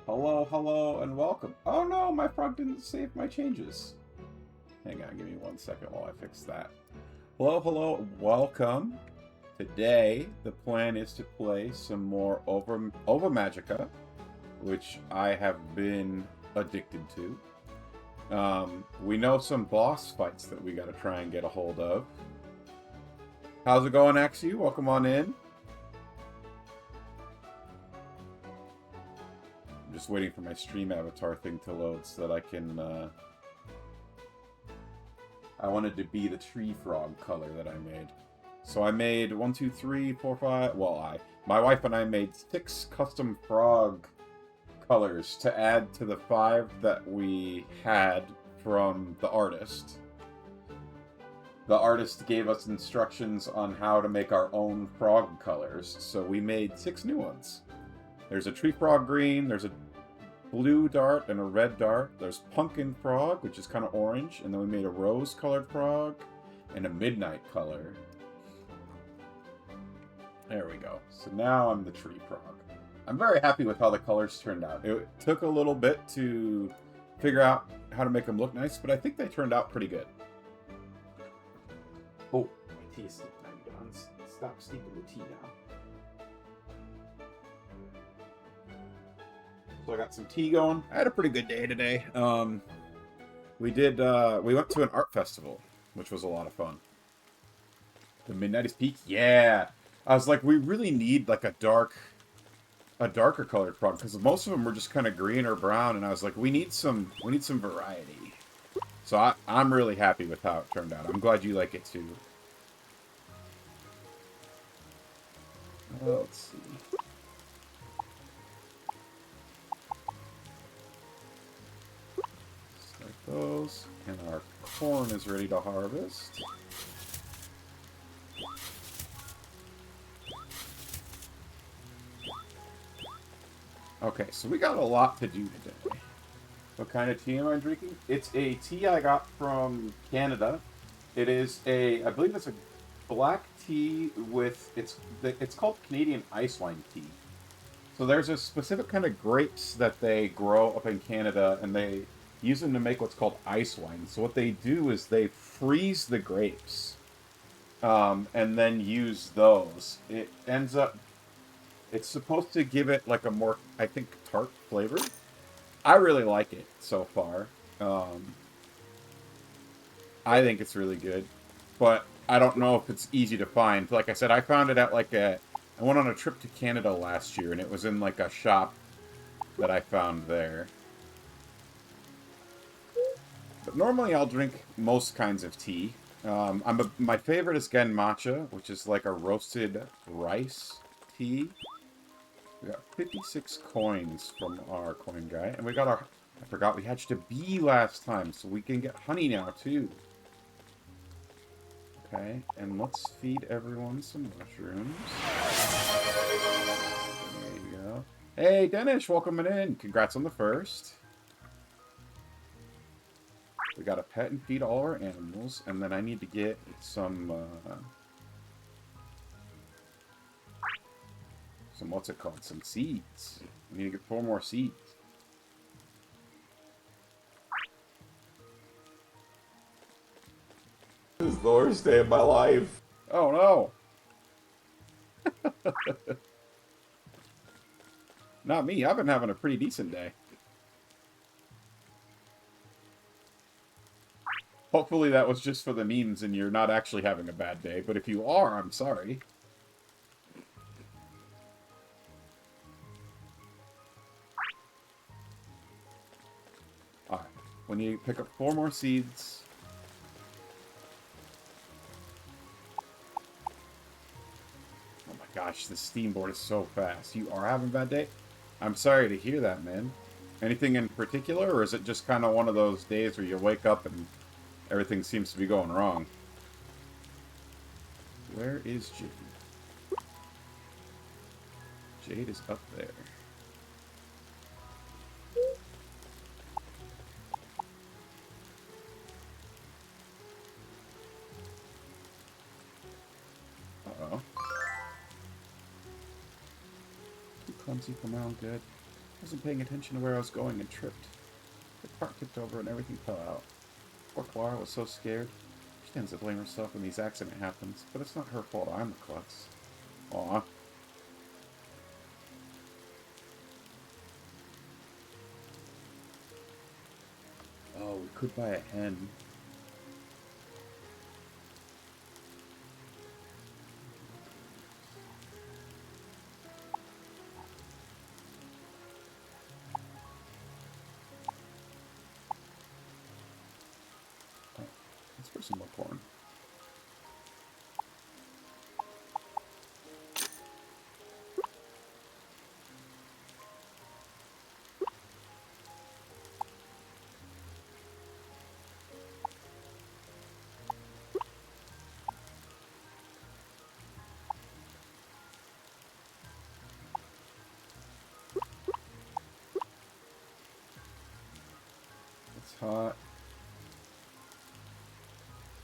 Hello, hello, and welcome. Oh no, my frog didn't save my changes. Hang on, give me 1 second while I fix that. Hello, hello, welcome. Today, the plan is to play some more Over Magica, which I have been addicted to. We know some boss fights that we gotta try and get a hold of. How's it going, Axie? Welcome on in. I'm just waiting for my stream avatar thing to load so that I can, I wanted to be the tree frog color that I made. So I made 1, 2, 3, 4, 5, well, my wife and I made 6 custom frog colors to add to the 5 that we had from the artist. The artist gave us instructions on how to make our own frog colors, so we made 6 new ones. There's a tree frog green, there's a blue dart and a red dart. There's pumpkin frog, which is kind of orange, and then we made a rose-colored frog and a midnight color. There we go. So now I'm the tree frog. I'm very happy with how the colors turned out. It took a little bit to figure out how to make them look nice, but I think they turned out pretty good. Oh, my tea is steeping. Stop steeping the tea now. So I got some tea going. I had a pretty good day today. We went to an art festival, which was a lot of fun. The Midnight is Peak? Yeah! I was like, we really need like a darker colored frog, because most of them were just kind of green or brown, and I was like, we need some variety. So I'm really happy with how it turned out. I'm glad you like it too. Let's see. Start those, and our corn is ready to harvest. Okay, so we got a lot to do today. What kind of tea am I drinking? It's a tea I got from Canada. It is I believe it's a black tea with, it's called Canadian ice wine tea. So there's a specific kind of grapes that they grow up in Canada, and they use them to make what's called ice wine. So what they do is they freeze the grapes, and then use those. It's supposed to give it like a more, I think, tart flavor. I really like it so far. I think it's really good, but I don't know if it's easy to find. Like I said, I found it at I went on a trip to Canada last year, and it was in like a shop that I found there. But normally I'll drink most kinds of tea. My favorite is Gen Matcha, which is like a roasted rice tea. We got 56 coins from our coin guy, and we got our, I forgot we hatched a bee last time, so we can get honey now too. Okay, and let's feed everyone some mushrooms. There you go. Hey, Dennis, welcome in. Congrats on the first. We got to pet and feed all our animals, and then I need to get some what's it called? Some seeds. We need to get 4 more seeds. This is the worst day of my life. Oh no. Not me. I've been having a pretty decent day. Hopefully that was just for the memes and you're not actually having a bad day, but if you are, I'm sorry. Alright, we need to pick up 4 more seeds. Oh my gosh, the steamboard is so fast. You are having a bad day? I'm sorry to hear that, man. Anything in particular, or is it just kind of one of those days where you wake up and everything seems to be going wrong? Where is Jade? Jade is up there. Uh-oh. Too clumsy for my own good. Wasn't paying attention to where I was going and tripped. The cart tipped over and everything fell out. Poor Clara was so scared. She tends to blame herself when these accidents happen, but it's not her fault I'm the klutz. Aw. Oh, we could buy a hen. Oh, let's put some more corn. It's hot.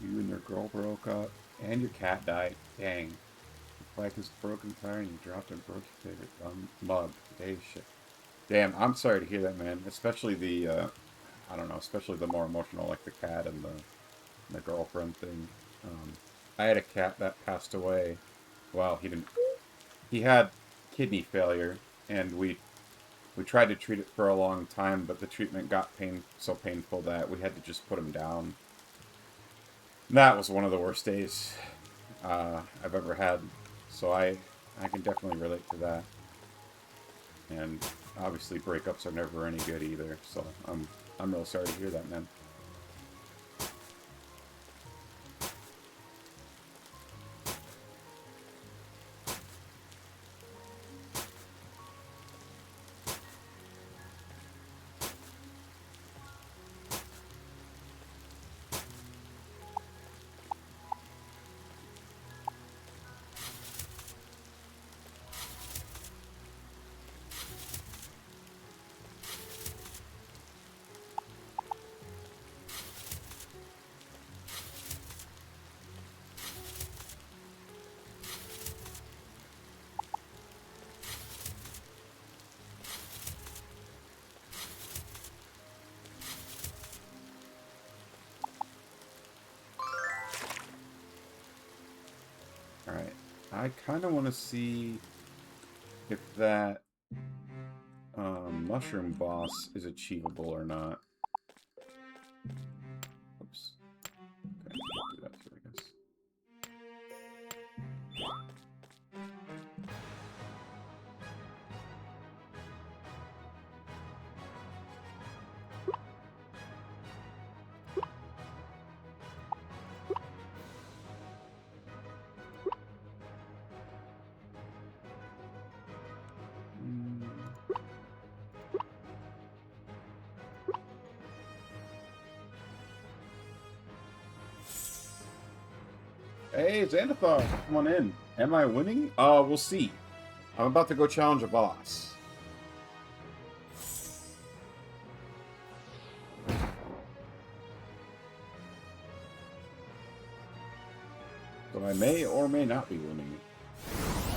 You and your girl broke up, and your cat died. Dang. Like his broken tire and you dropped and broke your favorite mug. Hey, shit. Damn, I'm sorry to hear that, man. Especially the, I don't know, especially the more emotional, like the cat and the girlfriend thing. I had a cat that passed away. Well, he didn't. He had kidney failure, and we tried to treat it for a long time, but the treatment got so painful that we had to just put him down. And that was one of the worst days I've ever had. So I can definitely relate to that. And obviously breakups are never any good either. So I'm real sorry to hear that, man. Alright. I kind of want to see if that mushroom boss is achievable or not. Oops. Okay, do that too, I guess. Hey, Xanathar, come on in. Am I winning? We'll see. I'm about to go challenge a boss. So I may or may not be winning,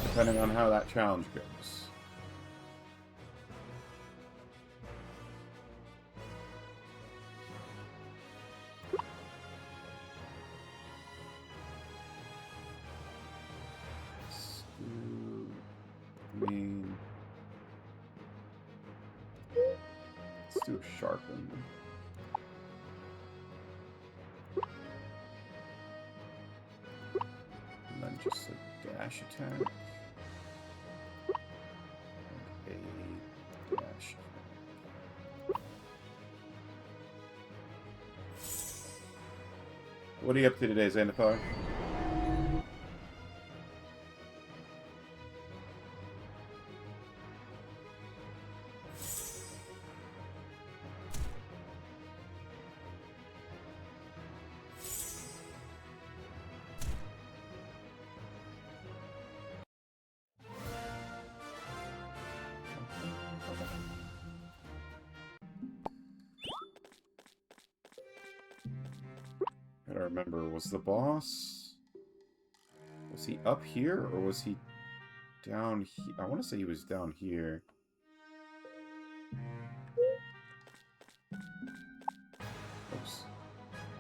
depending on how that challenge goes. Let's do a sharpen. And then just a dash attack. And a dash attack. What are you up to today, Xanathar? Gotta remember, was the boss... Was he up here, or was he down here? I want to say he was down here.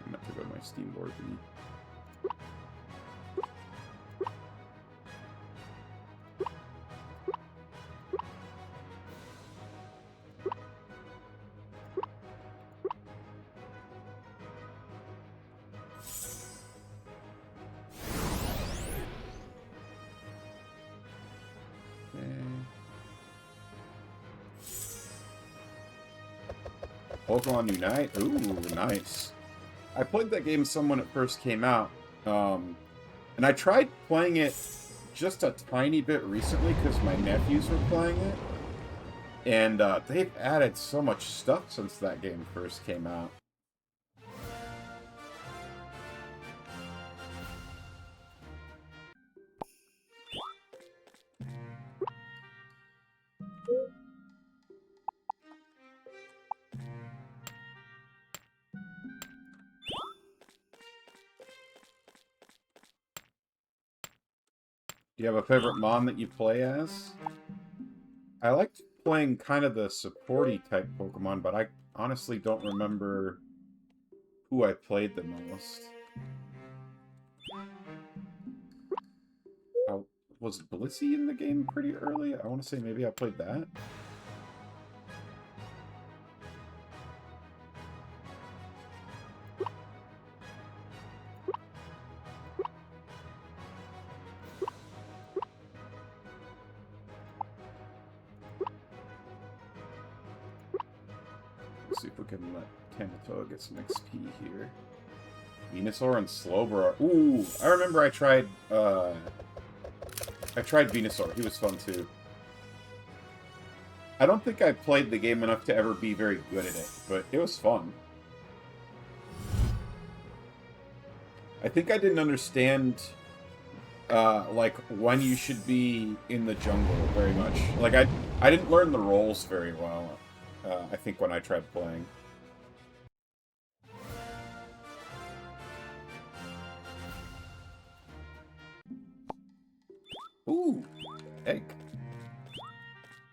I'm gonna have to go to my Steam board. Pokemon Unite? Ooh, nice. I played that game some when it first came out, and I tried playing it just a tiny bit recently because my nephews were playing it, and they've added so much stuff since that game first came out. Do you have a favorite Mon that you play as? I liked playing kind of the supporty type Pokemon, but I honestly don't remember who I played the most. Was Blissey in the game pretty early? I want to say maybe I played that. Let's see if we can let Tamatoa get some XP here. Venusaur and Slowbro. Ooh, I remember I tried Venusaur. He was fun too. I don't think I played the game enough to ever be very good at it, but it was fun. I think I didn't understand like when you should be in the jungle very much. Like I didn't learn the roles very well. I think when I tried playing. Ooh, egg.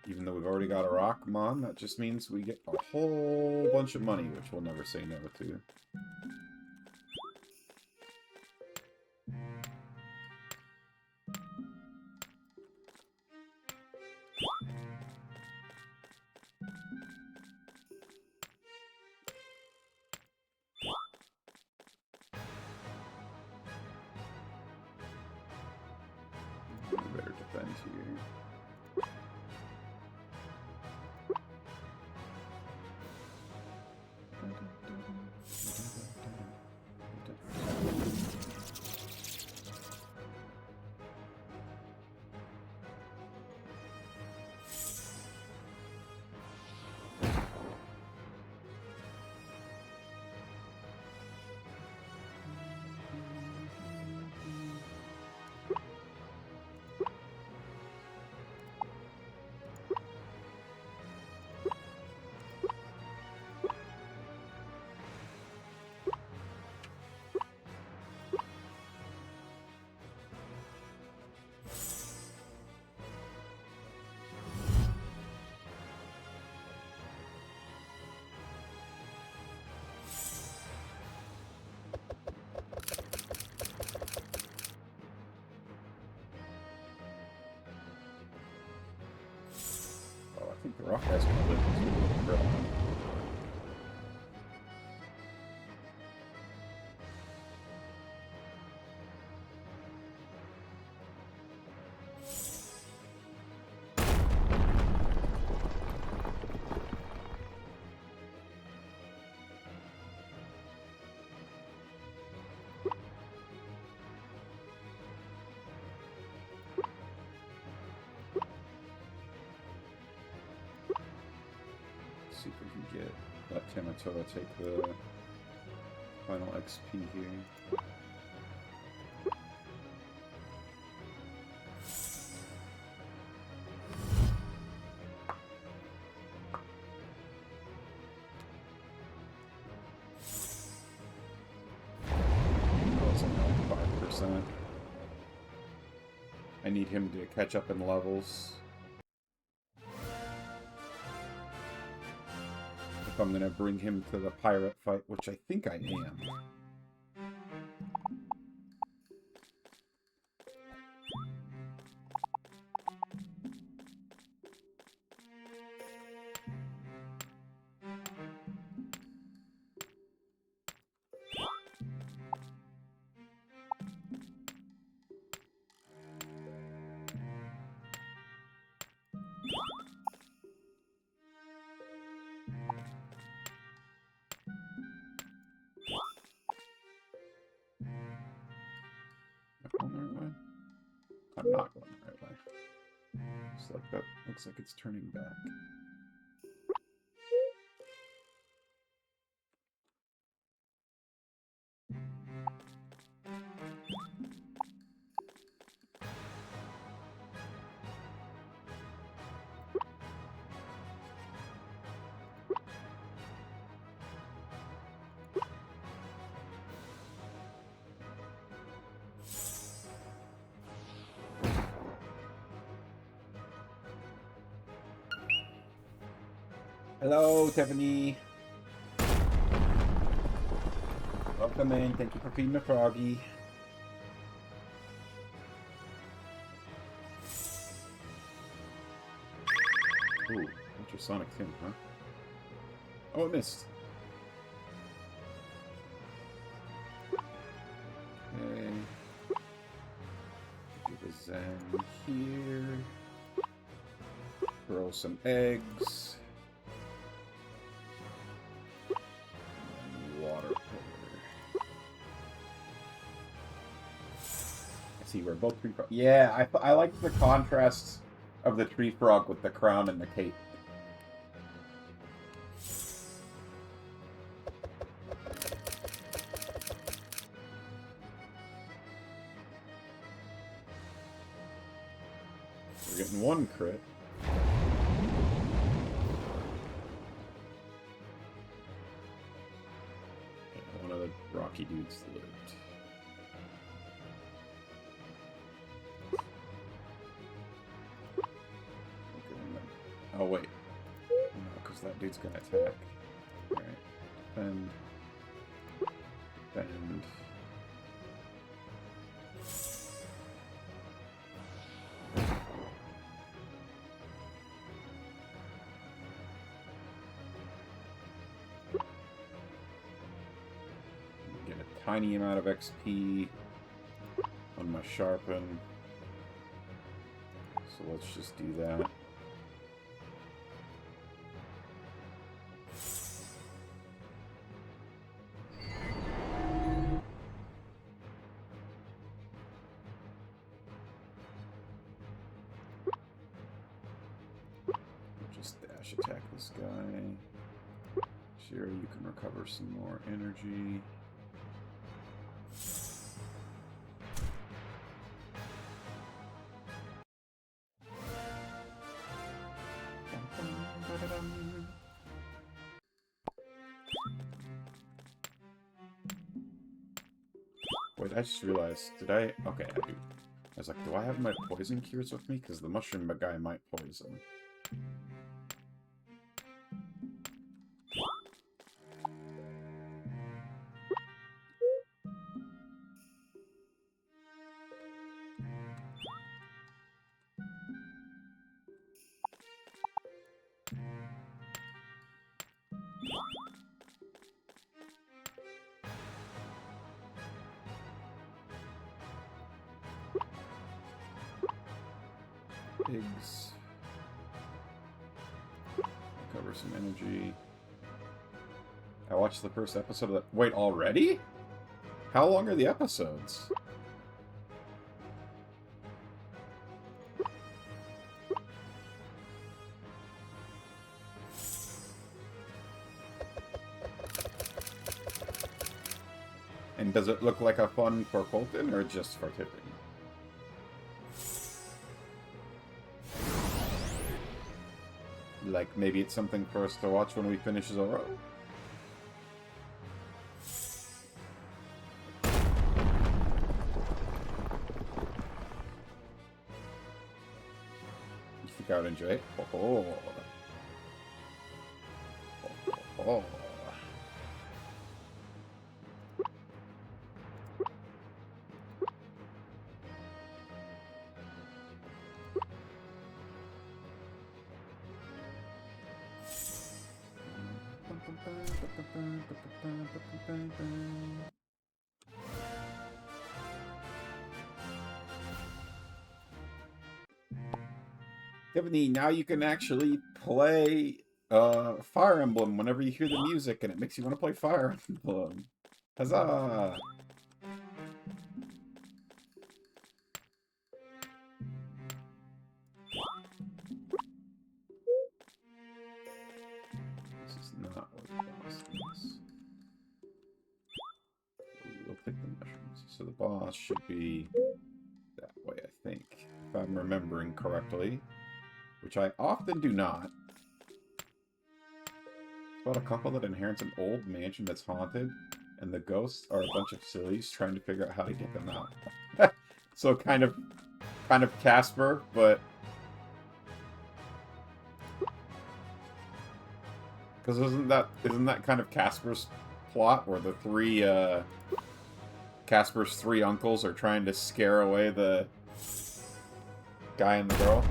Even though we've already got a Rockmon, that just means we get a whole bunch of money, which we'll never say no to. We better defend here. I think the rock guy's gonna live too. Bro. See if we can get let Tamatoa take the final XP here. Oh, it's only like 5%. I need him to catch up in levels. If I'm gonna bring him to the pirate fight, which I think I am. I'm not going the right way. Just like that. Looks like it's turning back. Hello, Tiffany. Welcome in. Thank you for feeding the froggy. Ooh, ultrasonic Tim, huh? Oh, it missed. Okay. Do the Zen here. Throw some eggs. And water pillar. I see we're both tree frog. Yeah, I like the contrast of the tree frog with the crown and the cape. We're getting one crit. One of the rocky dudes lived. Oh, wait. No, because that dude's gonna attack. Alright. Defend. Defend. Get a tiny amount of XP on my sharpen. So let's just do that. Just dash attack this guy. Sure, you can recover some more energy. Wait, I just realized, did I? Okay, I do. I was like, do I have my poison cures with me? Because the mushroom guy might poison. Pigs. Recover some energy. I watched the first episode of that. Wait, already? How long are the episodes? And does it look like a fun for Colton or just for Tiffany? Like, maybe it's something for us to watch when we finish Zoro? You think I would enjoy it? Oh. Oh. Tiffany, now you can actually play Fire Emblem whenever you hear the music and it makes you want to play Fire Emblem. Huzzah! So the boss should be that way, I think. If I'm remembering correctly. Which I often do not. It's about a couple that inherits an old mansion that's haunted, and the ghosts are a bunch of sillies trying to figure out how to get them out. So kind of Casper, but... Because isn't that kind of Casper's plot, where the Casper's three uncles are trying to scare away the guy and the girl?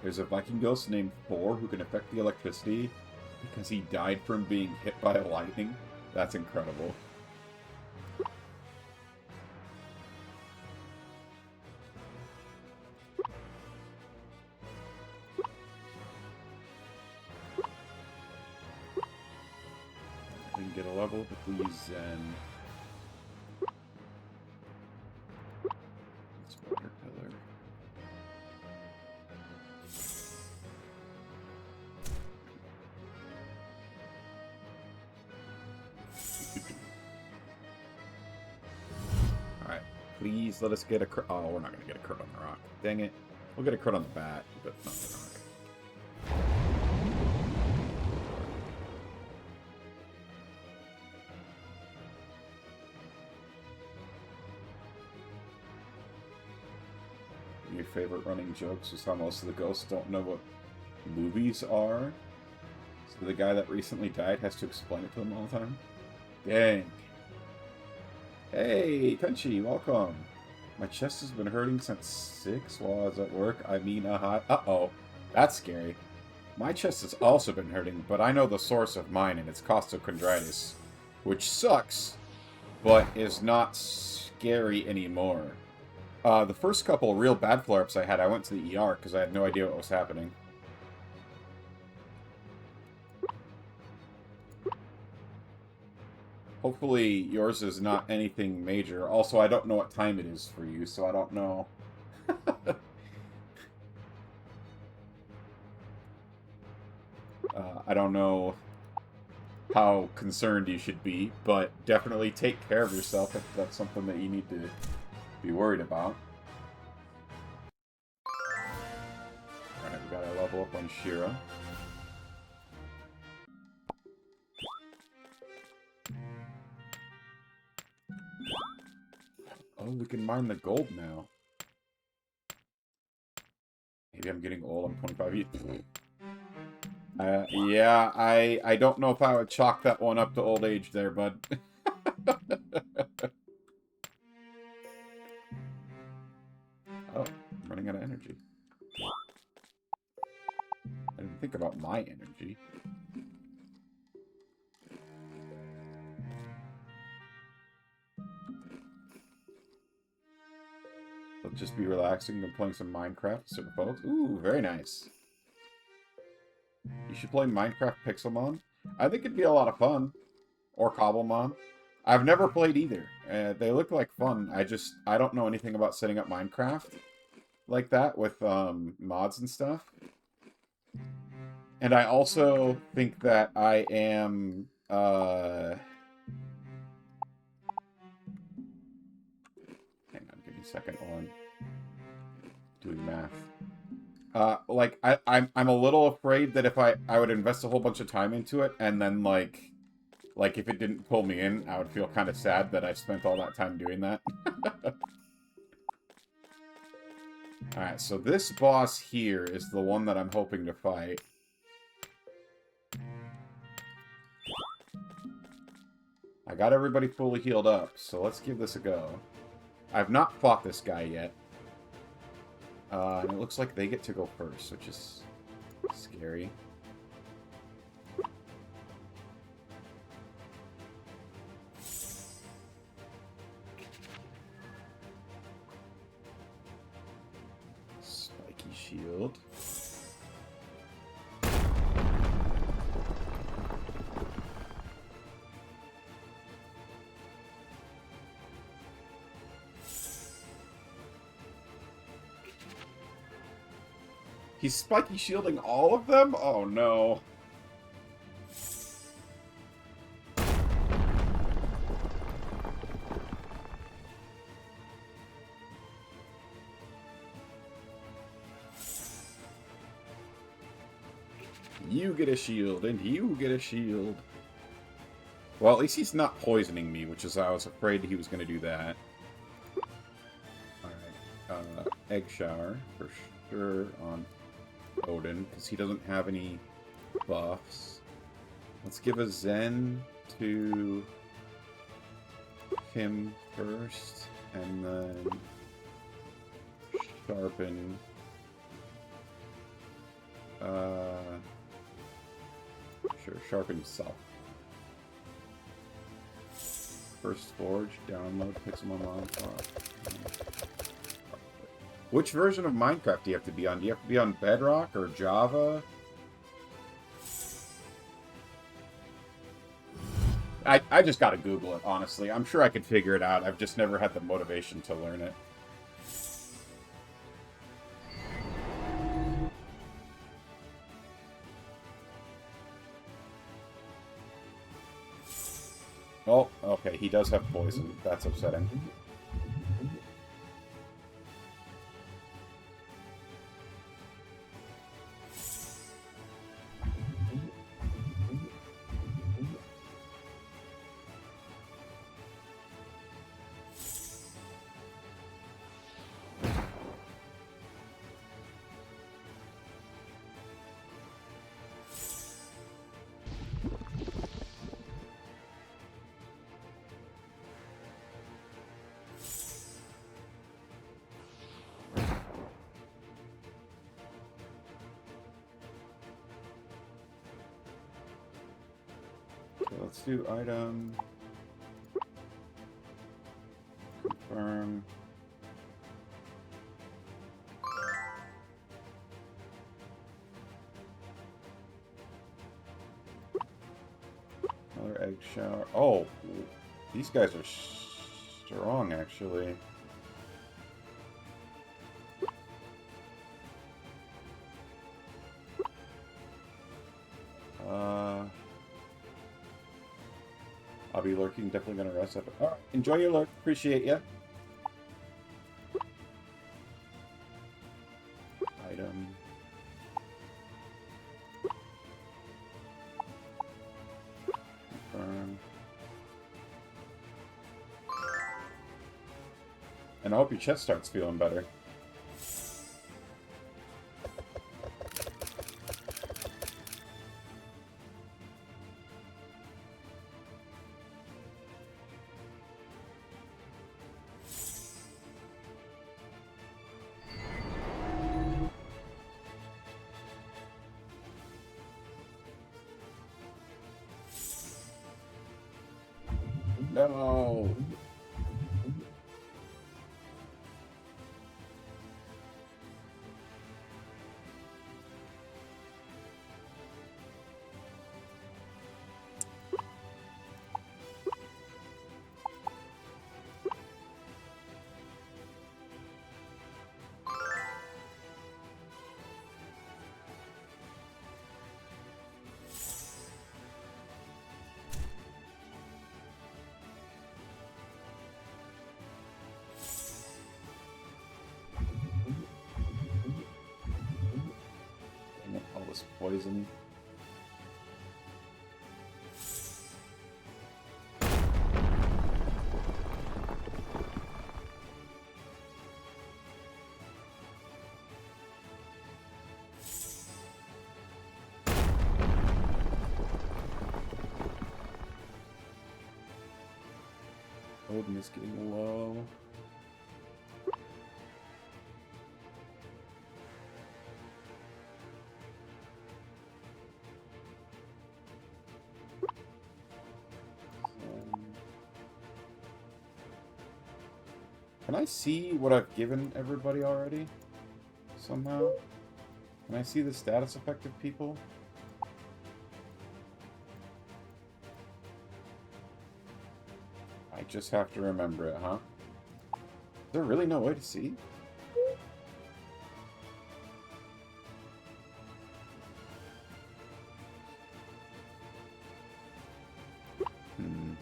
There's a Viking ghost named Thor who can affect the electricity because he died from being hit by lightning. That's incredible. We can get a level with these Zen. It's water pillar. Alright, please let us get a crit. Oh, we're not going to get a crit on the rock. Dang it. We'll get a crit on the bat, but not the rock. Your favorite running jokes is how most of the ghosts don't know what movies are. So the guy that recently died has to explain it to them all the time. Dang. Hey, Tenchi, welcome. My chest has been hurting since 6 while I was at work. I mean, uh-oh. That's scary. My chest has also been hurting, but I know the source of mine, and it's costochondritis. Which sucks, but is not scary anymore. The first couple real bad flare-ups I had, I went to the ER because I had no idea what was happening. Hopefully yours is not anything major. Also, I don't know what time it is for you, so I don't know. I don't know how concerned you should be, but definitely take care of yourself if that's something that you need to be worried about. Alright, we gotta level up on Shira. Oh, we can mine the gold now. Maybe I'm getting old, I'm 25. Yeah, I don't know if I would chalk that one up to old age there, bud. Oh, I'm running out of energy. I didn't think about my energy. I'll just be relaxing and playing some Minecraft. Super folks. Ooh, very nice. You should play Minecraft Pixelmon. I think it'd be a lot of fun. Or Cobblemon. I've never played either. They look like fun. I don't know anything about setting up Minecraft like that with mods and stuff. And I also think that I am hang on, give me a second while I'm doing math. Like I'm a little afraid that if I would invest a whole bunch of time into it and then like if it didn't pull me in, I would feel kind of sad that I spent all that time doing that. Alright, so this boss here is the one that I'm hoping to fight. I got everybody fully healed up, so let's give this a go. I've not fought this guy yet. And it looks like they get to go first, which is scary. Spiky shield. He's spiky shielding all of them? Oh no. You get a shield, and you get a shield. Well, at least he's not poisoning me, which is I was afraid he was going to do that. Alright, egg shower, for sure, on Odin, because he doesn't have any buffs. Let's give a Zen to him first, and then sharpen. Sure, sharpen himself. First forge, download, pixel online. Which version of Minecraft do you have to be on? Do you have to be on Bedrock or Java? I just gotta Google it, honestly. I'm sure I could figure it out. I've just never had the motivation to learn it. Oh, okay, he does have poison. That's upsetting. Let's do item. Confirm. Another egg shower. Oh, these guys are strong, actually. I'll be lurking. Definitely gonna rest after. Alright, enjoy your lurk. Appreciate ya. Item. Confirm. And I hope your chest starts feeling better. No. All this poison. Odin is getting low. Can I see what I've given everybody already? Somehow? Can I see the status effective people? I just have to remember it, huh? Is there really no way to see? Hmm.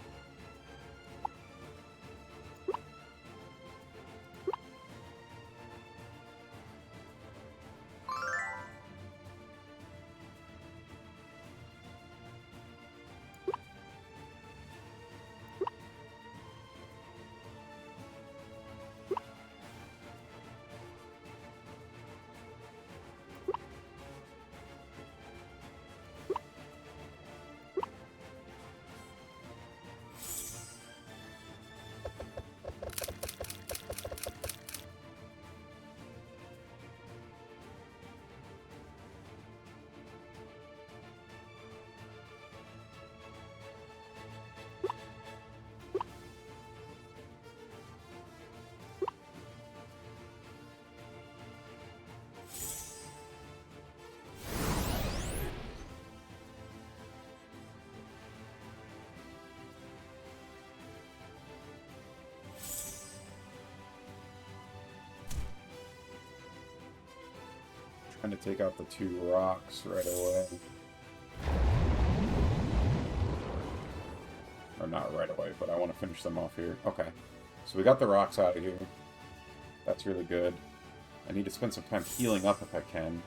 Trying to take out the 2 rocks right away. Or not right away, but I want to finish them off here. Okay. So we got the rocks out of here. That's really good. I need to spend some time healing up if I can.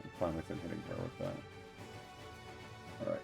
I'm fine with him hitting her with that. Alright,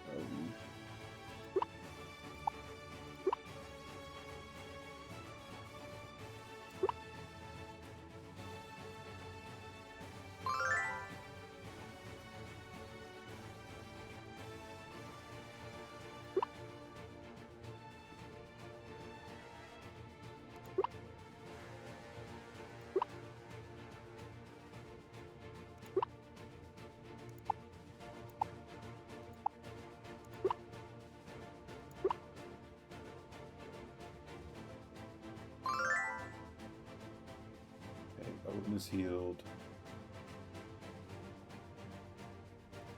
Odin is healed.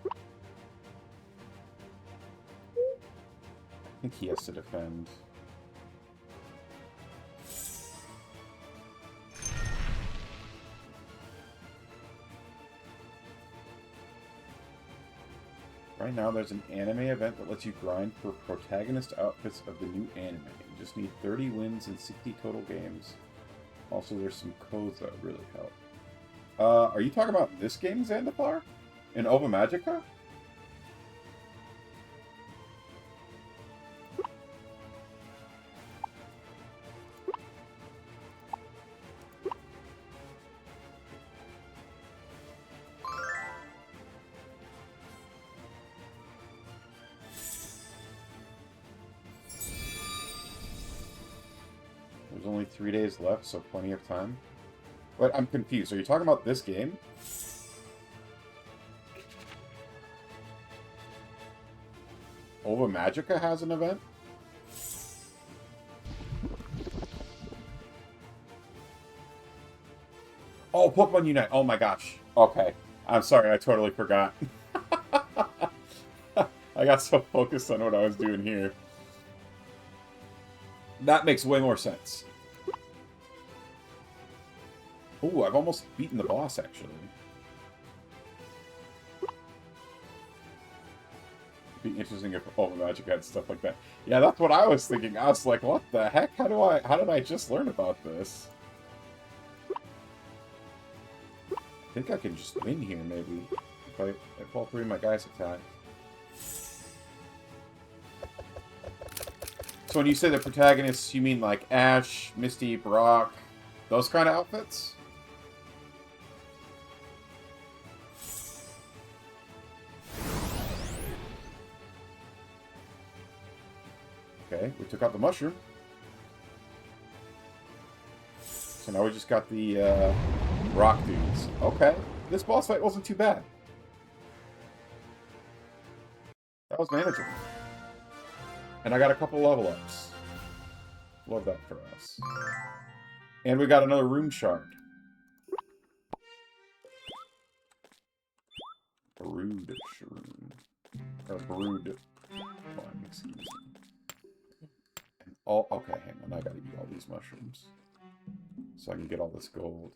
I think he has to defend. Right now, there's an anime event that lets you grind for protagonist outfits of the new anime. You just need 30 wins in 60 total games. Also, there's some codes that really help. Are you talking about this game, Xandathar? In Ova Magica? There's only 3 days left, so plenty of time. But I'm confused. Are you talking about this game? Ova Magica has an event? Oh, Pokemon Unite. Oh my gosh. Okay. I'm sorry, I totally forgot. I got so focused on what I was doing here. That makes way more sense. Ooh, I've almost beaten the boss, actually. It'd be interesting if Ova Magic had stuff like that. Yeah, that's what I was thinking. I was like, what the heck? How did I just learn about this? I think I can just win here, maybe. If all 3 of my guys attack. So when you say the protagonists, you mean like Ash, Misty, Brock, those kind of outfits? Okay, we took out the mushroom. So now we just got the rock dudes. Okay, this boss fight wasn't too bad. That was manageable. And I got a couple level ups. Love that for us. And we got another rune shard. Brood shroom. Or brood one, excuse me. And all okay, hang on, I gotta eat all these mushrooms. so I can get all this gold.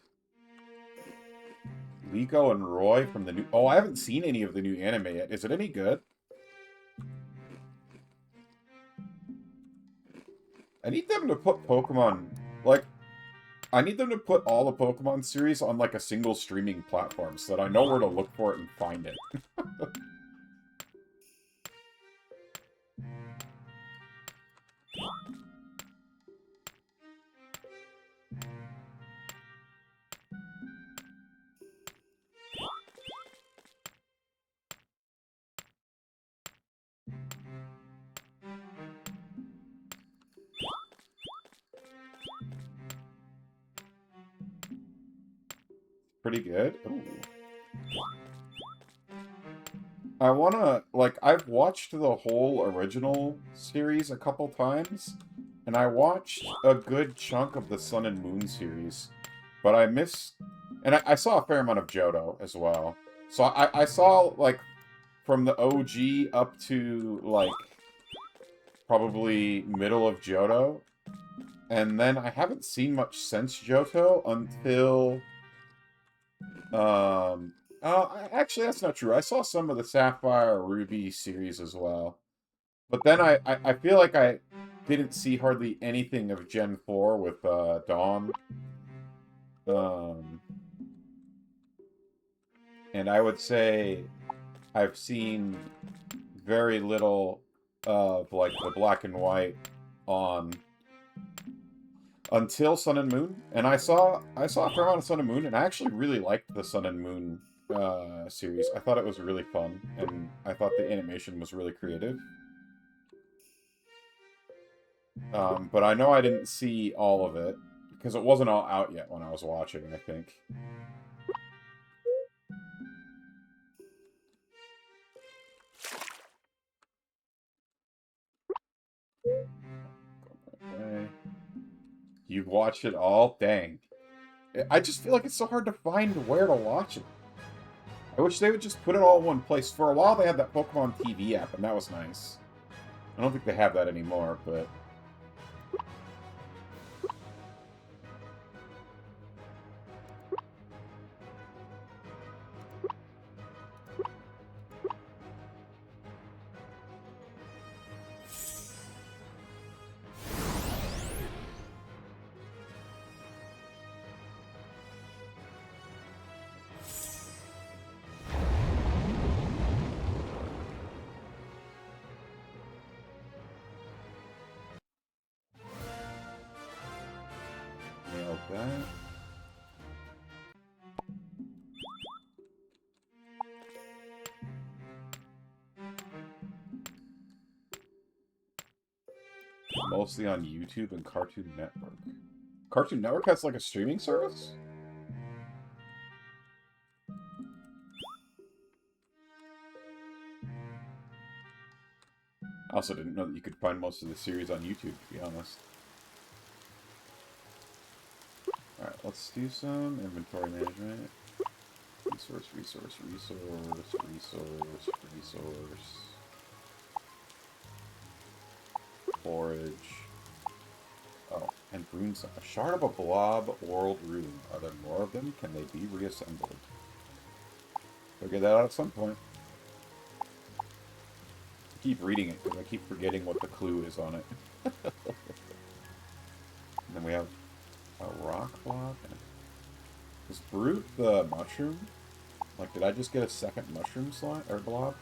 Liko and Roy from the new... Oh, I haven't seen any of the new anime yet. Is it any good? I need them to put Pokemon... Like, I need them to put all the Pokemon series on, like, a single streaming platform so that I know where to look for it and find it. Pretty good. Ooh. I wanna, like, I've watched the whole original series a couple times, and I watched a good chunk of the Sun and Moon series, but I missed, and I saw a fair amount of Johto as well. So I saw, like, from the OG up to, like, probably middle of Johto, and then I haven't seen much since Johto until, actually, that's not true. I saw some of the Sapphire Ruby series as well. But then I feel like I didn't see hardly anything of Gen 4 with Dawn. And I would say I've seen very little of, like, the Black and White on until Sun and Moon. And I saw a fair amount of Sun and Moon, and I actually really liked the Sun and Moon series. I thought it was really fun, and I thought the animation was really creative. But I know I didn't see all of it, because it wasn't all out yet when I was watching, I think. Okay. You've watched it all? Dang. I just feel like it's so hard to find where to watch it. I wish they would just put it all in one place. For a while, they had that Pokemon TV app, and that was nice. I don't think they have that anymore, but... Nailed that. Mostly on YouTube and Cartoon Network. Cartoon Network has, like, a streaming service? I also didn't know that you could find most of the series on YouTube, to be honest. Alright, let's do some inventory management. Resource. Forage. Oh, and runes. A shard of a blob world rune. Are there more of them? Can they be reassembled? Figure that out at some point. I keep reading it because I keep forgetting what the clue is on it. And then we have a rock blob. Is Brute the mushroom? Like, did I just get a second mushroom slot or blob?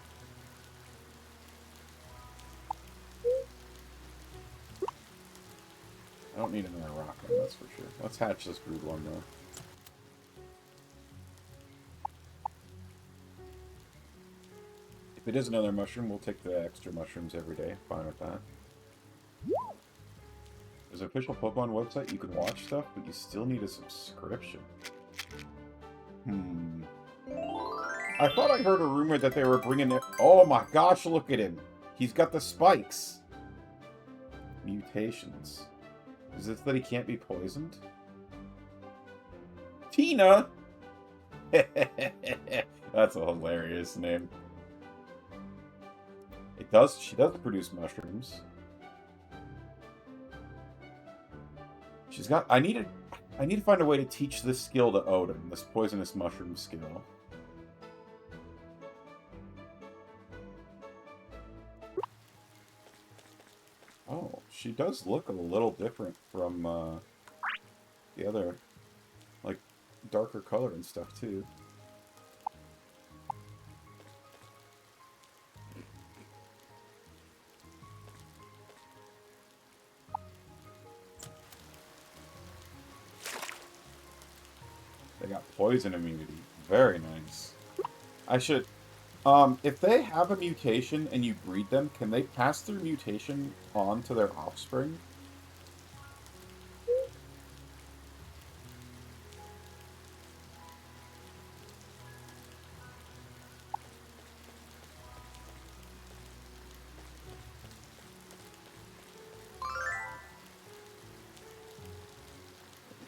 I don't need another rock one, that's for sure. Let's hatch this Brood one, though. If it is another mushroom, we'll take the extra mushrooms every day. Fine with that. There's an official Pokemon website. You can watch stuff, but you still need a subscription. I thought I heard a rumor that they were bringing it... Oh my gosh, look at him! He's got the spikes! Mutations. Is it that he can't be poisoned? Tina! That's a hilarious name. She does produce mushrooms. She's got... I need I need to find a way to teach this skill to Odin, this poisonous mushroom skill. Oh, she does look a little different from the other, like, darker color and stuff, too. They got poison immunity. Very nice. I should... if they have a mutation and you breed them, can they pass their mutation on to their offspring?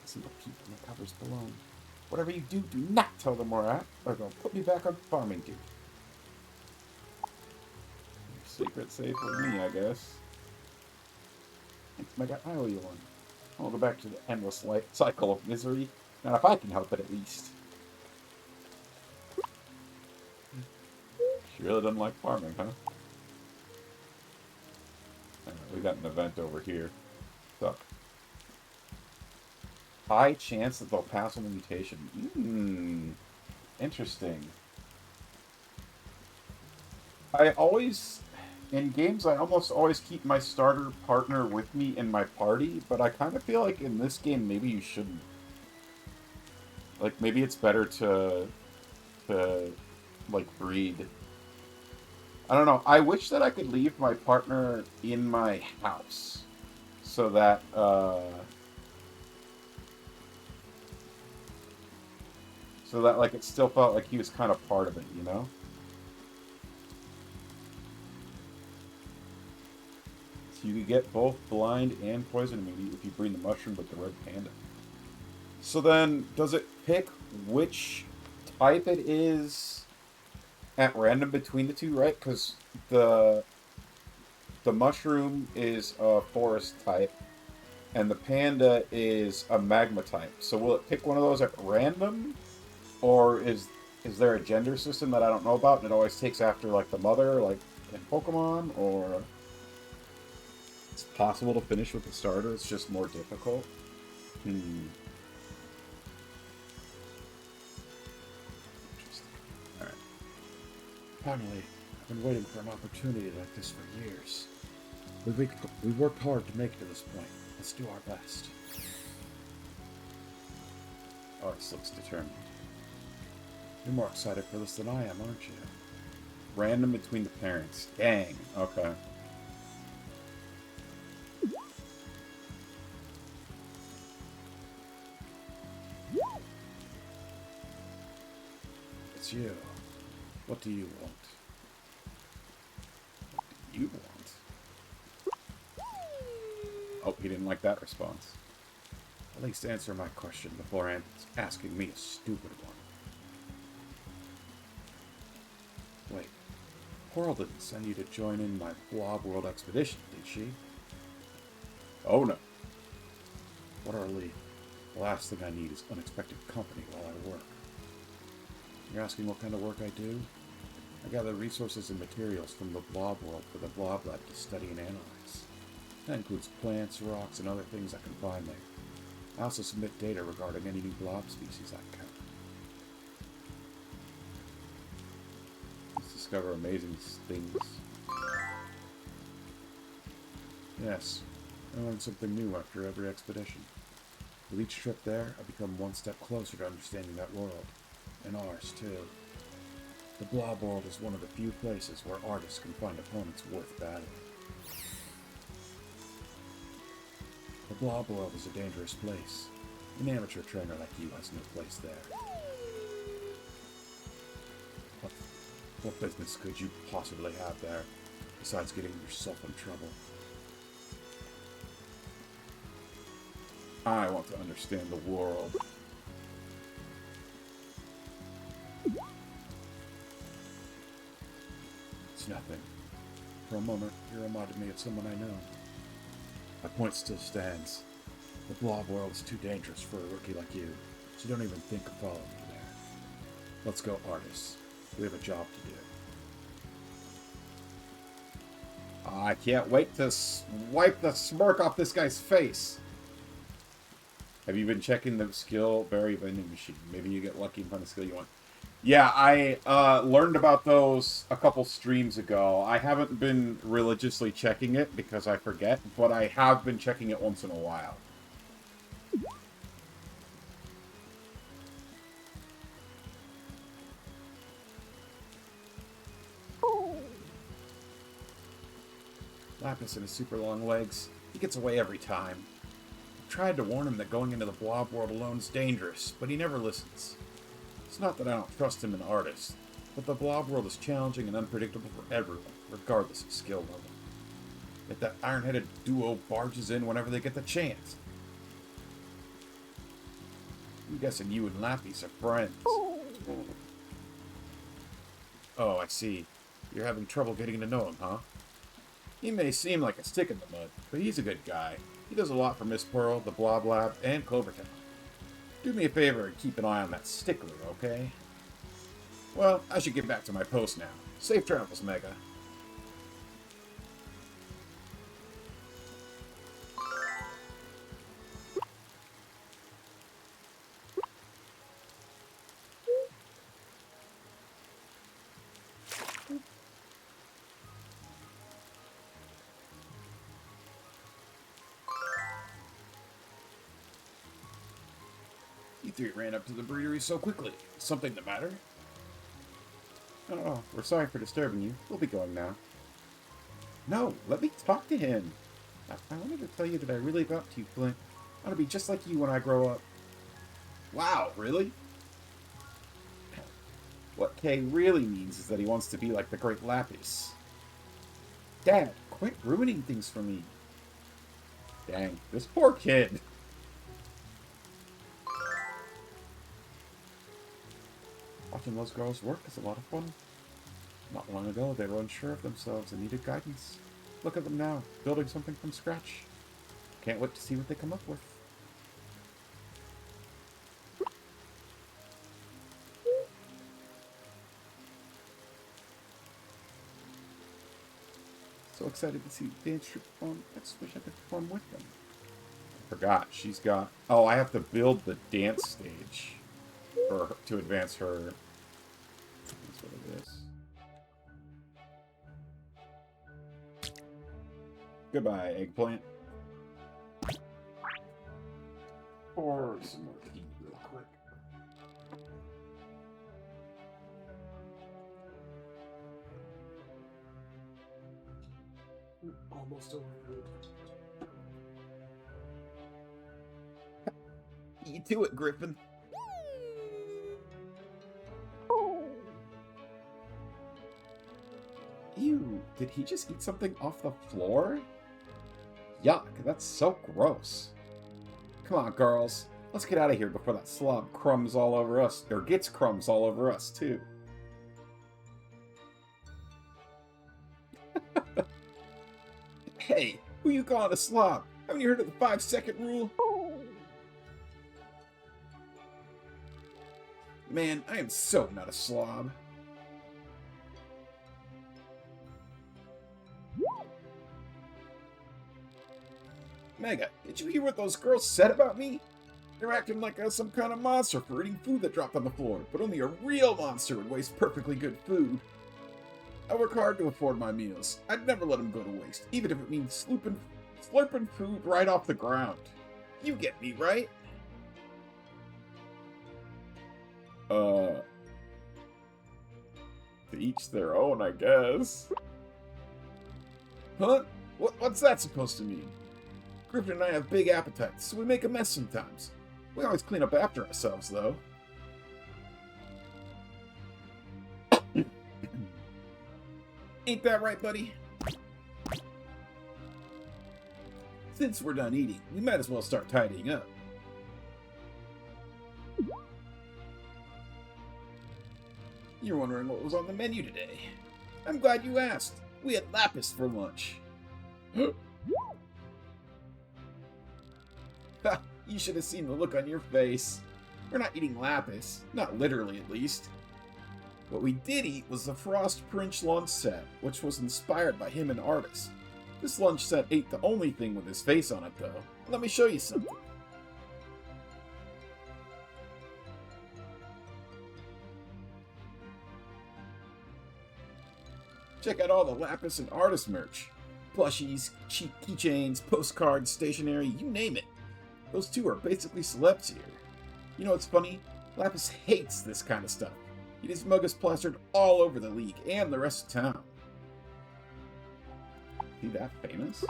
See the people in the covers below. Whatever you do, do not tell them where I'm at, or they'll put me back on farming duty. Secret safe with me, I guess. I owe you one. I'll go back to the endless cycle of misery. Not if I can help it, at least. She really doesn't like farming, huh? We got an event over here. So, high chance that they'll pass on the mutation. Interesting. In games, I almost always keep my starter partner with me in my party, but I kind of feel like in this game, maybe you shouldn't. Like, maybe it's better to like, breed. I don't know. I wish that I could leave my partner in my house so that, like, it still felt like he was kind of part of it, you know? So you could get both blind and poison immunity if you breed the mushroom with the red panda. So then, does it pick which type it is at random between the two, right? Because the mushroom is a forest type, and the panda is a magma type. So will it pick one of those at random, or is there a gender system that I don't know about, and it always takes after, like, the mother, like in Pokemon, or it's possible to finish with the starter, it's just more difficult? Interesting. Alright. Finally, I've been waiting for an opportunity like this for years. We've worked hard to make it to this point. Let's do our best. Arts looks determined. You're more excited for this than I am, aren't you? Random between the parents. Dang. Okay. It's you. What do you want? What do you want? Oh, he didn't like that response. At least answer my question before asking me a stupid one. Wait, Coral didn't send you to join in my Blob World expedition, did she? Oh no. What are Lee? The last thing I need is unexpected company while I work. You're asking what kind of work I do? I gather resources and materials from the Blob World for the Blob Lab to study and analyze. That includes plants, rocks, and other things I can find there. I also submit data regarding any new blob species I can. Let's discover amazing things. Yes, I learn something new after every expedition. With each trip there, I become one step closer to understanding that world. And ours, too. The Blob World is one of the few places where artists can find opponents worth battling. The Blob World is a dangerous place. An amateur trainer like you has no place there. What business could you possibly have there, besides getting yourself in trouble? I want to understand the world. It's nothing. For a moment, you reminded me of someone I know. My point still stands. The blob world is too dangerous for a rookie like you, so don't even think of following me there. Let's go, artists. We have a job to do. I can't wait to wipe the smirk off this guy's face. Have you been checking the skill berry vending machine? Maybe you get lucky and find the skill you want. Yeah, I learned about those a couple streams ago. I haven't been religiously checking it because I forget, but I have been checking it once in a while. Lapis and his super long legs. He gets away every time. I tried to warn him that going into the blob world alone is dangerous, but he never listens. It's not that I don't trust him as an artist, but the blob world is challenging and unpredictable for everyone, regardless of skill level. Yet that iron-headed duo barges in whenever they get the chance. I'm guessing you and Lapis are friends. Oh, I see. You're having trouble getting to know him, huh? He may seem like a stick in the mud, but he's a good guy. He does a lot for Miss Pearl, the Blob Lab, and Clovertown. Do me a favor and keep an eye on that stickler, okay? Well, I should get back to my post now. Safe travels, Mega. You three ran up to the brewery so quickly. Something the matter? Oh, we're sorry for disturbing you. We'll be going now. No, let me talk to him. I wanted to tell you that I really got to you, Flint. I want to be just like you when I grow up. Wow, really? What Kay really means is that he wants to be like the great Lapis. Dad, quit ruining things for me. Dang, this poor kid. Watching those girls work is a lot of fun. Not long ago, they were unsure of themselves and needed guidance. Look at them now, building something from scratch. Can't wait to see what they come up with. So excited to see the dance troupe perform. I just wish I could perform with them. I forgot, she's got... Oh, I have to build the dance stage for her, to advance her. That's what it is. Goodbye, eggplant. Pour some more tea real quick. Almost over. You do it, Griffin. Ew, did he just eat something off the floor? Yuck, that's so gross. Come on, girls. Let's get out of here before that slob crumbs all over us, or gets crumbs all over us, too. Hey, who you calling a slob? Haven't you heard of the 5-second rule? Man, I am so not a slob. Mega, did you hear what those girls said about me? They're acting like some kind of monster for eating food that dropped on the floor, but only a real monster would waste perfectly good food. I work hard to afford my meals. I'd never let them go to waste, even if it means slurping food right off the ground. You get me, right? To each their own, I guess. Huh? What's that supposed to mean? Griffin and I have big appetites, so we make a mess sometimes. We always clean up after ourselves, though. Ain't that right, buddy? Since we're done eating, we might as well start tidying up. You're wondering what was on the menu today. I'm glad you asked. We had lapis for lunch. You should have seen the look on your face. We're not eating lapis. Not literally, at least. What we did eat was the Frost Prince lunch set, which was inspired by him and Artis. This lunch set ain't the only thing with his face on it, though. Let me show you something. Check out all the Lapis and Artis merch. Plushies, cheap keychains, postcards, stationery, you name it. Those two are basically celebs here. You know what's funny? Lapis hates this kind of stuff. He just mug us plastered all over the league and the rest of town. He that famous?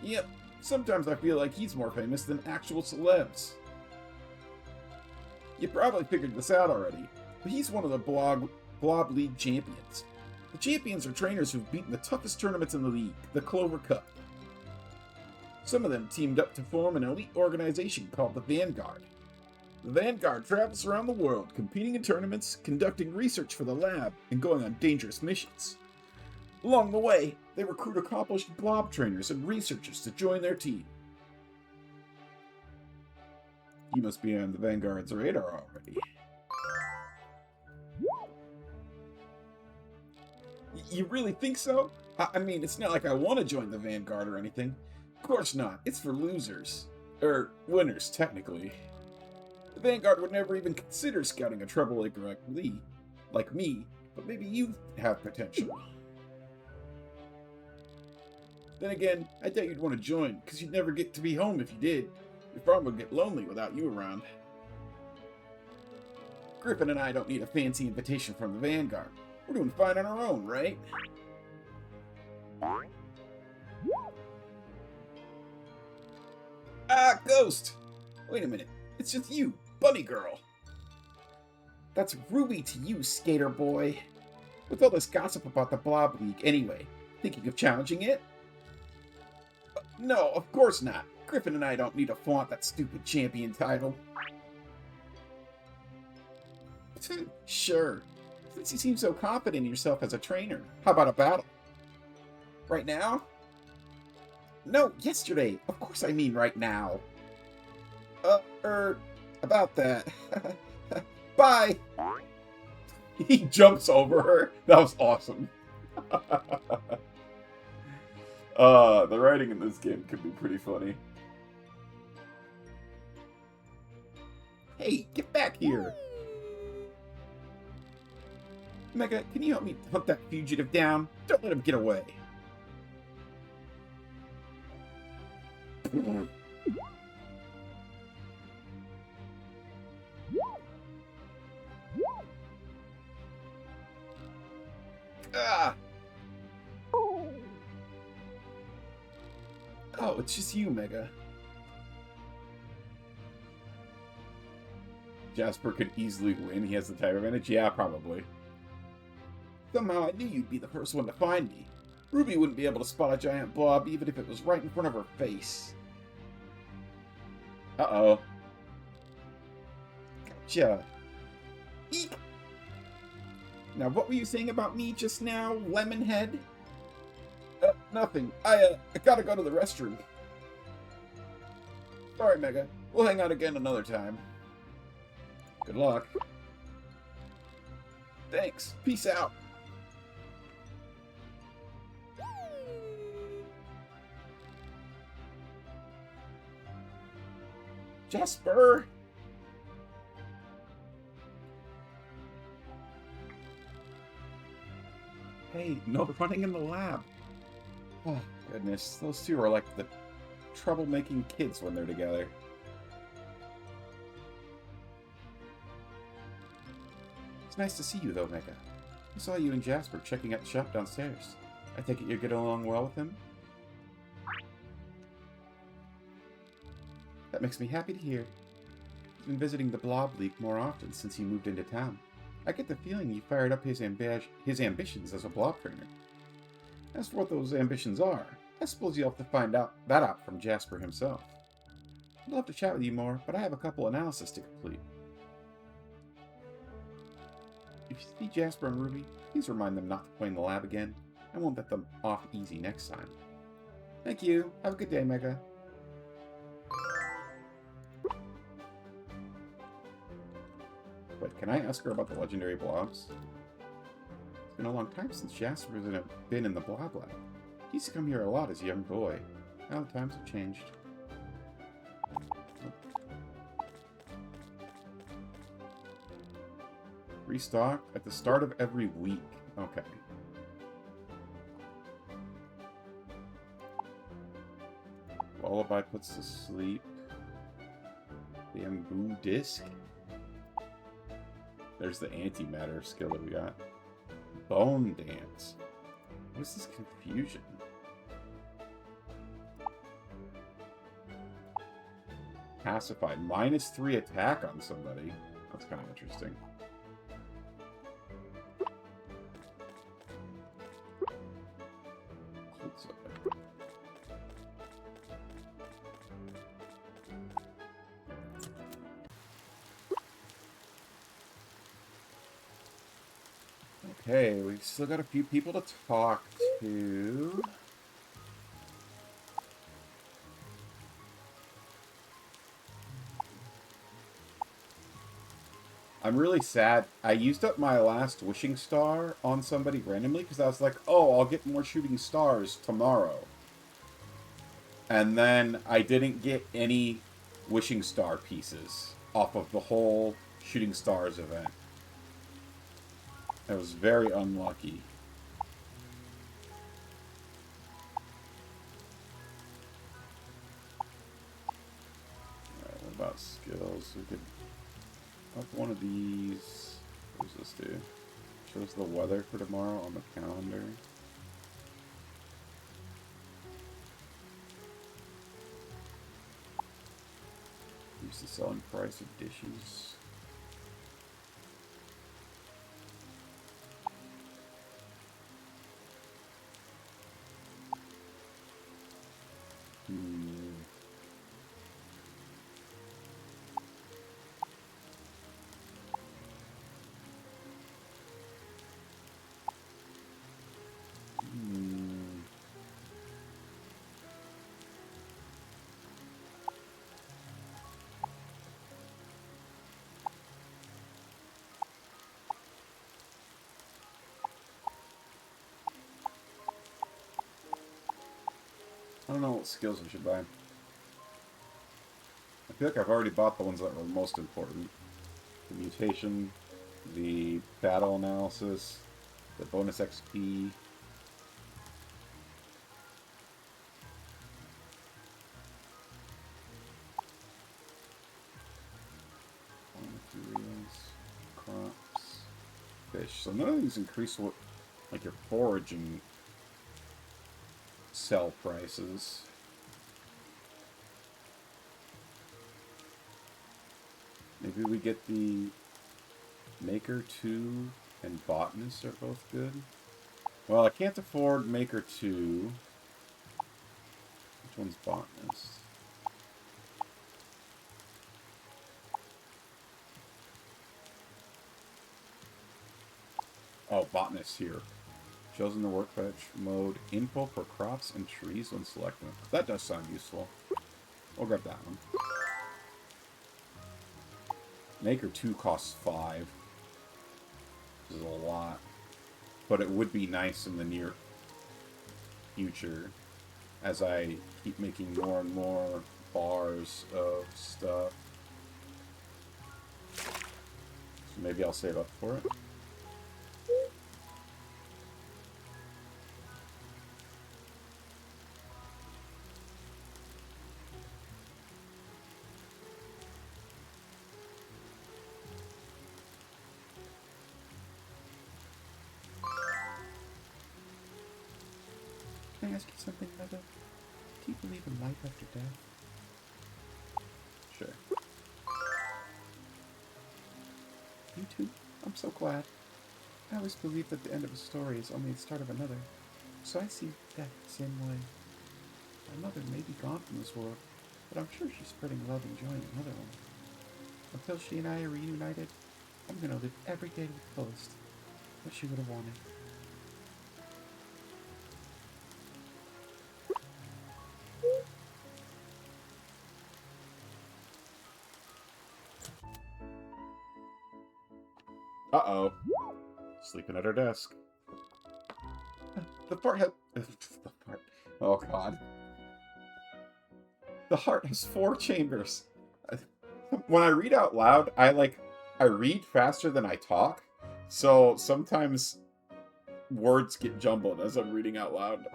Yep, sometimes I feel like he's more famous than actual celebs. You probably figured this out already, but he's one of the Blob League champions. The champions are trainers who've beaten the toughest tournaments in the league, the Clover Cup. Some of them teamed up to form an elite organization called the Vanguard. The Vanguard travels around the world, competing in tournaments, conducting research for the lab, and going on dangerous missions. Along the way, they recruit accomplished blob trainers and researchers to join their team. He must be on the Vanguard's radar already. You really think so? I mean, it's not like I want to join the Vanguard or anything. Of course not. It's for losers. Winners, technically. The Vanguard would never even consider scouting a troublemaker like me, but maybe you have potential. Then again, I doubt you'd want to join, because you'd never get to be home if you did. Your farm would get lonely without you around. Griffin and I don't need a fancy invitation from the Vanguard. We're doing fine on our own, right? Ah, Ghost! Wait a minute. It's just you, Bunny Girl. That's Ruby to you, skater boy. With all this gossip about the Blob League anyway, thinking of challenging it? No, of course not. Griffin and I don't need to flaunt that stupid champion title. Sure. Since you seem so confident in yourself as a trainer, how about a battle? Right now? No, yesterday. Of course I mean right now. About that. Bye! He jumps over her. That was awesome. The writing in this game could be pretty funny. Hey, get back here! Mega, can you help me hunt that fugitive down? Don't let him get away. Ah! Oh, it's just you, Mega. Jasper could easily win. He has the type advantage. Yeah, probably. Somehow I knew you'd be the first one to find me. Ruby wouldn't be able to spot a giant blob even if it was right in front of her face. Uh-oh. Gotcha. Eek! Now, what were you saying about me just now, Lemonhead? Nothing. I gotta go to the restroom. Sorry, Mega. We'll hang out again another time. Good luck. Thanks. Peace out. Jasper! Hey, no running in the lab. Oh, goodness. Those two are like the troublemaking kids when they're together. It's nice to see you, though, Mega. I saw you and Jasper checking out the shop downstairs. I take it you're getting along well with him? That makes me happy to hear. He's been visiting the Blob League more often since he moved into town. I get the feeling he fired up his ambitions as a blob trainer. As for what those ambitions are, I suppose you'll have to find that out from Jasper himself. I'd love to chat with you more, but I have a couple analysis to complete. If you see Jasper and Ruby, please remind them not to play in the lab again. I won't let them off easy next time. Thank you. Have a good day, Mega. Wait, can I ask her about the legendary blobs? It's been a long time since Jasper has been in the Blob Lab. He used to come here a lot as a young boy. Now the times have changed. Restock at the start of every week. Okay. Lullaby puts to sleep. The Bamboo Disc. There's the antimatter skill that we got. Bone Dance. What is this confusion? Pacified. -3 attack on somebody. That's kind of interesting. Okay, we still got a few people to talk to. I'm really sad. I used up my last wishing star on somebody randomly because I was like, oh, I'll get more shooting stars tomorrow. And then I didn't get any wishing star pieces off of the whole shooting stars event. I was very unlucky. Alright, what about skills? We could up one of these. What does this do? Shows the weather for tomorrow on the calendar. Use the selling price of dishes. I don't know what skills we should buy. I feel like I've already bought the ones that were most important. The mutation, the battle analysis, the bonus XP. Materials, crops, fish. So none of these increase what, like, your foraging sell prices. Maybe we get the Maker 2 and Botanist are both good. Well, I can't afford Maker 2. Which one's Botanist? Oh, Botanist here. Shows in the workbench mode info for crops and trees when selecting. That does sound useful. We'll grab that one. Maker 2 costs 5. This is a lot. But it would be nice in the near future as I keep making more and more bars of stuff. So maybe I'll save up for it. Can I ask you something, Mother? Do you believe in life after death? Sure. You too? I'm so glad. I always believed that the end of a story is only the start of another, so I see death the same way. My mother may be gone from this world, but I'm sure she's spreading love and joy in another one. Until she and I are reunited, I'm gonna live every day to the fullest, what she would have wanted. Uh-oh. Sleeping at her desk. The fart has... the fart. Oh, God. The heart has 4 chambers. When I read out loud, I read faster than I talk. So sometimes words get jumbled as I'm reading out loud.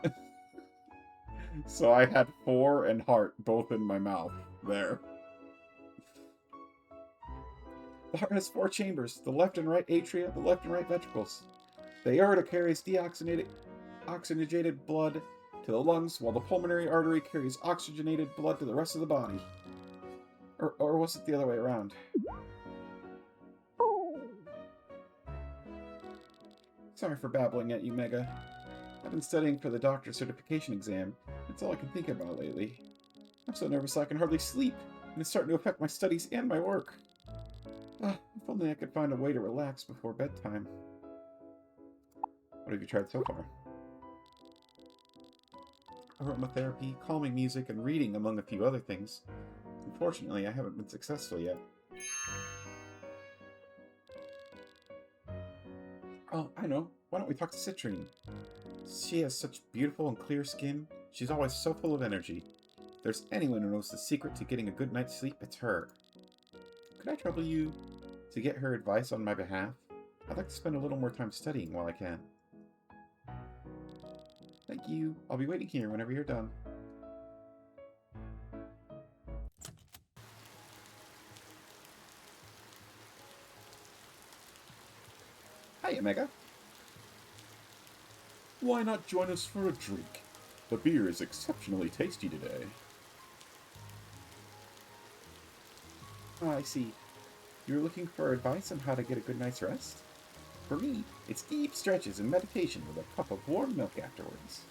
So I had 4 and heart both in my mouth there. The heart has 4 chambers, the left and right atria, the left and right ventricles. The aorta carries oxygenated blood to the lungs, while the pulmonary artery carries oxygenated blood to the rest of the body. Or was it the other way around? Sorry for babbling at you, Mega. I've been studying for the doctor certification exam. It's all I can think about lately. I'm so nervous I can hardly sleep, and it's starting to affect my studies and my work. If only I could find a way to relax before bedtime. What have you tried so far? Aromatherapy, calming music, and reading, among a few other things. Unfortunately, I haven't been successful yet. Oh, I know. Why don't we talk to Citrine? She has such beautiful and clear skin. She's always so full of energy. If there's anyone who knows the secret to getting a good night's sleep, it's her. Could I trouble you to get her advice on my behalf? I'd like to spend a little more time studying while I can. Thank you. I'll be waiting here whenever you're done. Hiya, Mega. Why not join us for a drink? The beer is exceptionally tasty today. Oh, I see. You're looking for advice on how to get a good night's rest? For me, it's deep stretches and meditation with a cup of warm milk afterwards.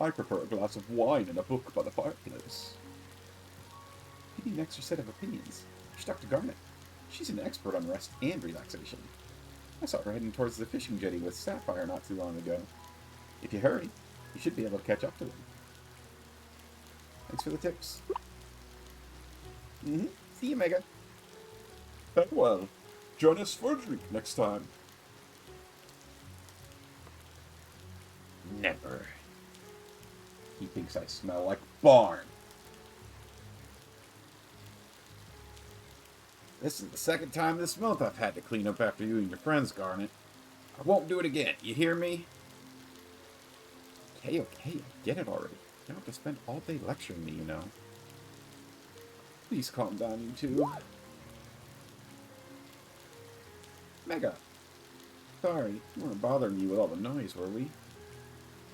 I prefer a glass of wine and a book by the fireplace. Maybe an extra set of opinions. There's Dr. Garnet. She's an expert on rest and relaxation. I saw her heading towards the fishing jetty with Sapphire not too long ago. If you hurry, you should be able to catch up to them. Thanks for the tips. See you, Mega. Farewell. Join us for a drink next time. Never. He thinks I smell like barn. This is the second time this month I've had to clean up after you and your friends, Garnet. I won't do it again, you hear me? Okay, I get it already. You don't have to spend all day lecturing me, you know. Please calm down, you two. Mega. Sorry, we weren't bothering you with all the noise, were we?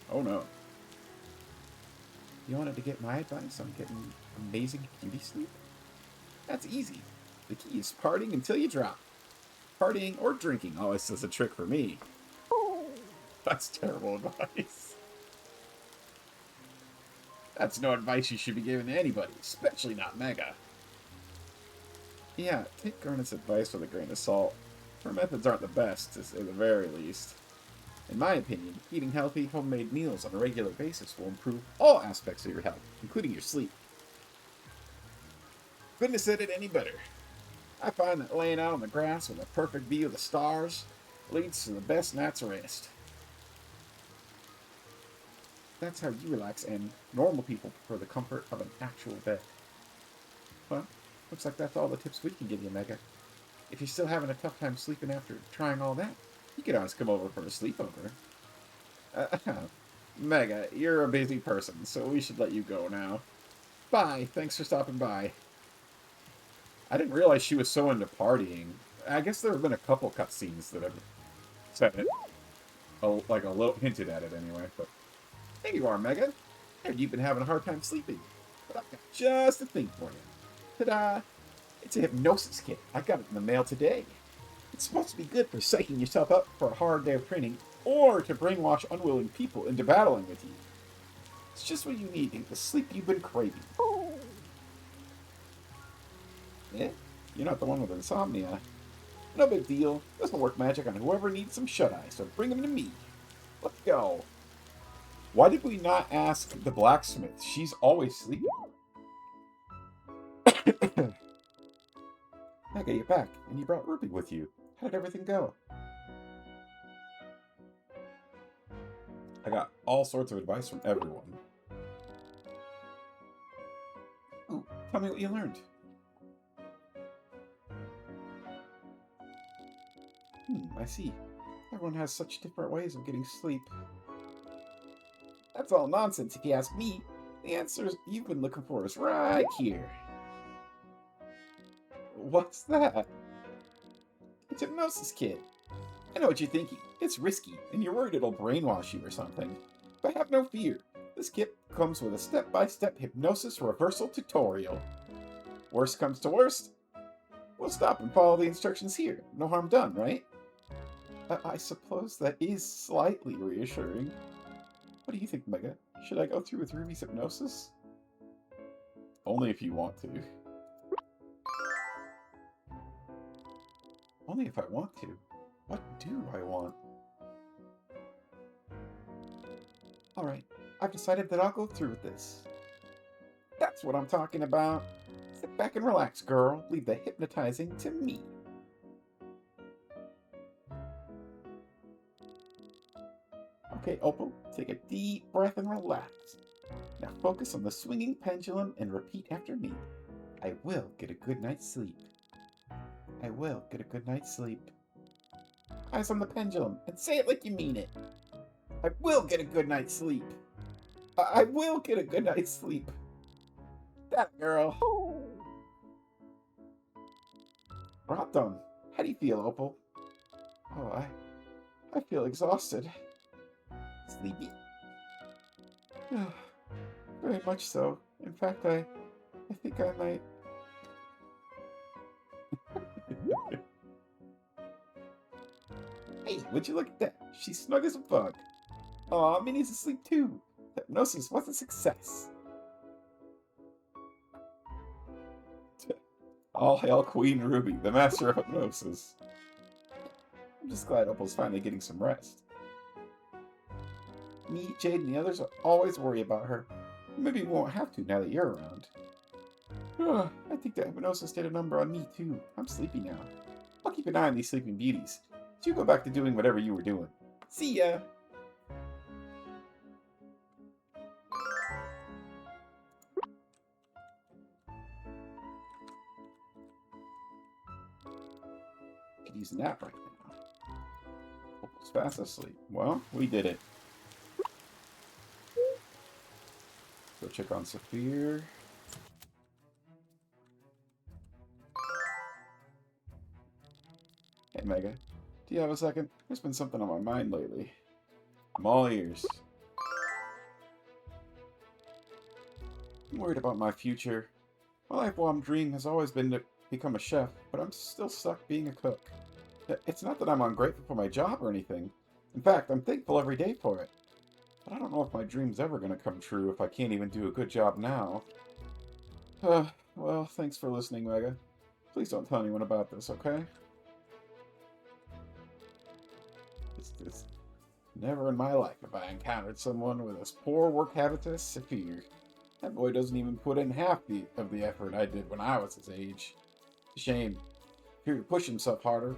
Oh no. You wanted to get my advice on getting amazing beauty sleep? That's easy. The key is partying until you drop. Partying or drinking always does a trick for me. That's terrible advice. That's no advice you should be giving to anybody, especially not Mega. Yeah, take Garnet's advice with a grain of salt. Her methods aren't the best, to say the very least. In my opinion, eating healthy, homemade meals on a regular basis will improve all aspects of your health, including your sleep. Couldn't have said it any better. I find that laying out on the grass with a perfect view of the stars leads to the best night's rest. That's how you relax, and normal people prefer the comfort of an actual bed. Well, looks like that's all the tips we can give you, Mega. If you're still having a tough time sleeping after trying all that, you could always come over for a sleepover. Mega, you're a busy person, so we should let you go now. Bye, thanks for stopping by. I didn't realize she was so into partying. I guess there have been a couple cutscenes that have said it. Like a little hinted at it anyway, but... There you are, Mega. I heard you've been having a hard time sleeping, but I've got just the thing for you. Ta-da! It's a hypnosis kit. I got it in the mail today. It's supposed to be good for psyching yourself up for a hard day of training, or to brainwash unwilling people into battling with you. It's just what you need to get the sleep you've been craving. Yeah, you're not the one with insomnia. No big deal. Doesn't work magic on whoever needs some shut-eye, so bring them to me. Let's go. Why did we not ask the blacksmith? She's always sleeping. Mega, you're back, and you brought Ruby with you. How did everything go? I got all sorts of advice from everyone. Oh, tell me what you learned. I see. Everyone has such different ways of getting sleep. That's all nonsense if you ask me. The answers you've been looking for is right here. What's that? It's a hypnosis kit. I know what you're thinking. It's risky, and you're worried it'll brainwash you or something. But have no fear. This kit comes with a step-by-step hypnosis reversal tutorial. Worst comes to worst, we'll stop and follow the instructions here. No harm done, right? I suppose that is slightly reassuring. What do you think, Mega? Should I go through with Ruby's hypnosis? Only if you want to. Only if I want to. What do I want? Alright, I've decided that I'll go through with this. That's what I'm talking about. Sit back and relax, girl. Leave the hypnotizing to me. Okay, Opal, take a deep breath and relax. Now focus on the swinging pendulum and repeat after me. I will get a good night's sleep. I will get a good night's sleep. Eyes on the pendulum and say it like you mean it. I will get a good night's sleep. I will get a good night's sleep. That girl. Right done. How do you feel, Opal? Oh, I feel exhausted. Sleepy? Very much so. In fact, I think I might. Hey, would you look at that? She's snug as a bug. Aw, Minnie's asleep too. Hypnosis was a success. All hail Queen Ruby, the master of hypnosis. I'm just glad Opal's finally getting some rest. Me, Jade, and the others will always worry about her. Maybe we won't have to now that you're around. I think that hypnosis did a number on me too. I'm sleepy now. I'll keep an eye on these sleeping beauties. So you go back to doing whatever you were doing. See ya! Could use a nap right now. Opal's fast asleep. Well, we did it. Go check on Saphir. Hey, Mega. Do you have a second? There's been something on my mind lately. I'm all ears. I'm worried about my future. My lifelong dream has always been to become a chef, but I'm still stuck being a cook. It's not that I'm ungrateful for my job or anything. In fact, I'm thankful every day for it. But I don't know if my dream's ever going to come true if I can't even do a good job now. Well, thanks for listening, Mega. Please don't tell anyone about this, okay? It's never in my life have I encountered someone with as poor work habits as Saphir. That boy doesn't even put in half of the effort I did when I was his age. Shame. If he would push himself harder,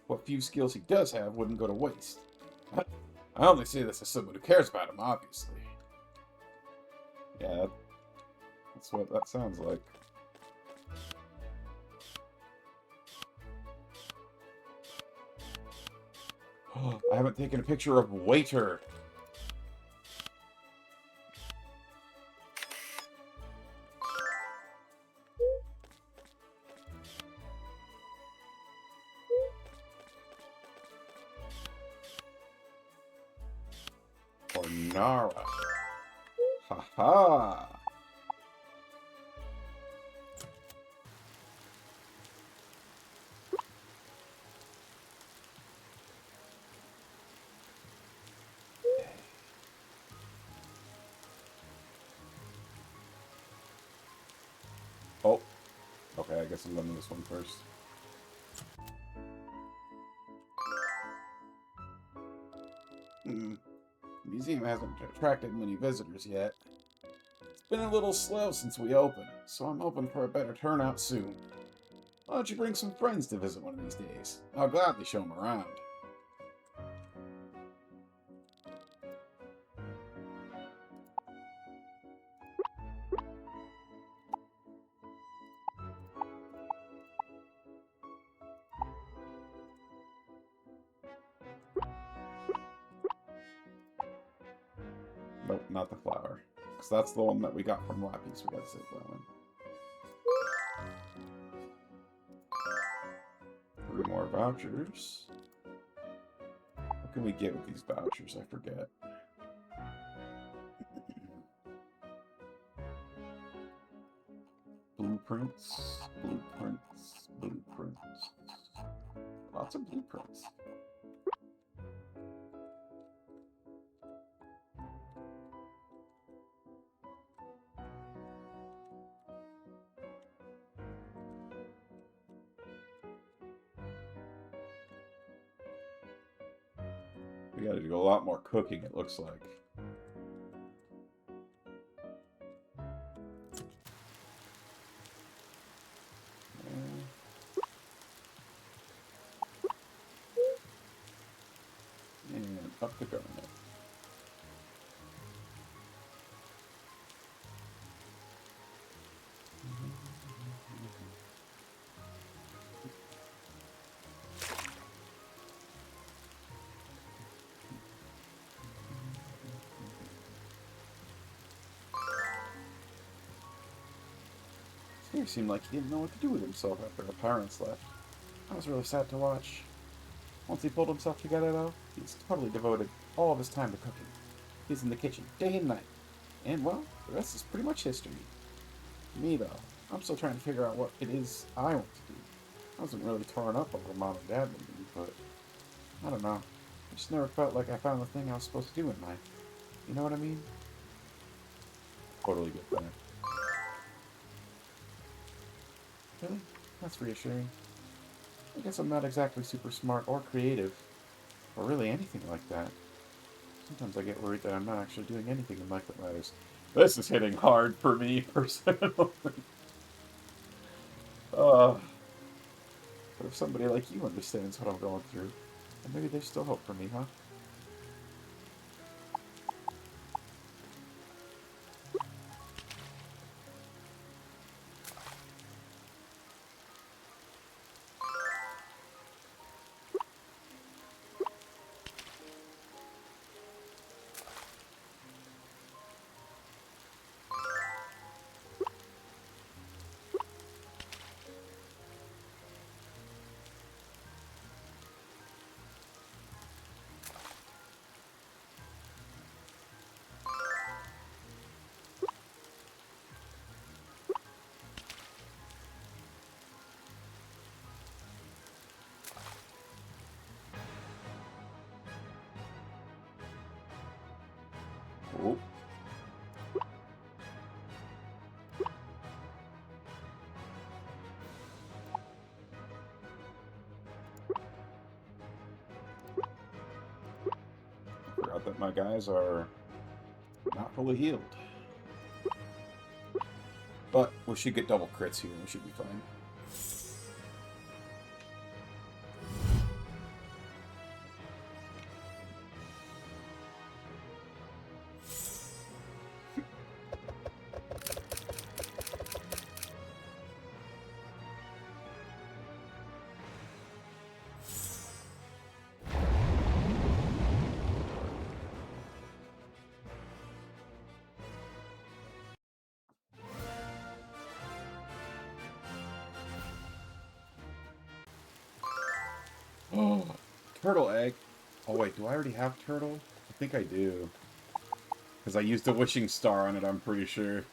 what few skills he does have wouldn't go to waste. I only say this as someone who cares about him, obviously. Yeah, that's what that sounds like. I haven't taken a picture of Waiter. Or Nara. Haha. Oh. Okay, I guess I'm going to this one first. The museum hasn't attracted many visitors yet. It's been a little slow since we opened, so I'm hoping for a better turnout soon. Why don't you bring some friends to visit one of these days? I'll gladly show them around. Nope, not the flower. Because that's the one that we got from Lappies. We gotta save that one. 3 more vouchers. What can we get with these vouchers? I forget. Blueprints, blueprints, blueprints. Lots of blueprints. We gotta do a lot more cooking, it looks like. And up the garnet. He seemed like he didn't know what to do with himself after our parents left. I was really sad to watch. Once he pulled himself together, though, he's totally devoted all of his time to cooking. He's in the kitchen day and night. And, well, the rest is pretty much history. Me, though, I'm still trying to figure out what it is I want to do. I wasn't really torn up over Mom and Dad leaving, but I don't know. I just never felt like I found the thing I was supposed to do in life. You know what I mean? Totally get that. Really? That's reassuring. I guess I'm not exactly super smart or creative, or really anything like that. Sometimes I get worried that I'm not actually doing anything in life that matters. This is hitting hard for me, personally. But if somebody like you understands what I'm going through, then maybe there's still hope for me, huh? Oh. Forgot that my guys are not fully healed. But we should get double crits here. We should be fine. Oh, turtle egg. Oh wait, do I already have turtle? I think I do. Because I used a wishing star on it, I'm pretty sure.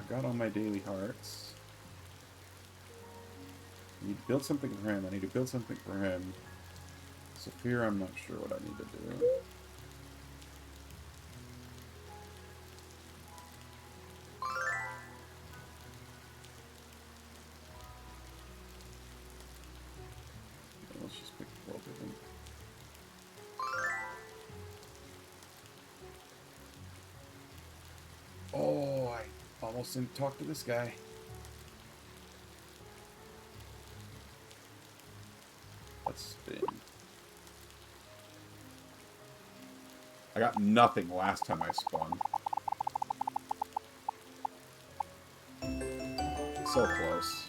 got all my daily hearts. I need to build something for him. I need to build something for him. Saphir, I'm not sure what I need to do. Let's just pick both of them. Oh, I almost didn't talk to this guy. Let's spin. I got nothing last time I spun. So close.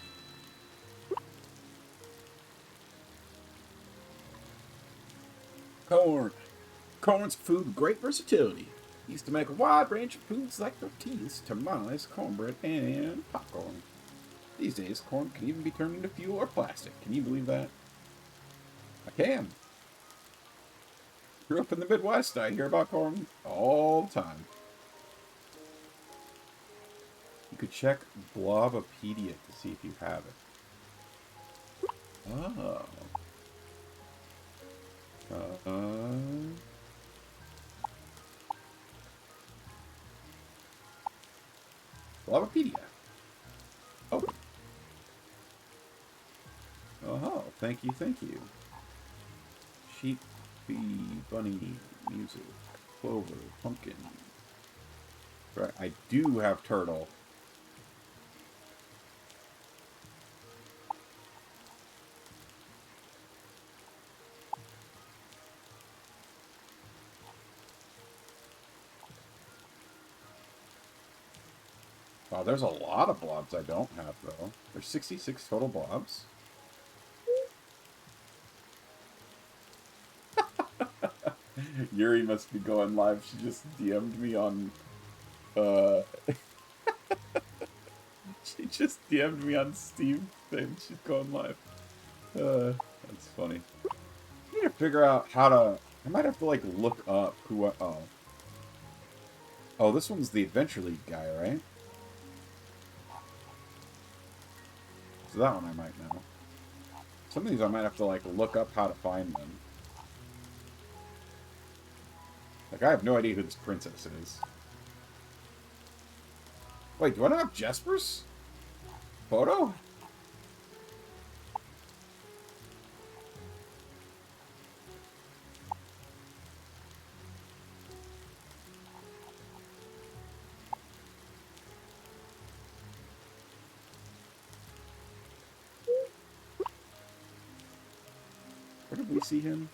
Corn. Corn's food with great versatility. Used to make a wide range of foods like tortillas, tamales, cornbread, and popcorn. These days, corn can even be turned into fuel or plastic. Can you believe that? I can. Grew up in the Midwest. I hear about corn all the time. You could check Blobopedia to see if you have it. Oh. Blobopedia. Open. Oh, thank you, thank you. Sheep, bee, bunny, music, clover, pumpkin. Right, I do have turtle. Wow, there's a lot of blobs I don't have, though. There's 66 total blobs. Yuri must be going live. She just DM'd me on... she just DM'd me on Steam saying she's going live. That's funny. I need to figure out how to... I might have to, like, look up who I... Oh. Oh, this one's the Adventure League guy, right? So that one I might know. Some of these I might have to, like, look up how to find them. Like, I have no idea who this princess is. Wait, do I not have Jesper's photo? Where did we see him?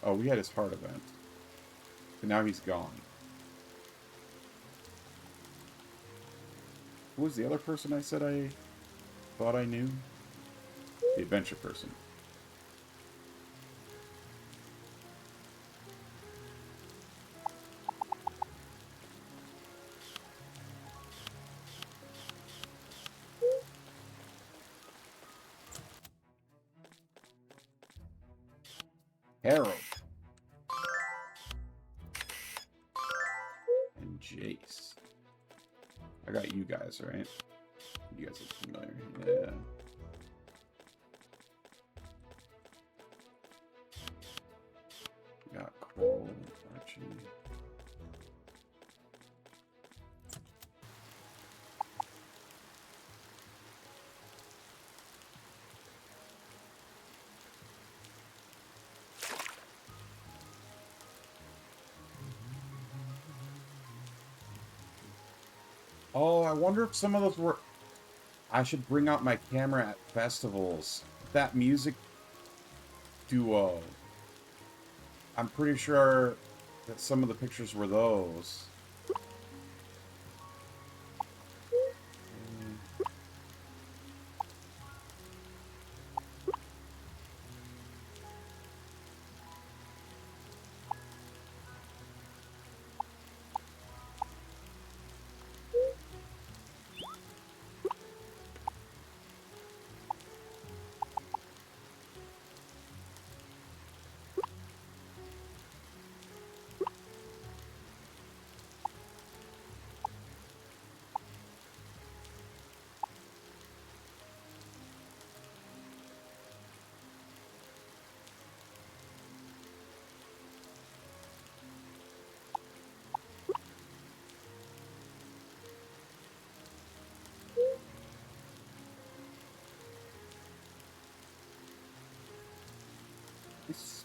Oh, we had his heart event. But now he's gone. Who was the other person I said I thought I knew? The adventure person. Harold. And Jace. I got you guys, right? You guys are familiar. Yeah. Got Cole, Archie. Oh, I wonder if some of those were... I should bring out my camera at festivals. That music duo. I'm pretty sure that some of the pictures were those.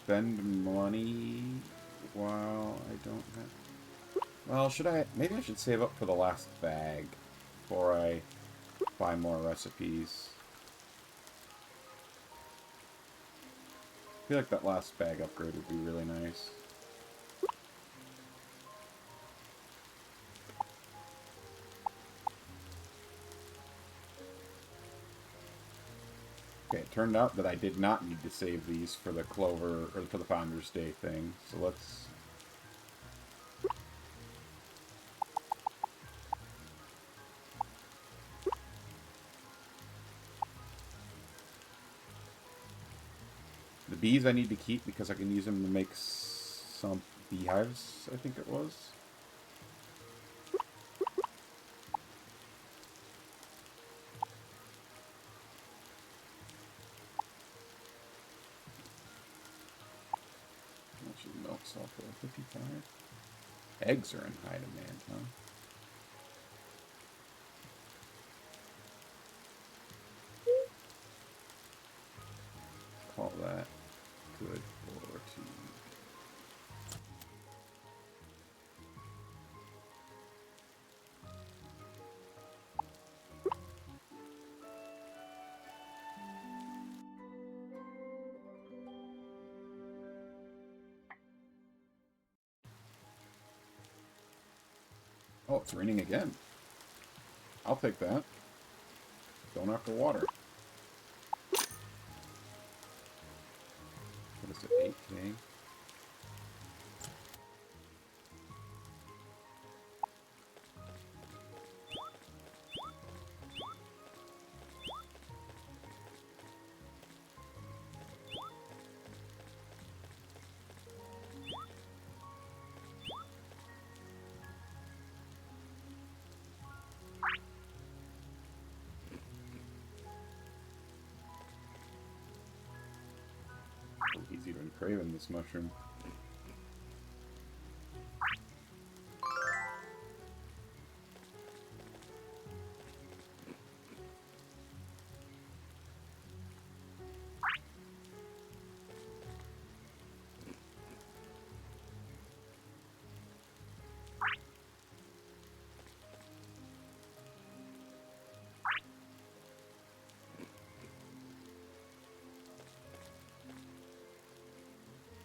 spend money while I don't have... Well, should I... Maybe I should save up for the last bag before I buy more recipes. I feel like that last bag upgrade would be really nice. Okay, it turned out that I did not need to save these for the Clover, or for the Founder's Day thing, so let's... The bees I need to keep because I can use them to make some beehives, I think it was. Actually, milk's off of 55. Eggs are in high demand, huh? Let's call that good for tea. Oh, it's raining again. I'll take that. Going after water. What is it, 8K? Oh, he's even craving this mushroom.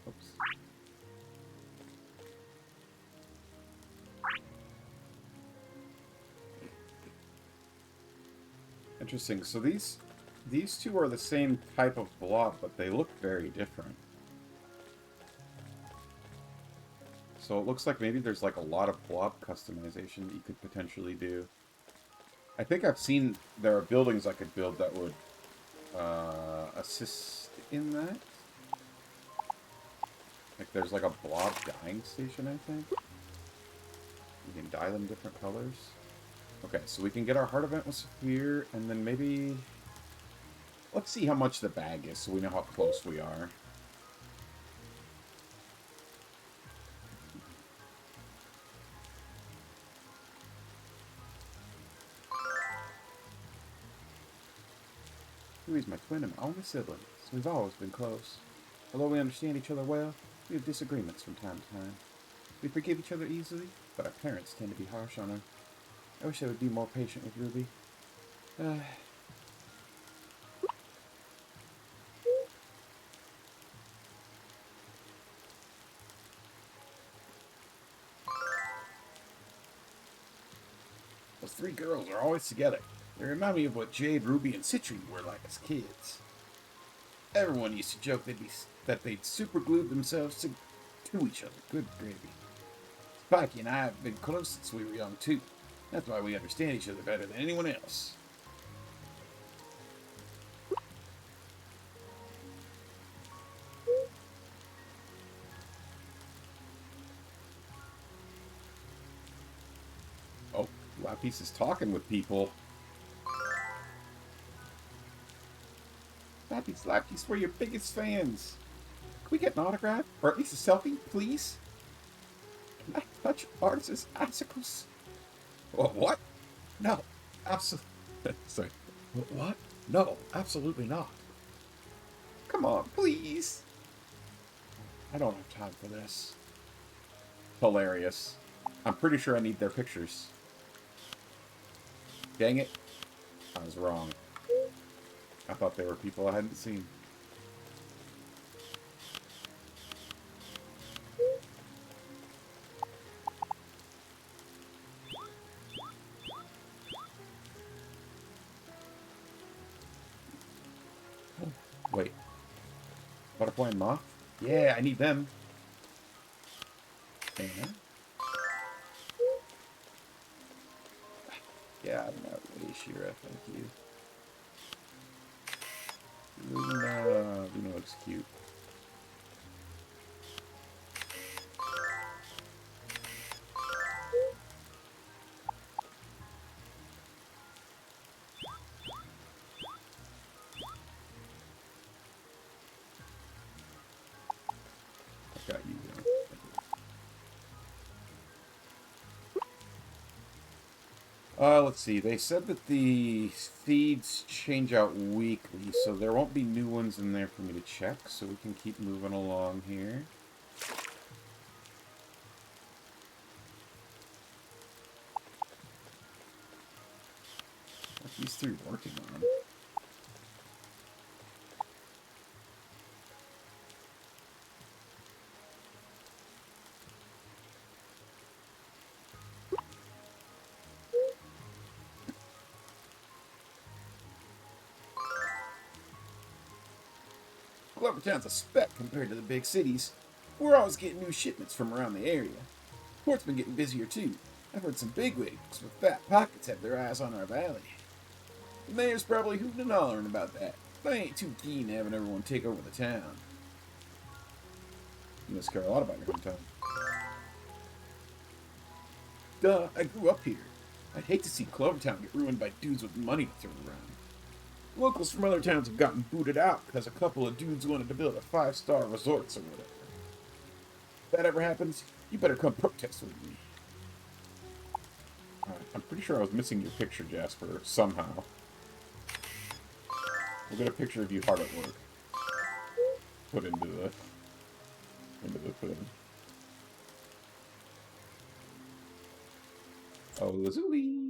Oops. Interesting. So these two are the same type of blob, but they look very different. So it looks like maybe there's like a lot of blob customization that you could potentially do. I think I've seen there are buildings I could build that would assist in that. Like there's like a blob dyeing station, I think. You can dye them different colors. Okay, so we can get our heart event with Saphir, and then maybe... Let's see how much the bag is so we know how close we are. Ruby's my twin and my only sibling, so we've always been close. Although we understand each other well, we have disagreements from time to time. We forgive each other easily, but our parents tend to be harsh on her. I wish I would be more patient with Ruby. Those three girls are always together. They remind me of what Jade, Ruby, and Citrine were like as kids. Everyone used to joke that they'd superglued themselves to each other. Good gravy. Spikey and I have been close since we were young, too. That's why we understand each other better than anyone else. Oh, Lapis is talking with people. Lapis, we're your biggest fans. Can we get an autograph? Or at least a selfie, please? Can I touch Artis's icicles? What? No, absolutely. Sorry. What? No, absolutely not. Come on, please. I don't have time for this. Hilarious. I'm pretty sure I need their pictures. Dang it. I was wrong. I thought they were people I hadn't seen. Oh, wait. Butterfly and moth? Yeah, I need them. And... yeah, I'm not really sure. Thank you. Luna looks cute. I got you. Let's see. They said that the feeds change out weekly, so there won't be new ones in there for me to check, so we can keep moving along here. What are these three working on? Clovertown's a speck compared to the big cities. We're always getting new shipments from around the area. Port's been getting busier too. I've heard some bigwigs with fat pockets have their eyes on our valley. The mayor's probably hooting and hollering about that. But I ain't too keen having everyone take over the town. You must care a lot about your hometown. Duh, I grew up here. I'd hate to see Clovertown get ruined by dudes with money to throw around. Locals from other towns have gotten booted out because a couple of dudes wanted to build a 5-star resorts or whatever. If that ever happens, you better come protest with me. I'm pretty sure I was missing your picture, Jasper, somehow. We'll get a picture of you hard at work. Put into the thing. Oh, Lazuli!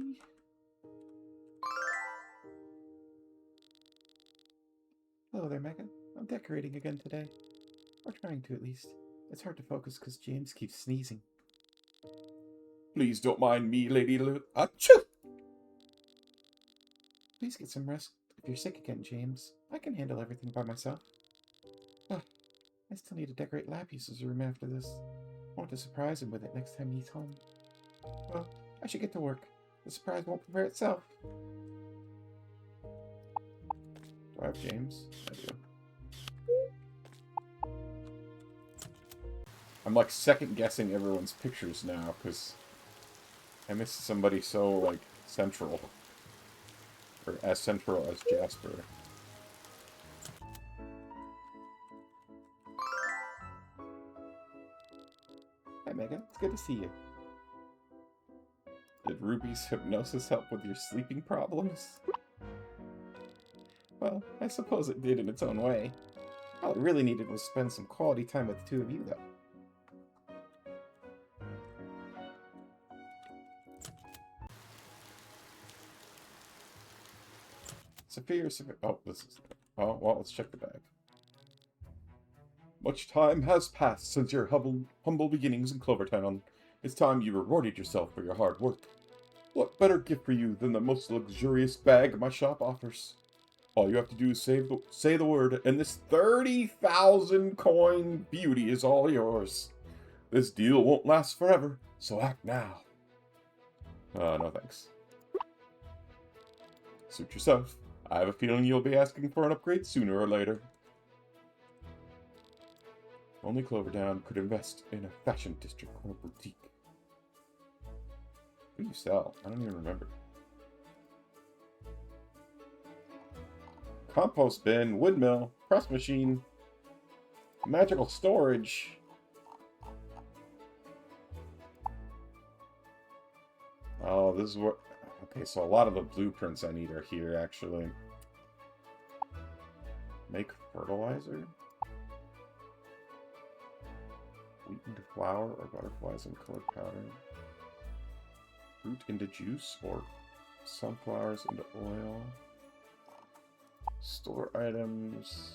Hello there, Megan. I'm decorating again today. Or trying to, at least. It's hard to focus because James keeps sneezing. Please don't mind me, Lady Achoo! Please get some rest. If you're sick again, James, I can handle everything by myself. Ah, I still need to decorate Lapus's room after this. I want to surprise him with it next time he's home. Well, I should get to work. The surprise won't prepare itself. Do I have James? I do. I'm like second guessing everyone's pictures now because I miss somebody so like central. Or as central as Jasper. Hi Megan, it's good to see you. Did Ruby's hypnosis help with your sleeping problems? Well, I suppose it did in its own way. All I really needed was spend some quality time with the two of you, though. Oh, this is... oh, well, let's check the bag. Much time has passed since your humble beginnings in Clovertown. It's time you rewarded yourself for your hard work. What better gift for you than the most luxurious bag my shop offers? All you have to do is say the word, and this 30,000 coin beauty is all yours. This deal won't last forever, so act now. No thanks. Suit yourself. I have a feeling you'll be asking for an upgrade sooner or later. Only Clovertown could invest in a fashion district or boutique. What do you sell? I don't even remember. Compost bin, windmill, press machine, magical storage. Oh, this is what... okay, so a lot of the blueprints I need are here, actually. Make fertilizer? Sweetened flour or butterflies in colored powder. Fruit into juice or sunflowers into oil. Store items.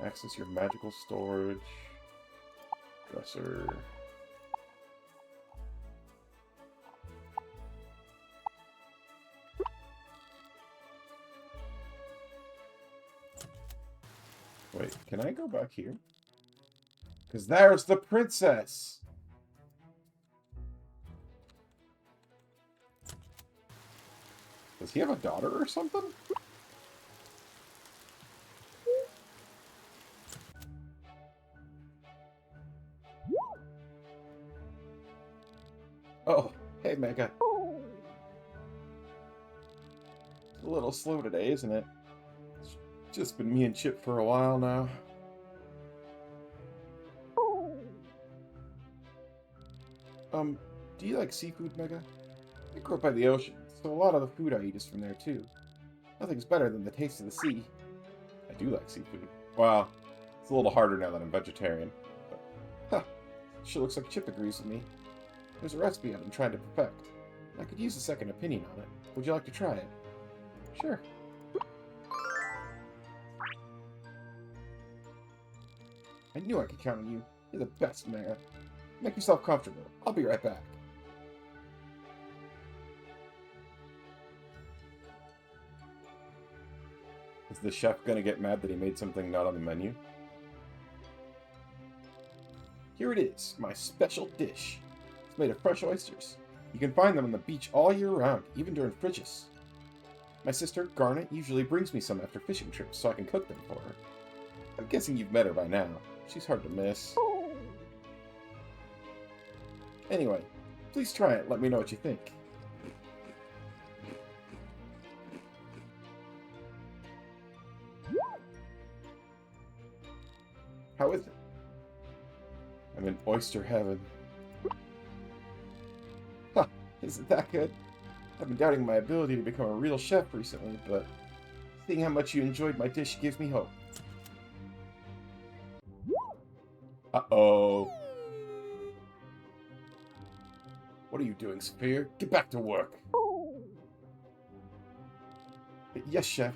Access your magical storage. Dresser. Wait, can I go back here? Because there's the princess! Does he have a daughter or something? Oh, hey Mega. It's a little slow today, isn't it? It's just been me and Chip for a while now. Do you like seafood, Mega? I grew up by the ocean, so a lot of the food I eat is from there too. Nothing's better than the taste of the sea. I do like seafood. Well, it's a little harder now that I'm vegetarian. But, huh, sure looks like Chip agrees with me. There's a recipe I've been trying to perfect. I could use a second opinion on it. Would you like to try it? Sure. I knew I could count on you. You're the best, Mega. Make yourself comfortable. I'll be right back. Is the chef gonna get mad that he made something not on the menu? Here it is, my special dish. It's made of fresh oysters. You can find them on the beach all year round, even during fridges. My sister, Garnet, usually brings me some after fishing trips so I can cook them for her. I'm guessing you've met her by now. She's hard to miss. Anyway, please try it. Let me know what you think. How is it? I'm in oyster heaven. Huh, isn't that good? I've been doubting my ability to become a real chef recently, but seeing how much you enjoyed my dish gives me hope. Uh-oh. What are you doing, Saphir? Get back to work. Yes, chef.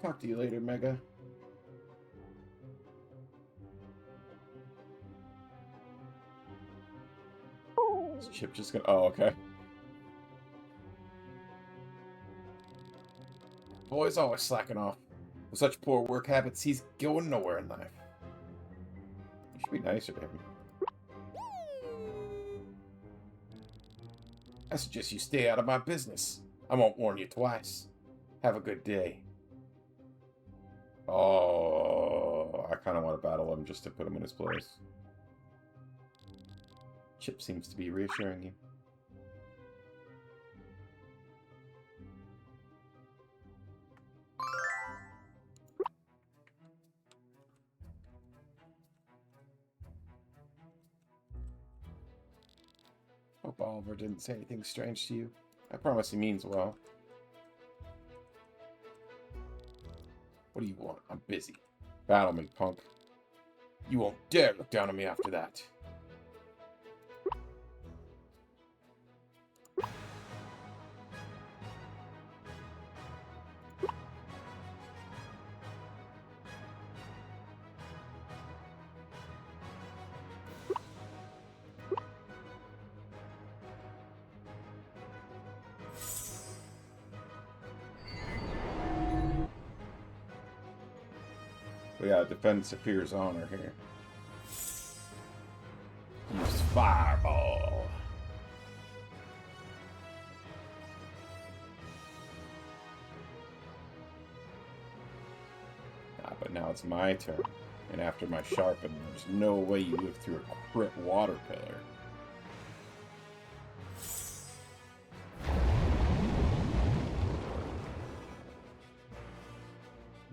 Talk to you later, Mega. Is Chip just gonna... Oh, okay. Boy's always slacking off. With such poor work habits, he's going nowhere in life. You should be nicer to him. I suggest you stay out of my business. I won't warn you twice. Have a good day. Oh, I kind of want to battle him just to put him in his place. Chip seems to be reassuring you. Hope Oliver didn't say anything strange to you. I promise he means well. What do you want? I'm busy. Battle me, punk. You won't dare look down on me after that. We gotta defend Saphir's honor here. Use Fireball. Ah, but now it's my turn. And after my sharpen, there's no way you live through a crit water pillar.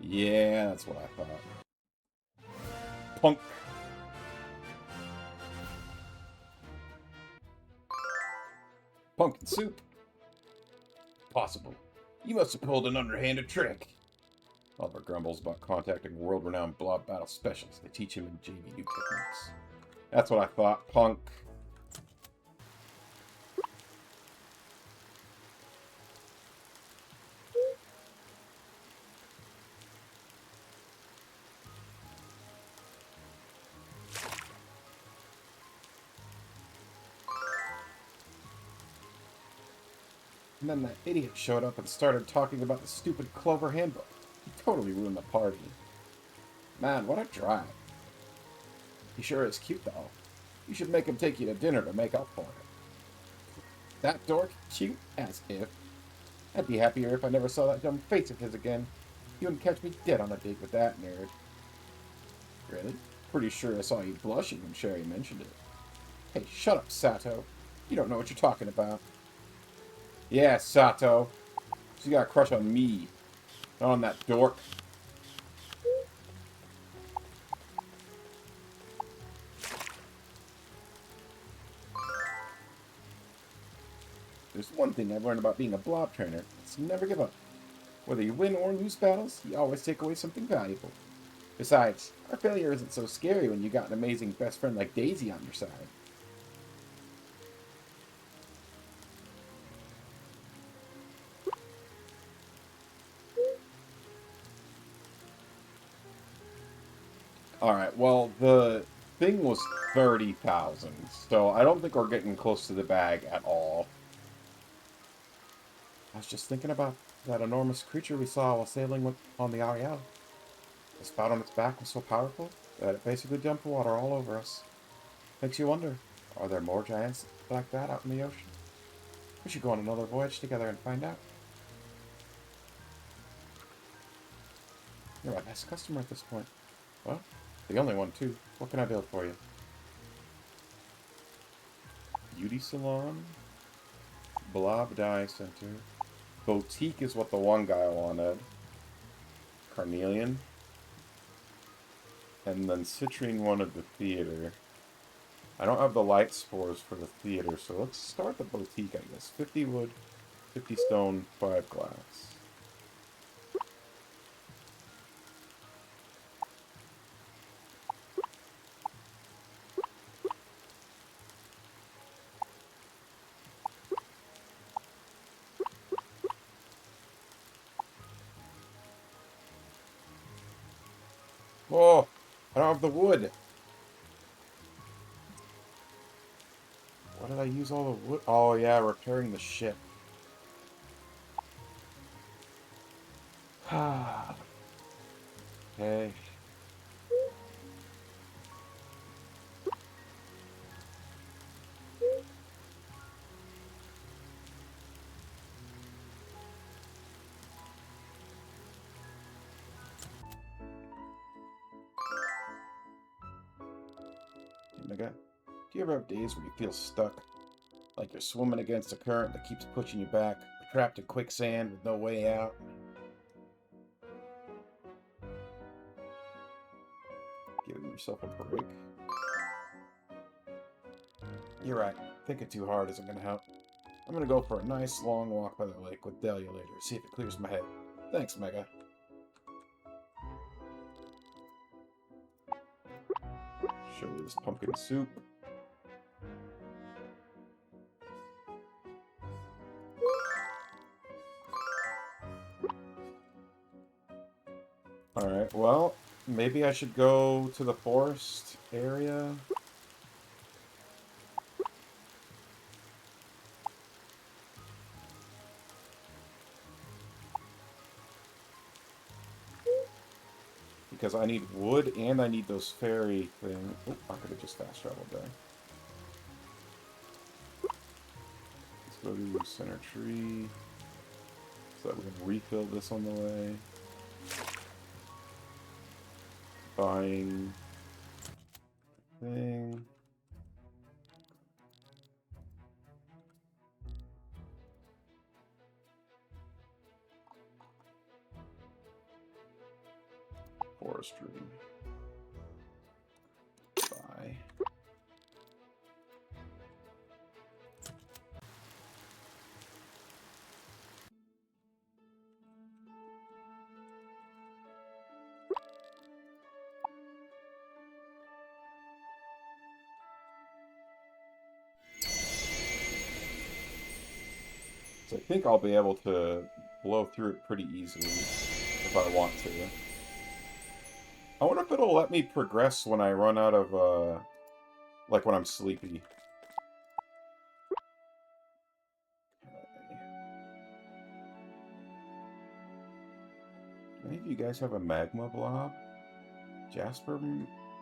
Yeah, that's what I thought. Punk. Pumpkin soup. Possible. You must have pulled an underhanded trick. Oliver grumbles about contacting world-renowned blob battle specialists. They teach him and Jamie new techniques. That's what I thought, punk. And then that idiot showed up and started talking about the stupid Clover handbook. He totally ruined the party. Man, what a drag. He sure is cute, though. You should make him take you to dinner to make up for it. That dork? Cute? As if. I'd be happier if I never saw that dumb face of his again. You wouldn't catch me dead on a date with that nerd. Really? Pretty sure I saw you blushing when Sherry mentioned it. Hey, shut up, Sato. You don't know what you're talking about. Yeah, Sato. She's got a crush on me. Not on that dork. There's one thing I've learned about being a blob trainer. It's never give up. Whether you win or lose battles, you always take away something valuable. Besides, our failure isn't so scary when you got an amazing best friend like Daisy on your side. Alright, well, the thing was 30,000, so I don't think we're getting close to the bag at all. I was just thinking about that enormous creature we saw while sailing on the Ariel. The spout on its back was so powerful that it basically dumped water all over us. Makes you wonder, are there more giants like that out in the ocean? We should go on another voyage together and find out. You're my best customer at this point. Well, the only one, too. What can I build for you? Beauty salon. Blob dye center. Boutique is what the one guy wanted. Carnelian. And then Citrine wanted the theater. I don't have the light spores for the theater, so let's start the boutique, I guess. 50 wood, 50 stone, 5 glass. Oh, I don't have the wood. What did I use all the wood? Oh, yeah, repairing the ship. Okay. Omega, do you ever have days when you feel stuck? Like you're swimming against a current that keeps pushing you back, or trapped in quicksand with no way out? Giving yourself a break? You're right. Thinking too hard isn't going to help. I'm going to go for a nice long walk by the lake with Dahlia later, see if it clears my head. Thanks, Mega. Show you this pumpkin soup. Alright, well, maybe I should go to the forest area. Because I need wood and I need those fairy things. Oh, I could have just fast traveled there. Let's go to center tree. So that we can refill this on the way. Buying thing. Forestry. Buy. So I think I'll be able to blow through it pretty easily if I want to. I wonder if it'll let me progress when I run out of, like when I'm sleepy. Any of you guys have a magma blob? Jasper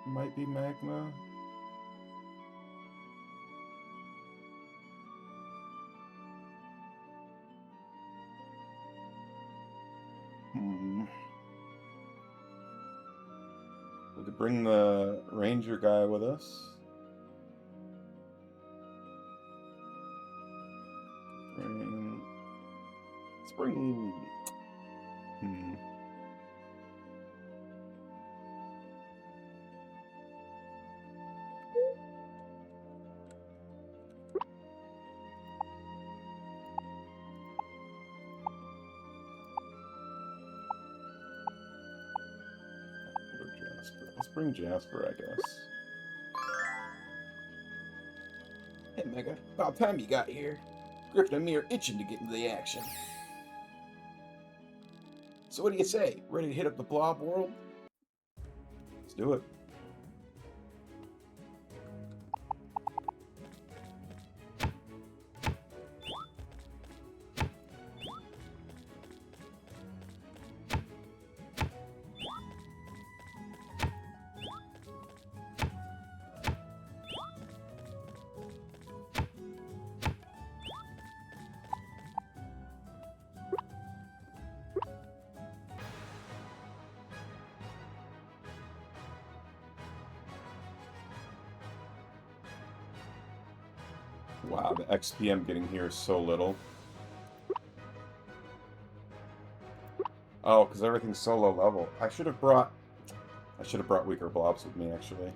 might be magma. We could bring the ranger guy with us. Let's bring... Let's bring Jasper, I guess. Hey, Mega. About time you got here. Griffin and me are itching to get into the action. So what do you say? Ready to hit up the blob world? Let's do it. Wow, the XP I'm getting here is so little. Oh, because everything's so low level. I should have brought weaker blobs with me, actually.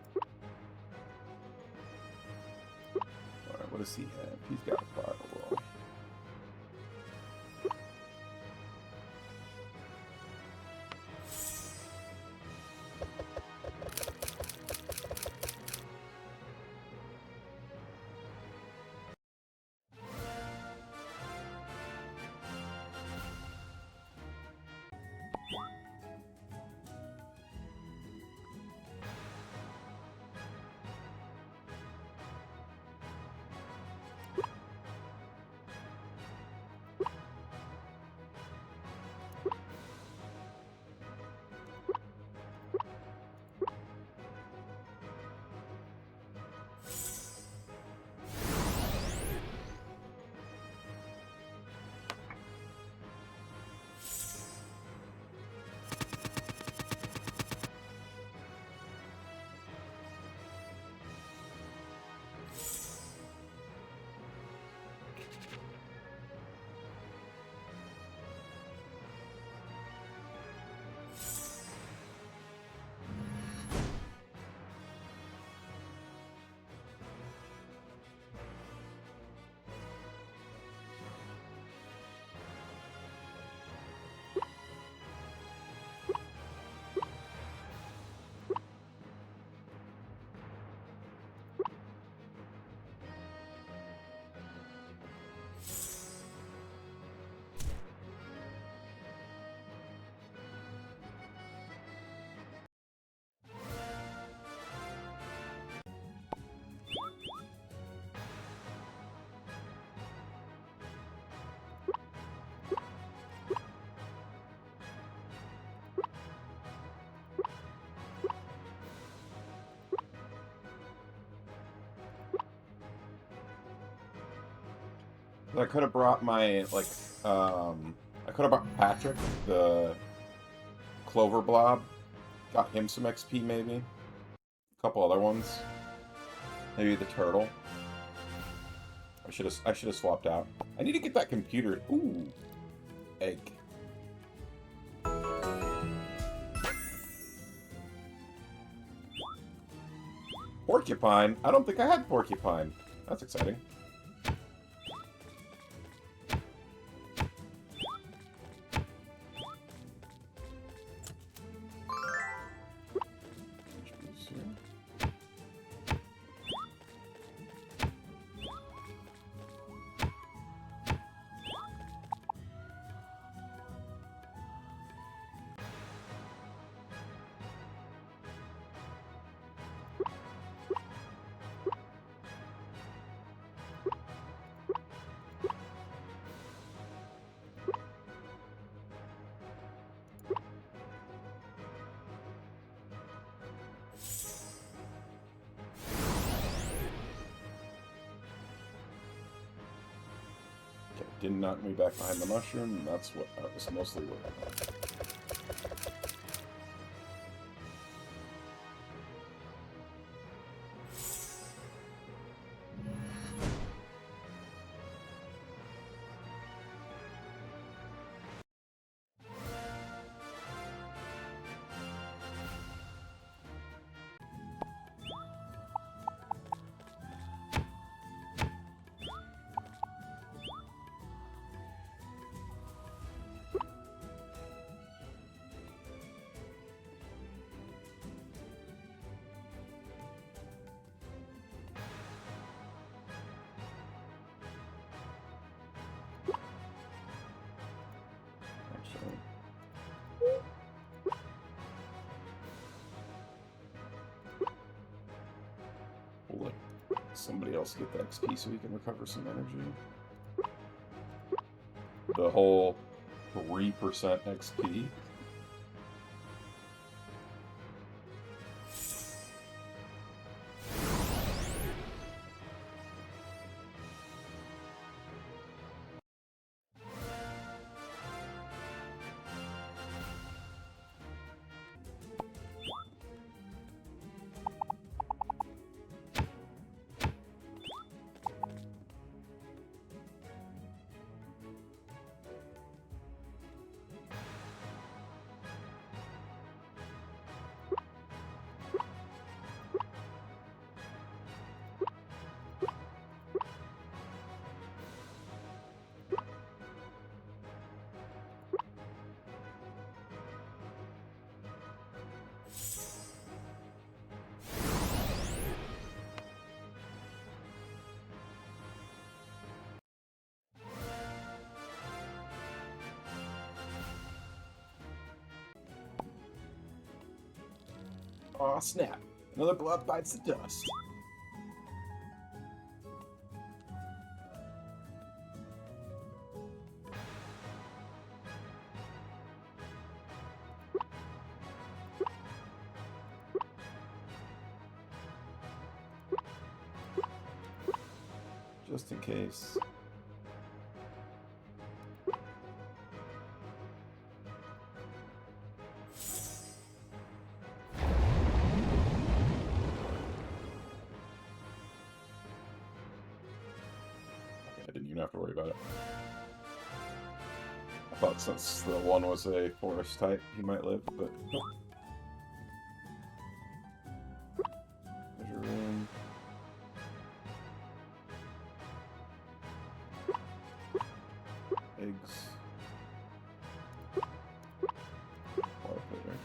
Alright, what does he have? He's got a firewall. I could have brought my, like, I could have brought Patrick, the Clover Blob. Got him some XP, maybe. A couple other ones. Maybe the Turtle. I should have swapped out. I need to get that computer. Ooh. Egg. Porcupine? I don't think I had Porcupine. That's exciting. didn't knock me back behind the mushroom, and that's what I was mostly worried about. We'll let somebody else get the XP so we can recover some energy. The whole 3% XP. Aw, snap. Another blob bites the dust. Just in case. I didn't even have to worry about it. I thought since the one was a forest type, he might live, but nope. Measure room. Eggs. Water filter.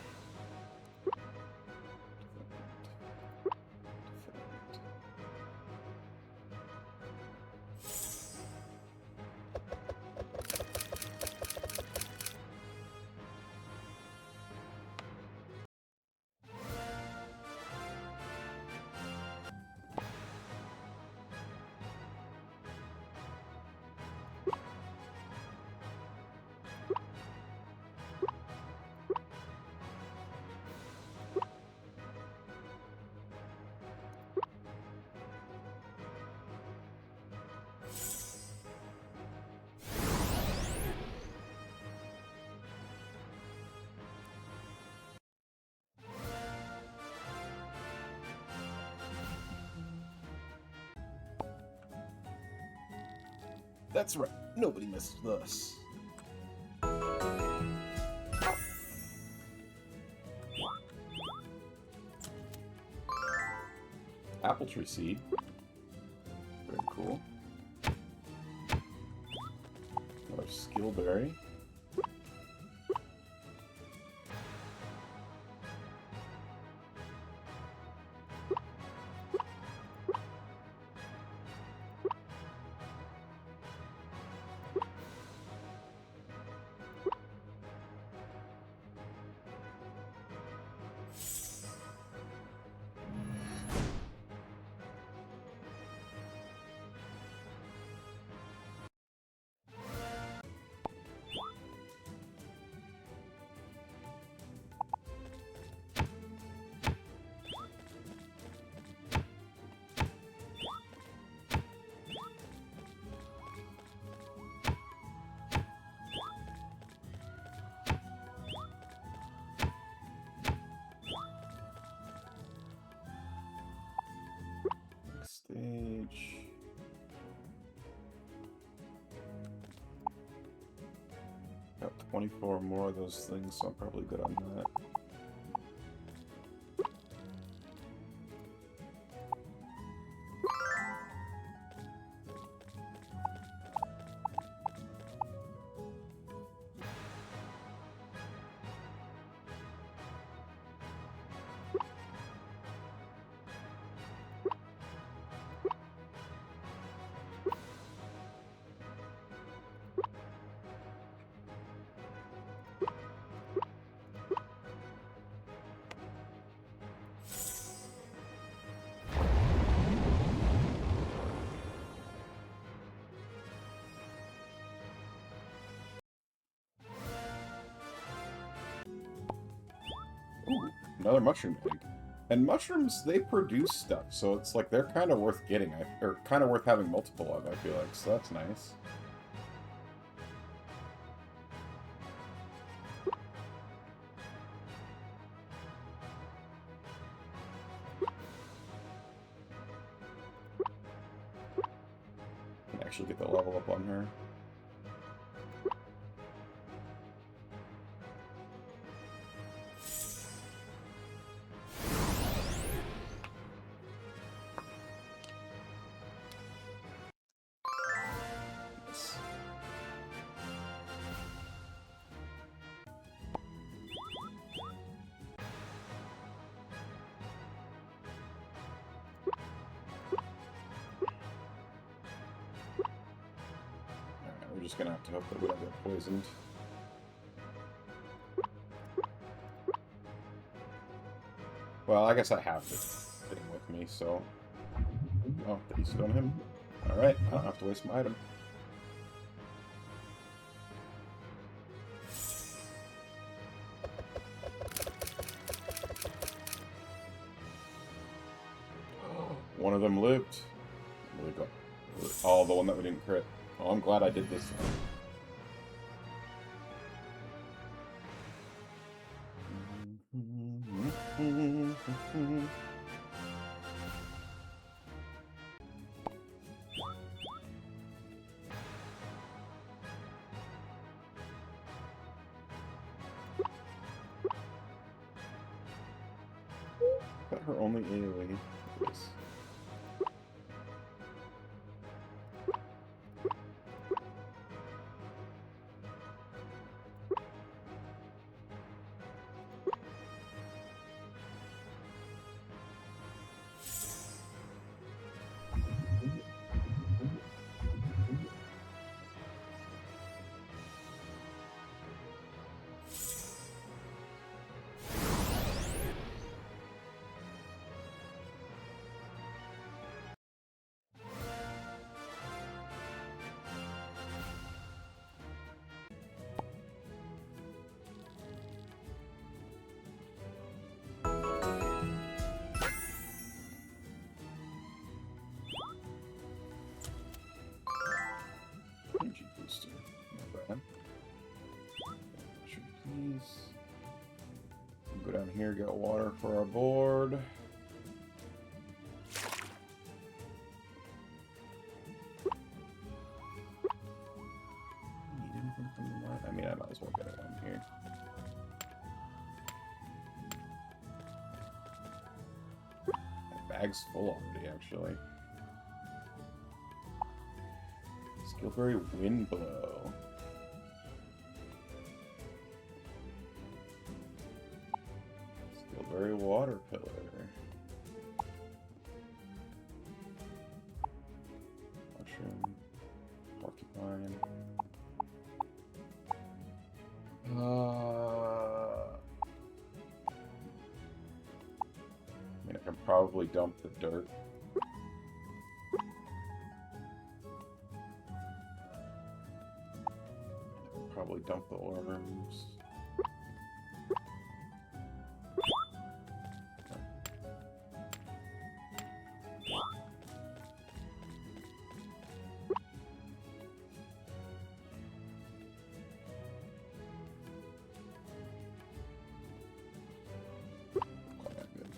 That's right. Nobody messes with us. Apple tree seed. Very cool. Another skill berry. 24 more of those things, so I'm probably good on that. Ooh, another mushroom egg. And mushrooms, they produce stuff, so it's like they're kind of worth getting, or kind of worth having multiple of, I feel like, so that's nice. Can actually get the level up on her. We're just gonna have to hope that we don't get poisoned. Well, I guess I have this thing with me, so... Oh, did he stun him? Alright, I don't have to waste my item. One of them lived. Really got... Oh, the one that we didn't crit. Oh, I'm glad I did this one. Got her only AoE. Yes. Energy booster. Not bad. Sure, please. Go down here, get water for our board. Need anything from the mine? I mean, I might as well get it down here. That bag's full already, actually. Skillberry Windblow. Skillberry Water Pillar. Mushroom. Porcupine. I mean, I can probably dump the dirt. Probably dump the orbs. Quite that good.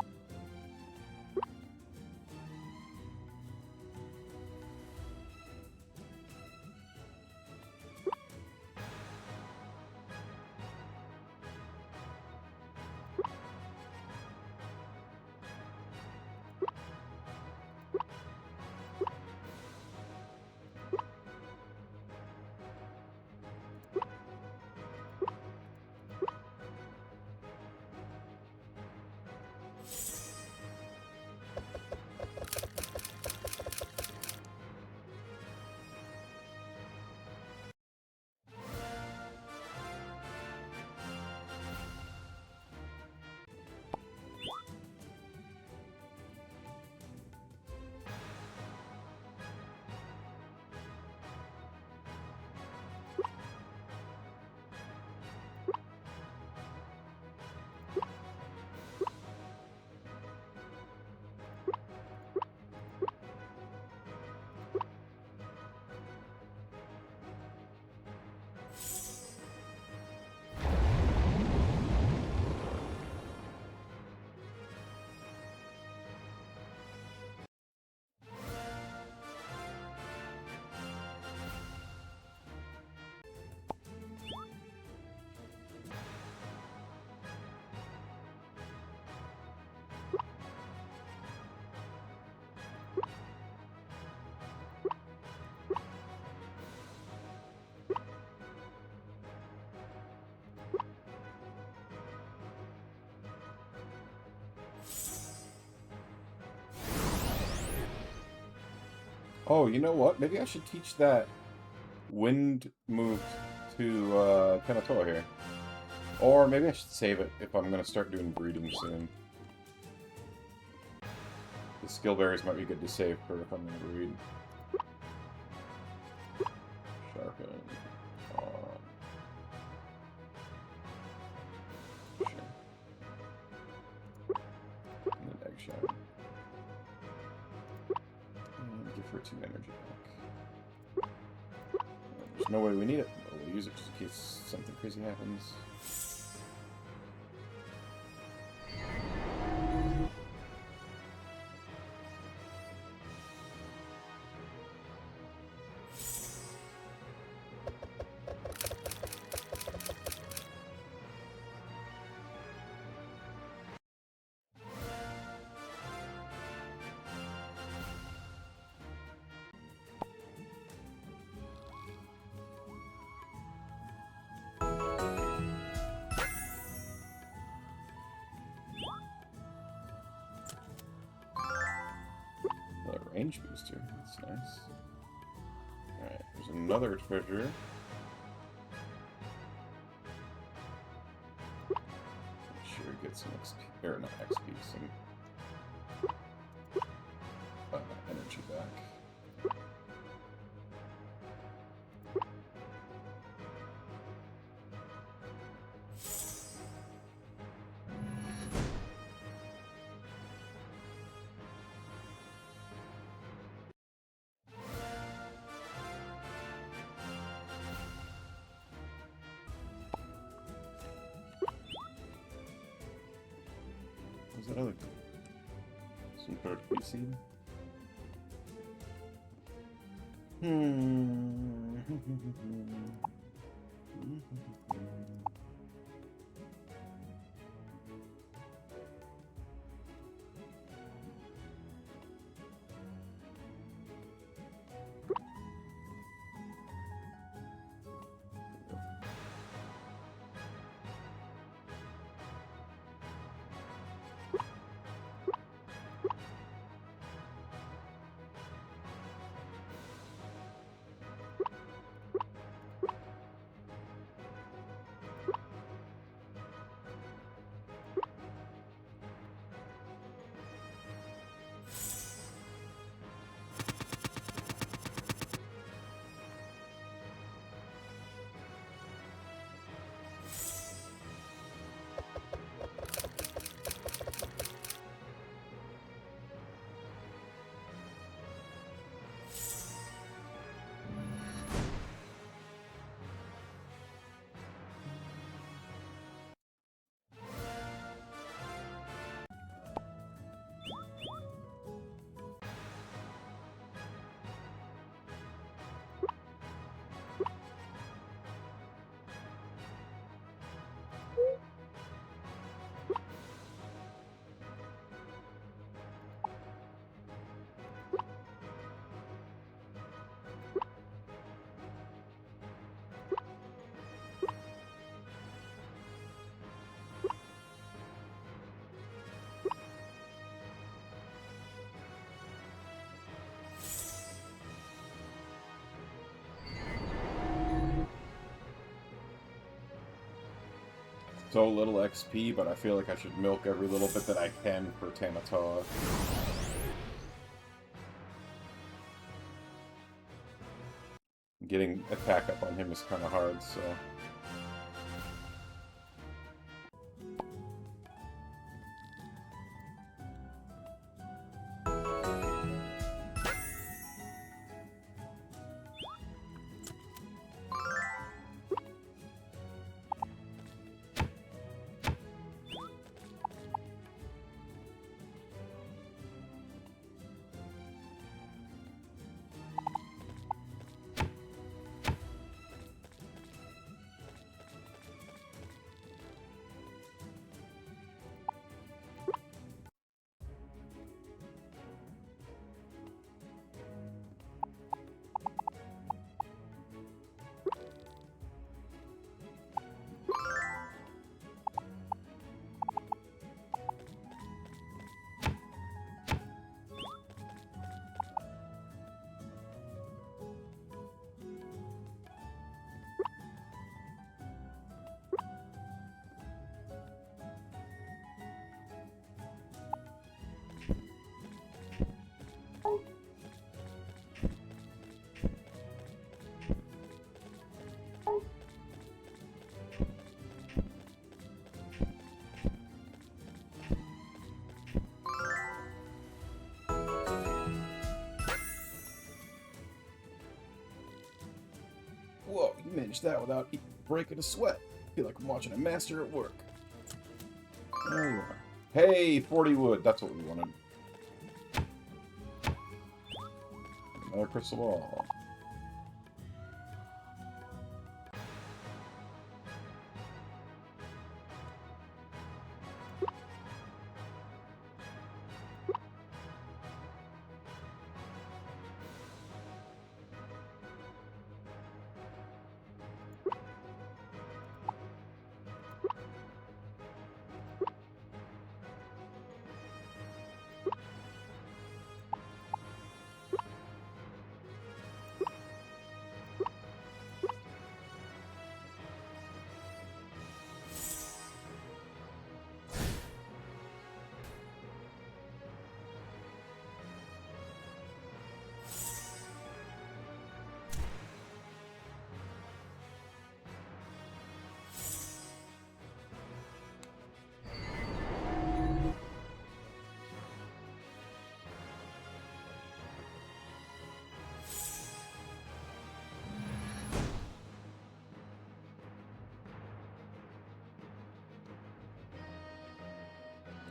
Oh, you know what? Maybe I should teach that wind move to Tenatoa here. Or maybe I should save it if I'm going to start doing breeding soon. The skill berries might be good to save for if I'm going to breed. Sharpen. Sure. And then eggshell. And give her 2 energy back. There's no way we need it, but we'll use it just in case something crazy happens. Range booster. That's nice. Alright, there's another treasure. I'm sure get some XP, or not XP, some energy back. What's that other thing? Some sort of key seed? So little XP, but I feel like I should milk every little bit that I can for Tamatoa. Getting attack up on him is kind of hard, so... Whoa, you managed that without breaking a sweat. Feel like I'm watching a master at work. There you are. Hey, 40 wood. That's what we wanted. Another crystal ball.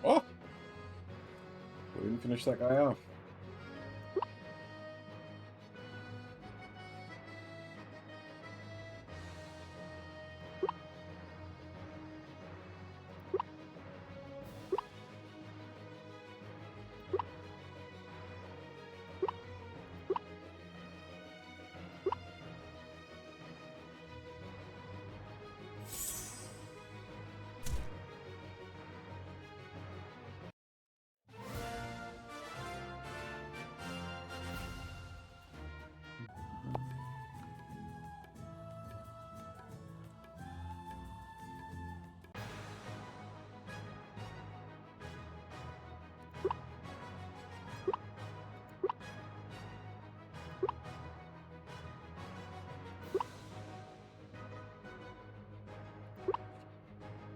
Oh! We didn't finish that guy off.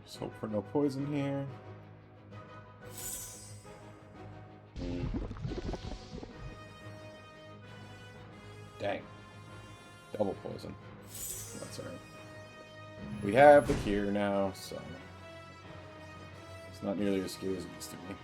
Just hope for no poison here. Dang. Double poison. That's alright. We have the cure now, so it's not nearly as scary as it used to be.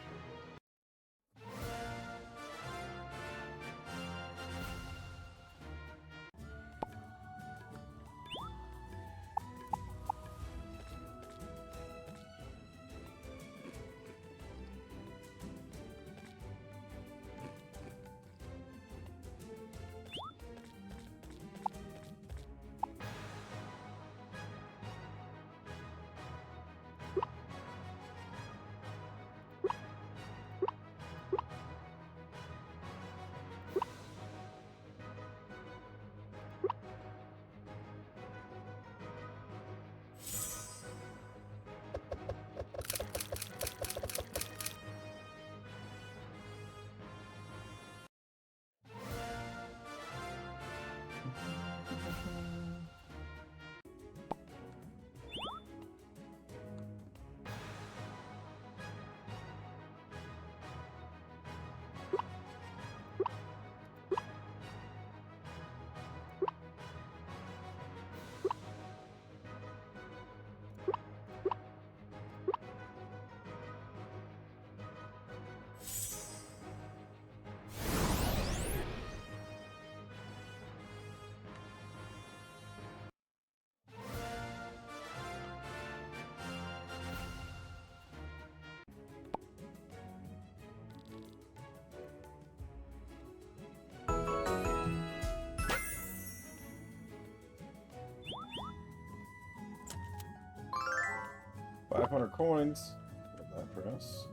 $500 coins. Got that for us.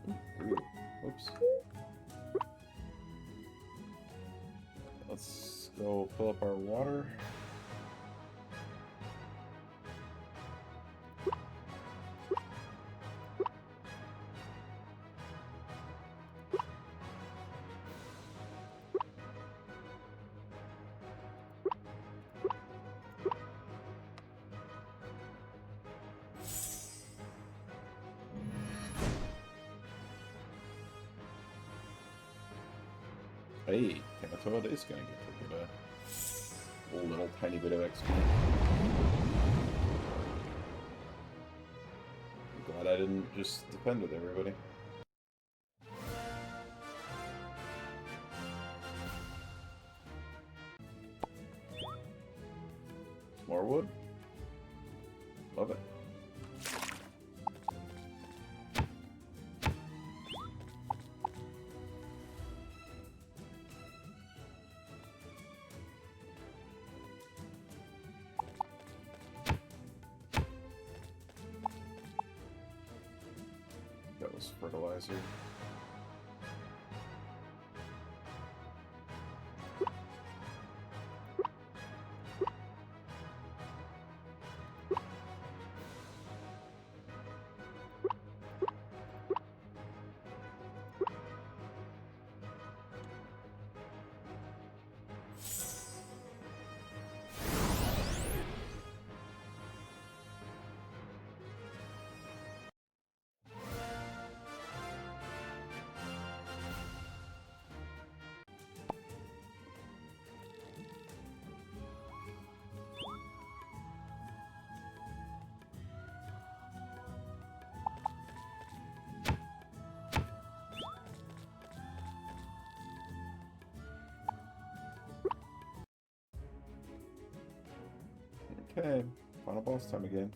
Ooh, oops. Let's go fill up our water. Hey, Tamatoa is going to get a little tiny bit of XP. I'm glad I didn't just defend with everybody. More wood. Love it. That was fertilizer. Okay, final boss time again.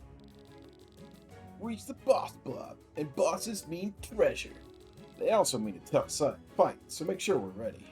Reach the boss blob, and bosses mean treasure. They also mean a tough fight, so make sure we're ready.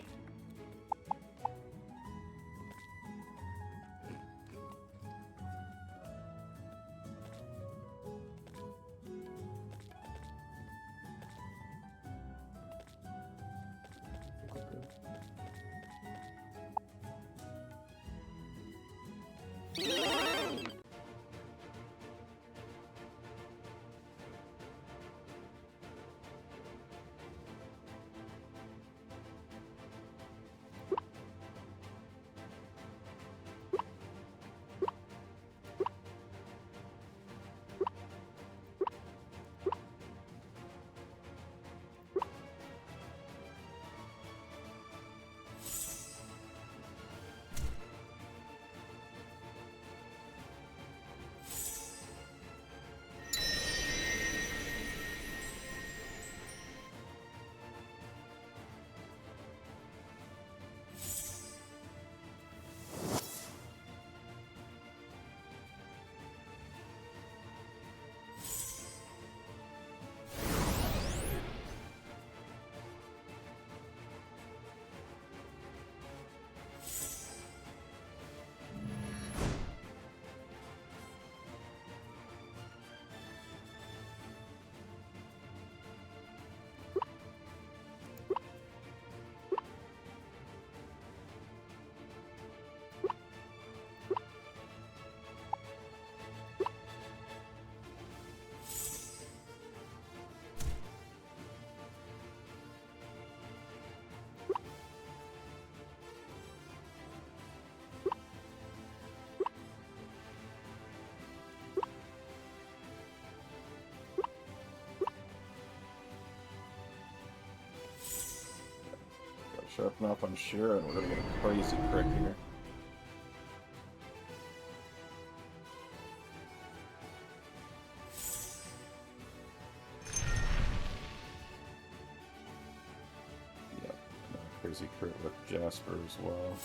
Sharpen up on Shira, and we're gonna get a crazy crit here. Yep, crazy crit with Jasper as well.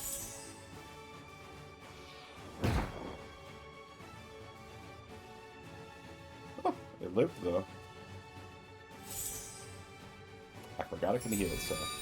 Oh, it lived though. I forgot it can heal itself.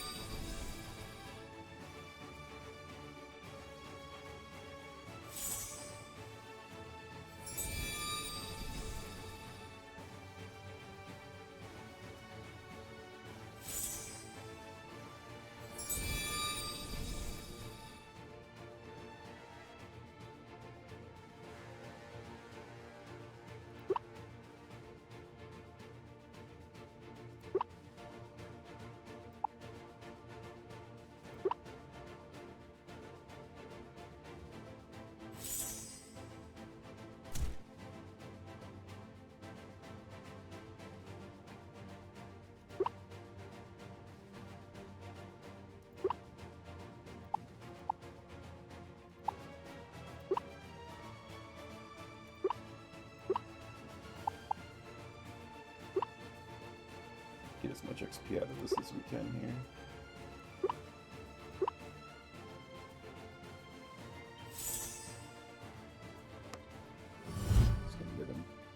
much XP out of this as we can here.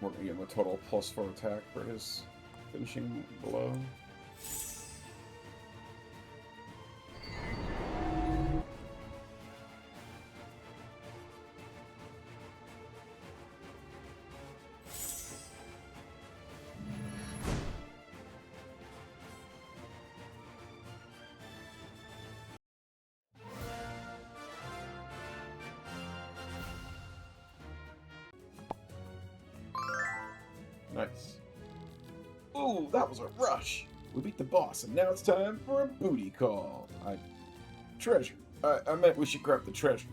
We're going to give him a total +4 attack for his finishing blow. Nice. Ooh, that was a rush! We beat the boss, and now it's time for a booty call. Treasure. I meant we should grab the treasure.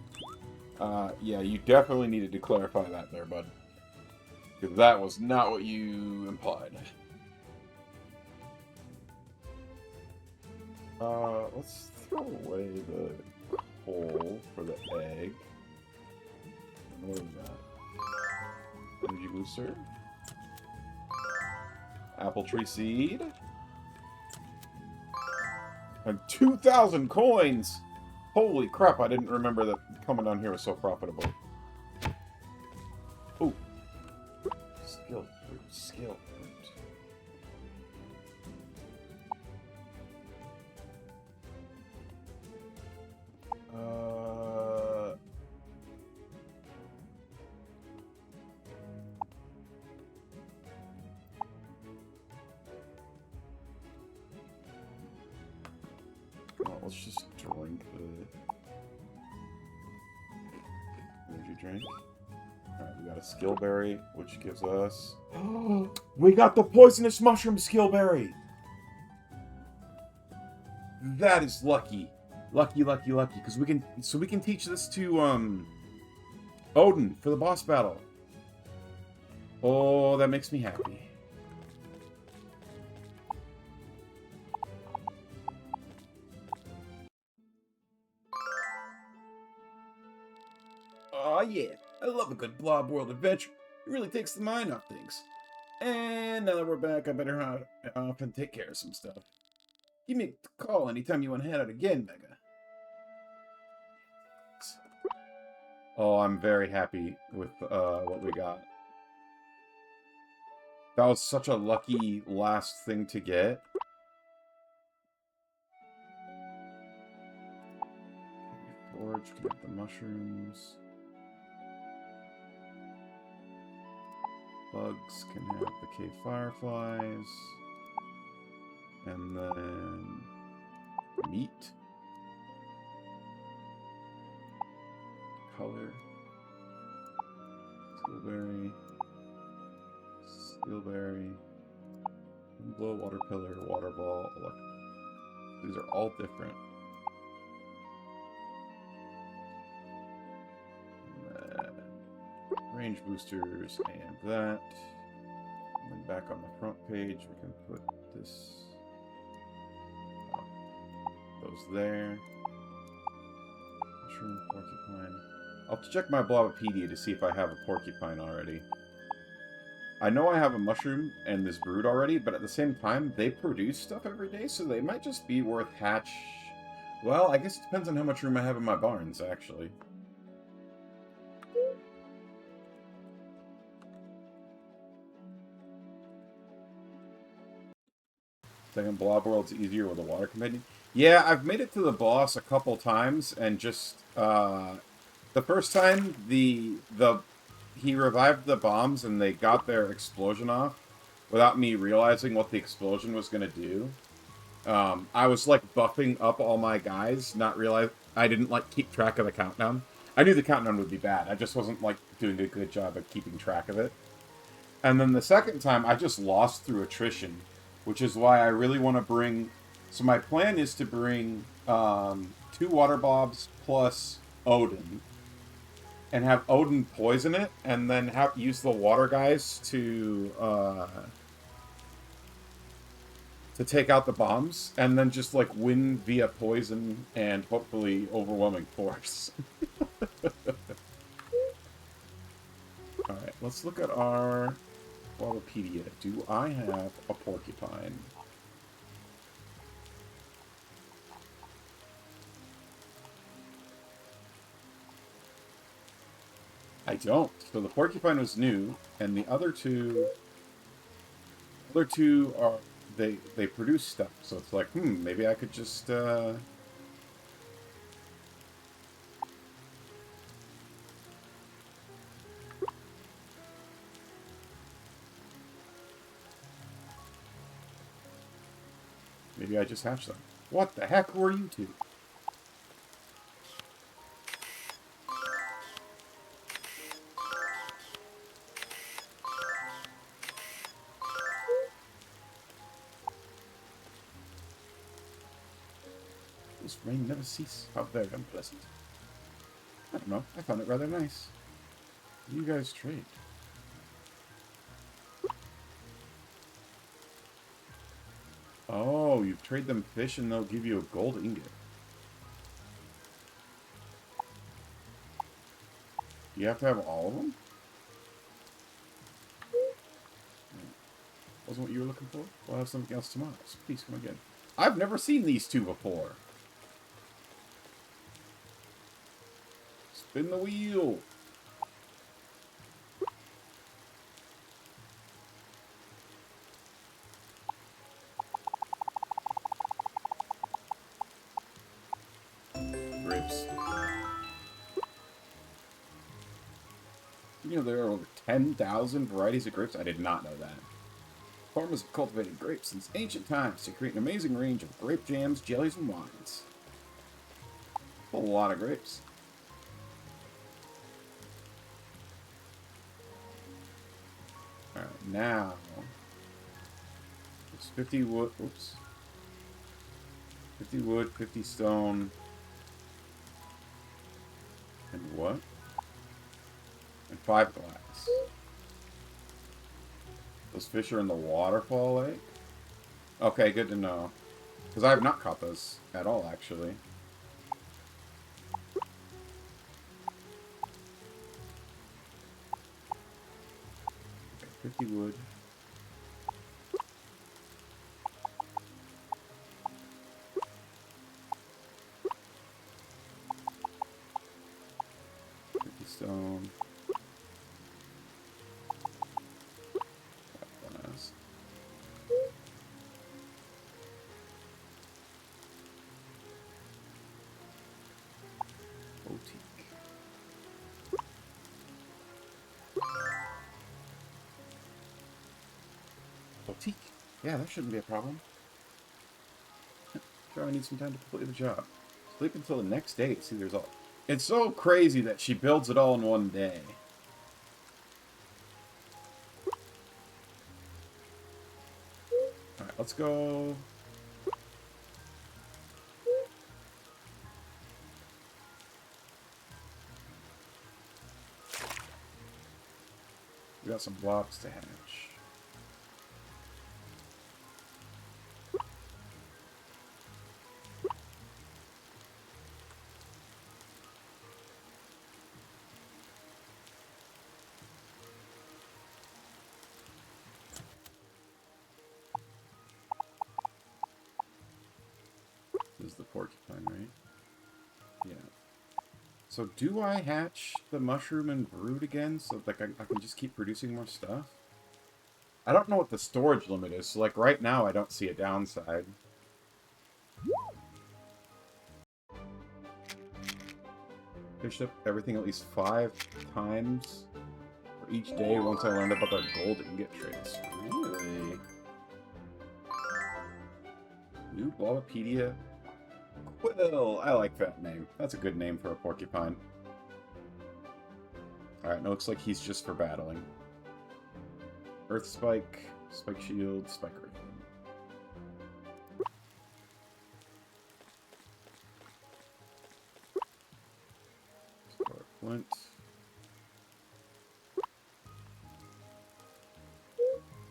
Yeah, you definitely needed to clarify that there, bud. Because that was not what you implied. Let's throw away the hole for the egg. What is that? Energy booster. Apple tree seed. And 2,000 coins! Holy crap, I didn't remember that coming down here was so profitable. Ooh. Skill fruit, skill fruit. Well, let's just drink the energy drink. Alright, we got a skill berry, which gives us... We got the poisonous mushroom skill berry! That is lucky. Lucky, lucky, lucky. Because we can teach this to, Odin for the boss battle. Oh, that makes me happy. Aw, yeah. I love a good Blob World adventure. It really takes the mind off things. And now that we're back, I better hop off and take care of some stuff. Give me a call anytime you want to head out again, Mega. Oh, I'm very happy with what we got. That was such a lucky last thing to get. Forge, get the mushrooms. Bugs can have the cave fireflies. And then meat. Color. Steelberry. Steelberry. Blow, water pillar, water ball, these are all different. Range boosters and that. And then back on the front page, we can put this. Those there. Mushroom, porcupine. I'll check my Blobopedia to see if I have a porcupine already. I know I have a mushroom and this brood already, but at the same time, they produce stuff every day, so they might just be worth hatch. Well, I guess it depends on how much room I have in my barns, actually. Second Blob World's easier with a water companion. Yeah, I've made it to the boss a couple times, and just, the first time, he revived the bombs, and they got their explosion off, without me realizing what the explosion was gonna do. I was, like, buffing up all my guys, not realize I didn't, like, keep track of the countdown. I knew the countdown would be bad, I just wasn't, like, doing a good job of keeping track of it. And then the second time, I just lost through attrition, which is why I really want to bring... So my plan is to bring 2 water bobs plus Odin, and have Odin poison it, and then use the water guys to take out the bombs, and then just like win via poison and hopefully overwhelming force. Alright, let's look at our Blobopedia. Do I have a porcupine? I don't. So the porcupine was new, and the other two are they produce stuff. So it's like, maybe I could just maybe I just hatch them. What the heck were you two? This rain never ceases. How very unpleasant. I don't know. I found it rather nice. You guys trade. Oh, you trade them fish and they'll give you a gold ingot. Do you have to have all of them? Wasn't what you were looking for? We'll have something else tomorrow. So please come again. I've never seen these two before. Spin the wheel. Grapes. You know there are over 10,000 varieties of grapes? I did not know that. Farmers have cultivated grapes since ancient times to create an amazing range of grape jams, jellies, and wines. A lot of grapes. Alright, now... It's 50 wood... Oops. 50 wood, 50 stone... And what? And 5 glass. Those fish are in the waterfall lake? Okay, good to know. Because I have not caught those at all, actually. Okay, 50 wood. Stone. Glass. Boutique. Boutique. Yeah, that shouldn't be a problem. Sure, I need some time to complete the job. Sleep until the next day to see the result. It's so crazy that she builds it all in one day. Alright, let's go. We got some blocks to hatch. This is the porcupine, right? Yeah. So do I hatch the mushroom and brood again so like I can just keep producing more stuff? I don't know what the storage limit is, so like right now I don't see a downside. Fished up everything at least 5 times for each day once I learned about their gold ingot trades. Really? New Blobopedia? Quill! I like that name. That's a good name for a porcupine. Alright, it looks like he's just for battling. Earth Spike, Spike Shield, Spike Earth. Flint.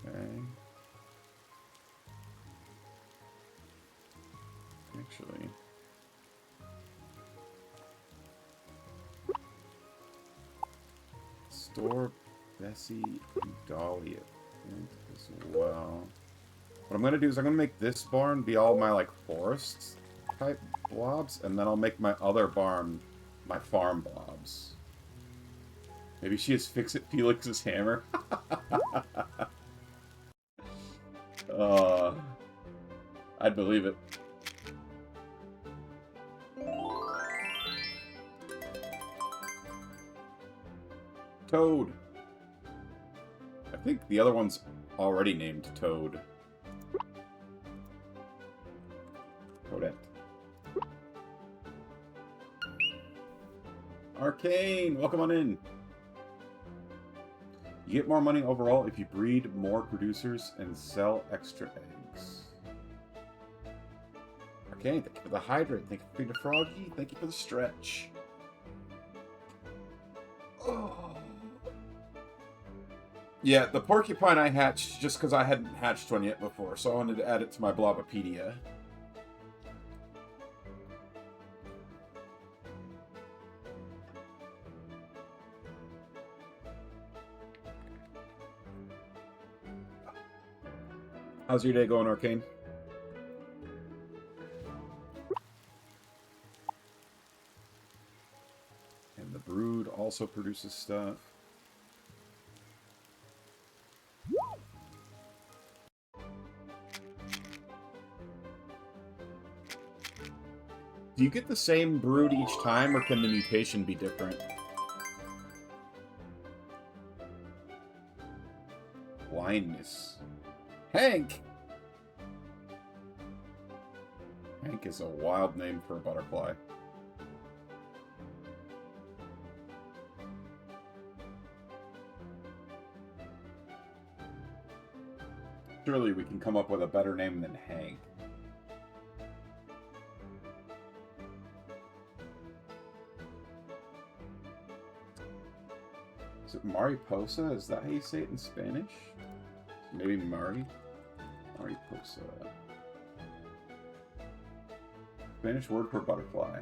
Okay. Actually. Store Bessie and Dahlia as well. What I'm going to do is I'm going to make this barn be all my, like, forest type blobs, and then I'll make my other barn my farm blobs. Maybe she has Fix-It Felix's hammer. uh, I'd believe it. Toad. I think the other one's already named Toad. Toadette. Arcane, welcome on in. You get more money overall if you breed more producers and sell extra eggs. Arcane, thank you for the hydrate. Thank you for the froggy. Thank you for the stretch. Oh. Yeah, the porcupine I hatched just because I hadn't hatched one yet before, so I wanted to add it to my Blobopedia. How's your day going, Arcane? And the brood also produces stuff. Do you get the same brood each time, or can the mutation be different? Blindness. Hank! Hank is a wild name for a butterfly. Surely we can come up with a better name than Hank. Is it Mariposa? Is that how you say it in Spanish? Maybe Mariposa. Spanish word for butterfly.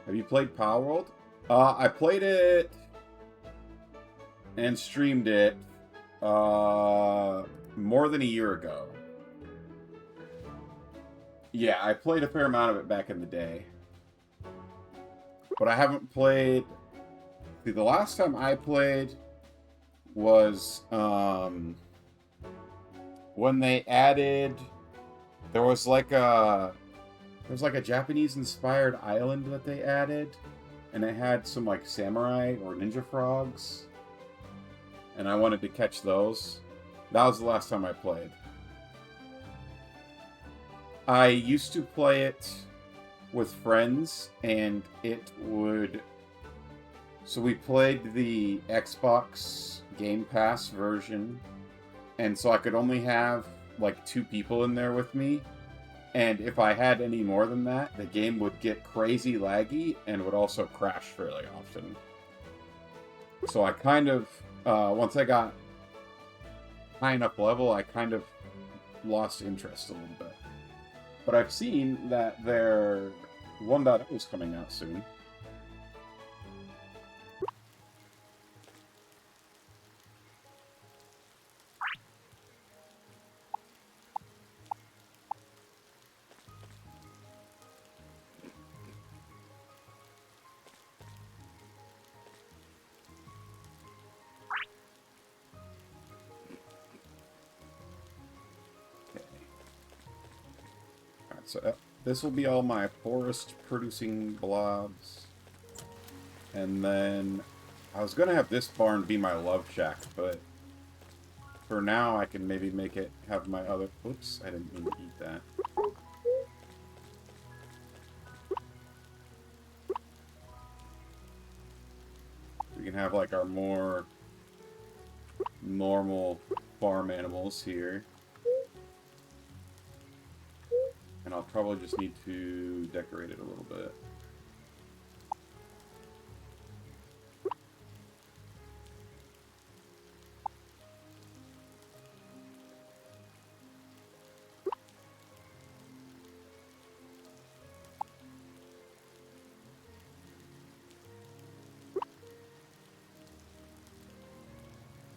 Have you played Power World? I played it and streamed it more than a year ago. Yeah, I played a fair amount of it back in the day. But I haven't played... See, the last time I played was when they added... There was like a Japanese-inspired island that they added, and it had some like samurai or ninja frogs, and I wanted to catch those. That was the last time I played. I used to play it with friends, and it would... So we played the Xbox Game Pass version, and so I could only have like 2 people in there with me, and if I had any more than that, the game would get crazy laggy and would also crash fairly often. So I kind of, once I got high enough level, I kind of lost interest a little bit. But I've seen that their 1.0 is coming out soon. So this will be all my forest producing blobs. And then I was going to have this barn be my love shack, but for now I can maybe make it have my other... Oops, I didn't mean to eat that. We can have like our more normal farm animals here. And I'll probably just need to decorate it a little bit.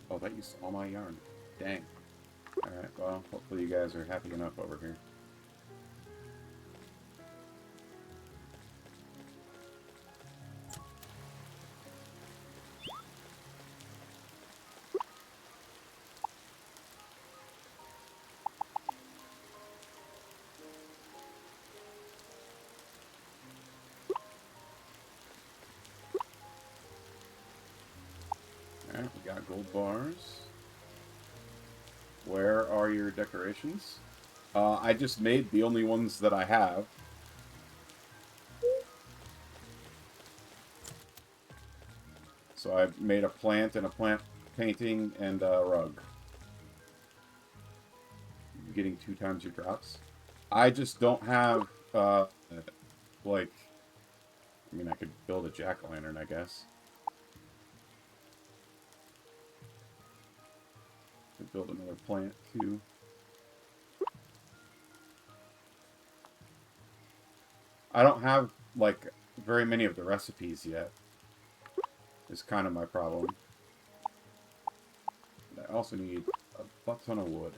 Oh, that used all my yarn. Dang. Alright, well, hopefully you guys are happy enough over here. Alright, we got gold bars. Where are your decorations? I just made the only ones that I have. So I made a plant and a plant painting and a rug. Getting 2 times your drops. I just don't have, like... I mean, I could build a jack-o'-lantern, I guess. Could build another plant, too. I don't have, like, very many of the recipes yet. Is kind of my problem. But I also need a butt ton of wood.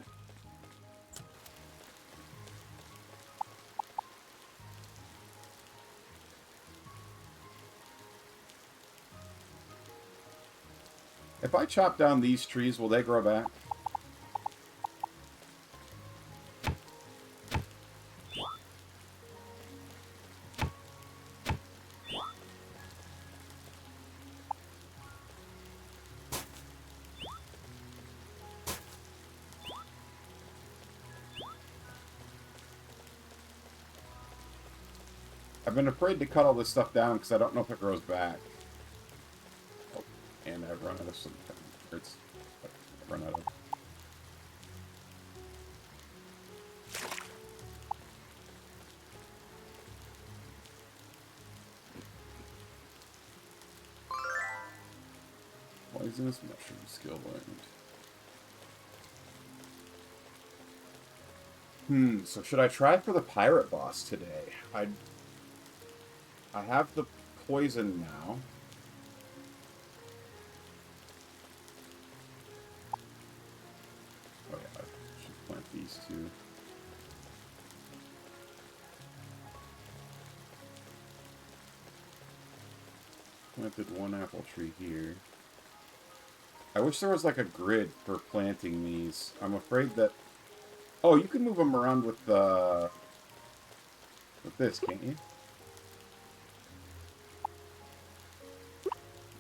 If I chop down these trees, will they grow back? I've been afraid to cut all this stuff down because I don't know if it grows back. Oh, and I've run out of some... I've run out of... Poisonous mushroom skill learned. So should I try for the pirate boss today? I have the poison now. Oh yeah, I should plant these two. Planted one apple tree here. I wish there was like a grid for planting these. I'm afraid that... Oh, you can move them around with this, can't you?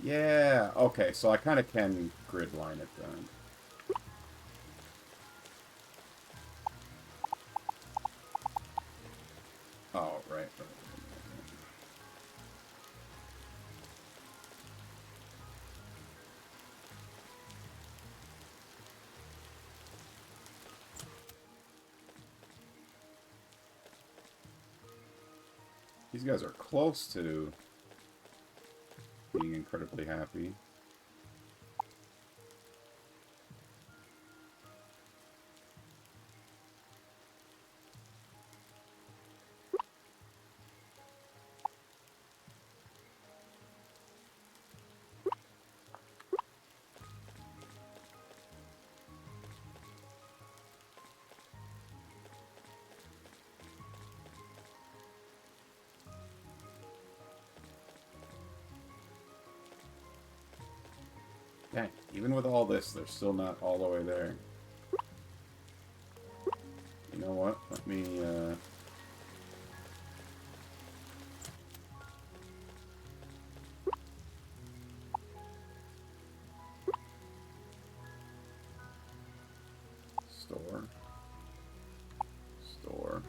Yeah, okay, so I kind of can grid line it then. Oh, right. These guys are close to being incredibly happy. Dang, even with all this, they're still not all the way there. You know what? Let me, store. Store.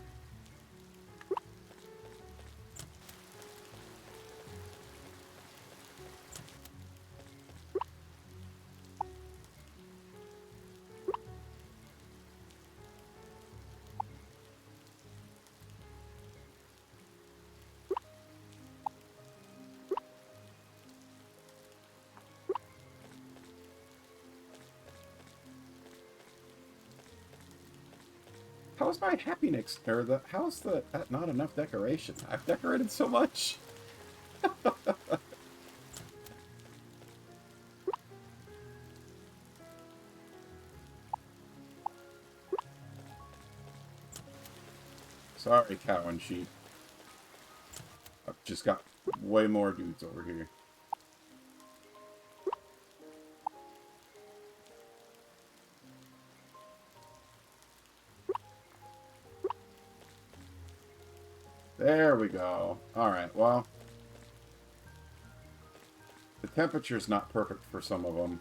How is my happiness, or how is that not enough decoration? I've decorated so much. Sorry, cow and sheep. I've just got way more dudes over here. There we go. Alright, well. The temperature's not perfect for some of them.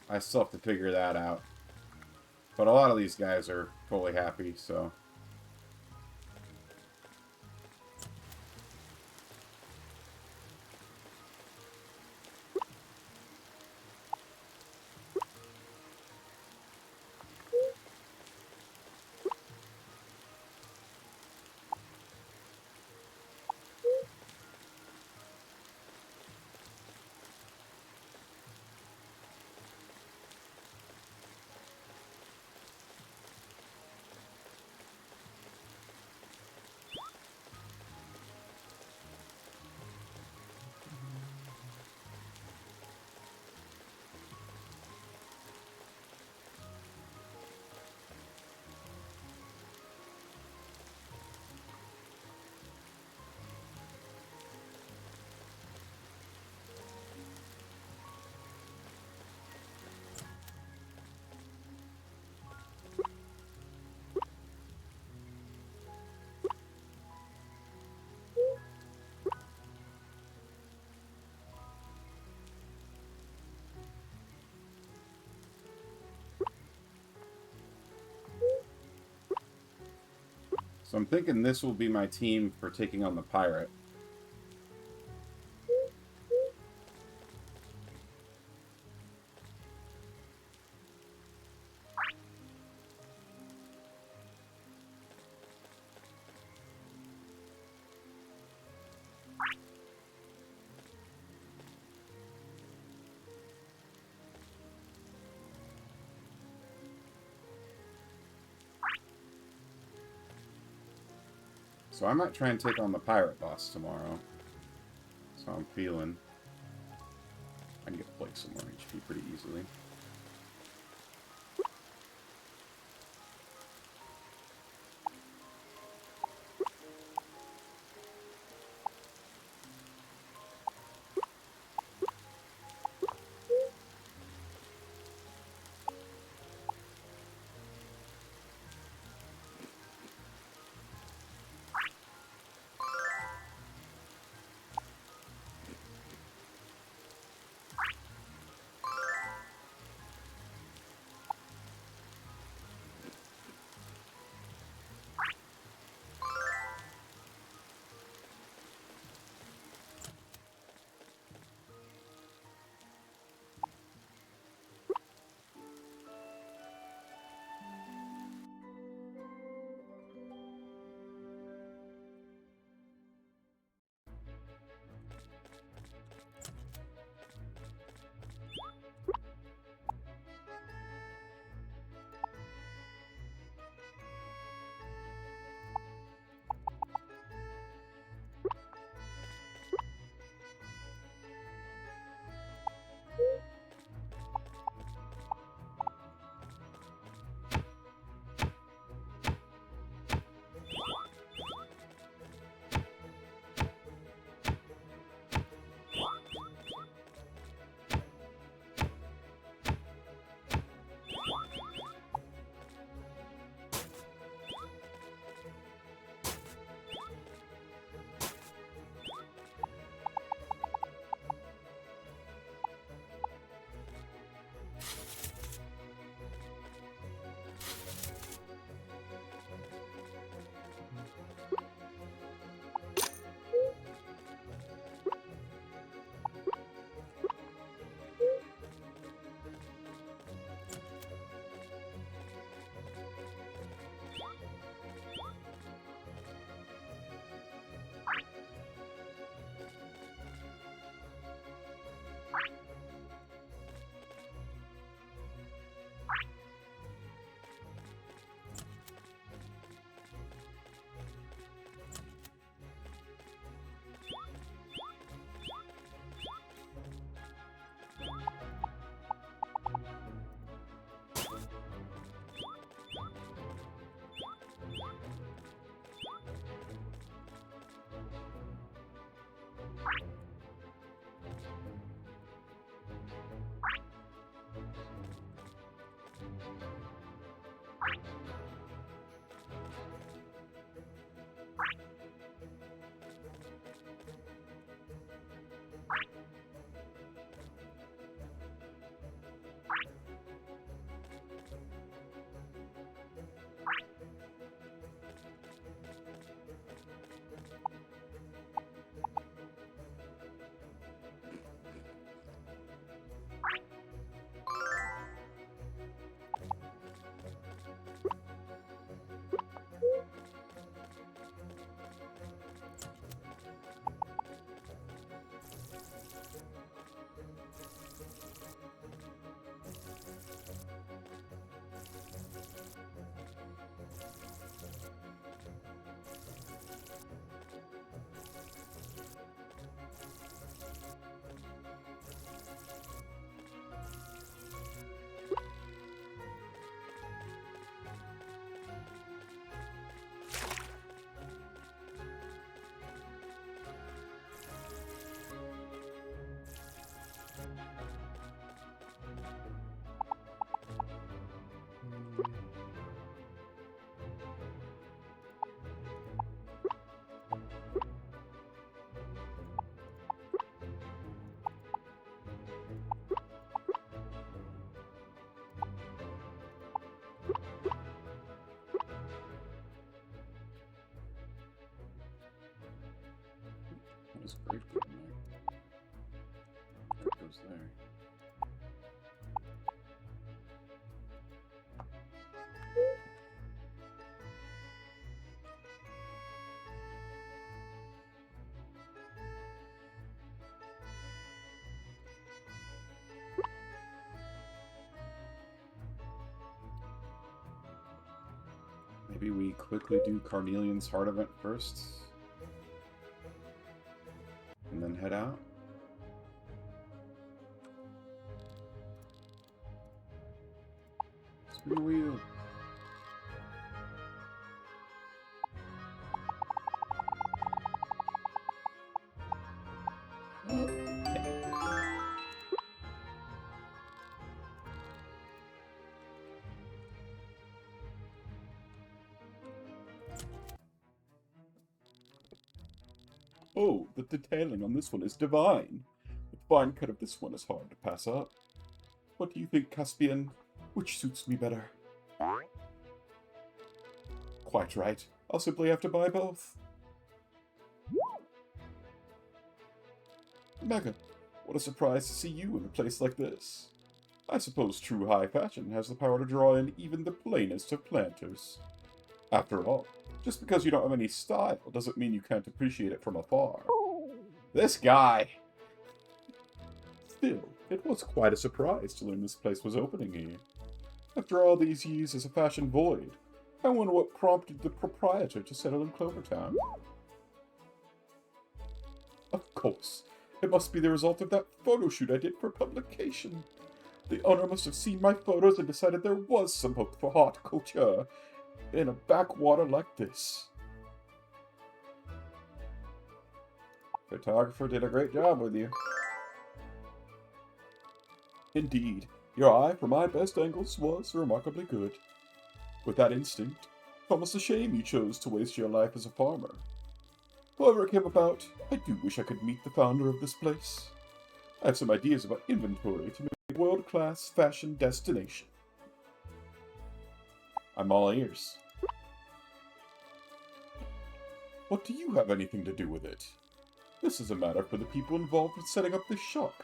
I still have to figure that out. But a lot of these guys are fully happy, so... So I'm thinking this will be my team for taking on the pirate. So I might try and take on the pirate boss tomorrow. So I'm feeling I can get Blake some more HP pretty easily. this grape go in there? That goes there. Maybe we quickly do Carnelian's Heart event first. And then head out. Spin the wheel. Oh, the detailing on this one is divine. The fine cut of this one is hard to pass up. What do you think, Caspian? Which suits me better? Quite right. I'll simply have to buy both. Mega, what a surprise to see you in a place like this. I suppose true high fashion has the power to draw in even the plainest of planters. After all, just because you don't have any style doesn't mean you can't appreciate it from afar. This guy! Still, it was quite a surprise to learn this place was opening here. After all these years as a fashion void, I wonder what prompted the proprietor to settle in Clovertown. Of course, it must be the result of that photo shoot I did for publication. The owner must have seen my photos and decided there was some hope for haute couture in a backwater like this. Photographer did a great job with you. Indeed, your eye for my best angles was remarkably good. With that instinct, it's almost a shame you chose to waste your life as a farmer. However it came about, I do wish I could meet the founder of this place. I have some ideas about inventory to make it a world-class fashion destination. I'm all ears. What do you have anything to do with it? This is a matter for the people involved with setting up this shop.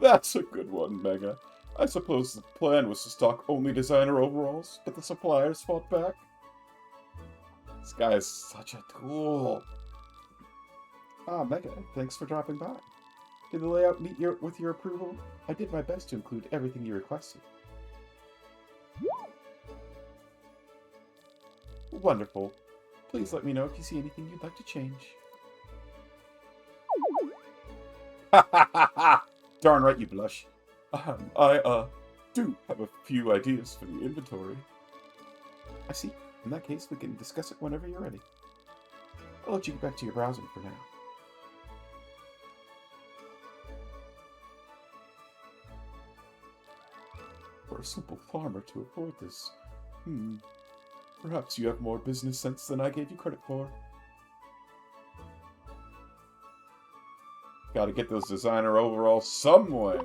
That's a good one, Mega. I suppose the plan was to stock only designer overalls, but the suppliers fought back. This guy is such a tool. Ah, Mega, thanks for dropping by. Did the layout meet with your approval? I did my best to include everything you requested. Wonderful. Please let me know if you see anything you'd like to change. Ha ha ha ha! Darn right you blush. I do have a few ideas for the inventory. I see. In that case, we can discuss it whenever you're ready. I'll let you get back to your browsing for now. For a simple farmer to afford this, perhaps you have more business sense than I gave you credit for. Gotta get those designer overalls somewhere.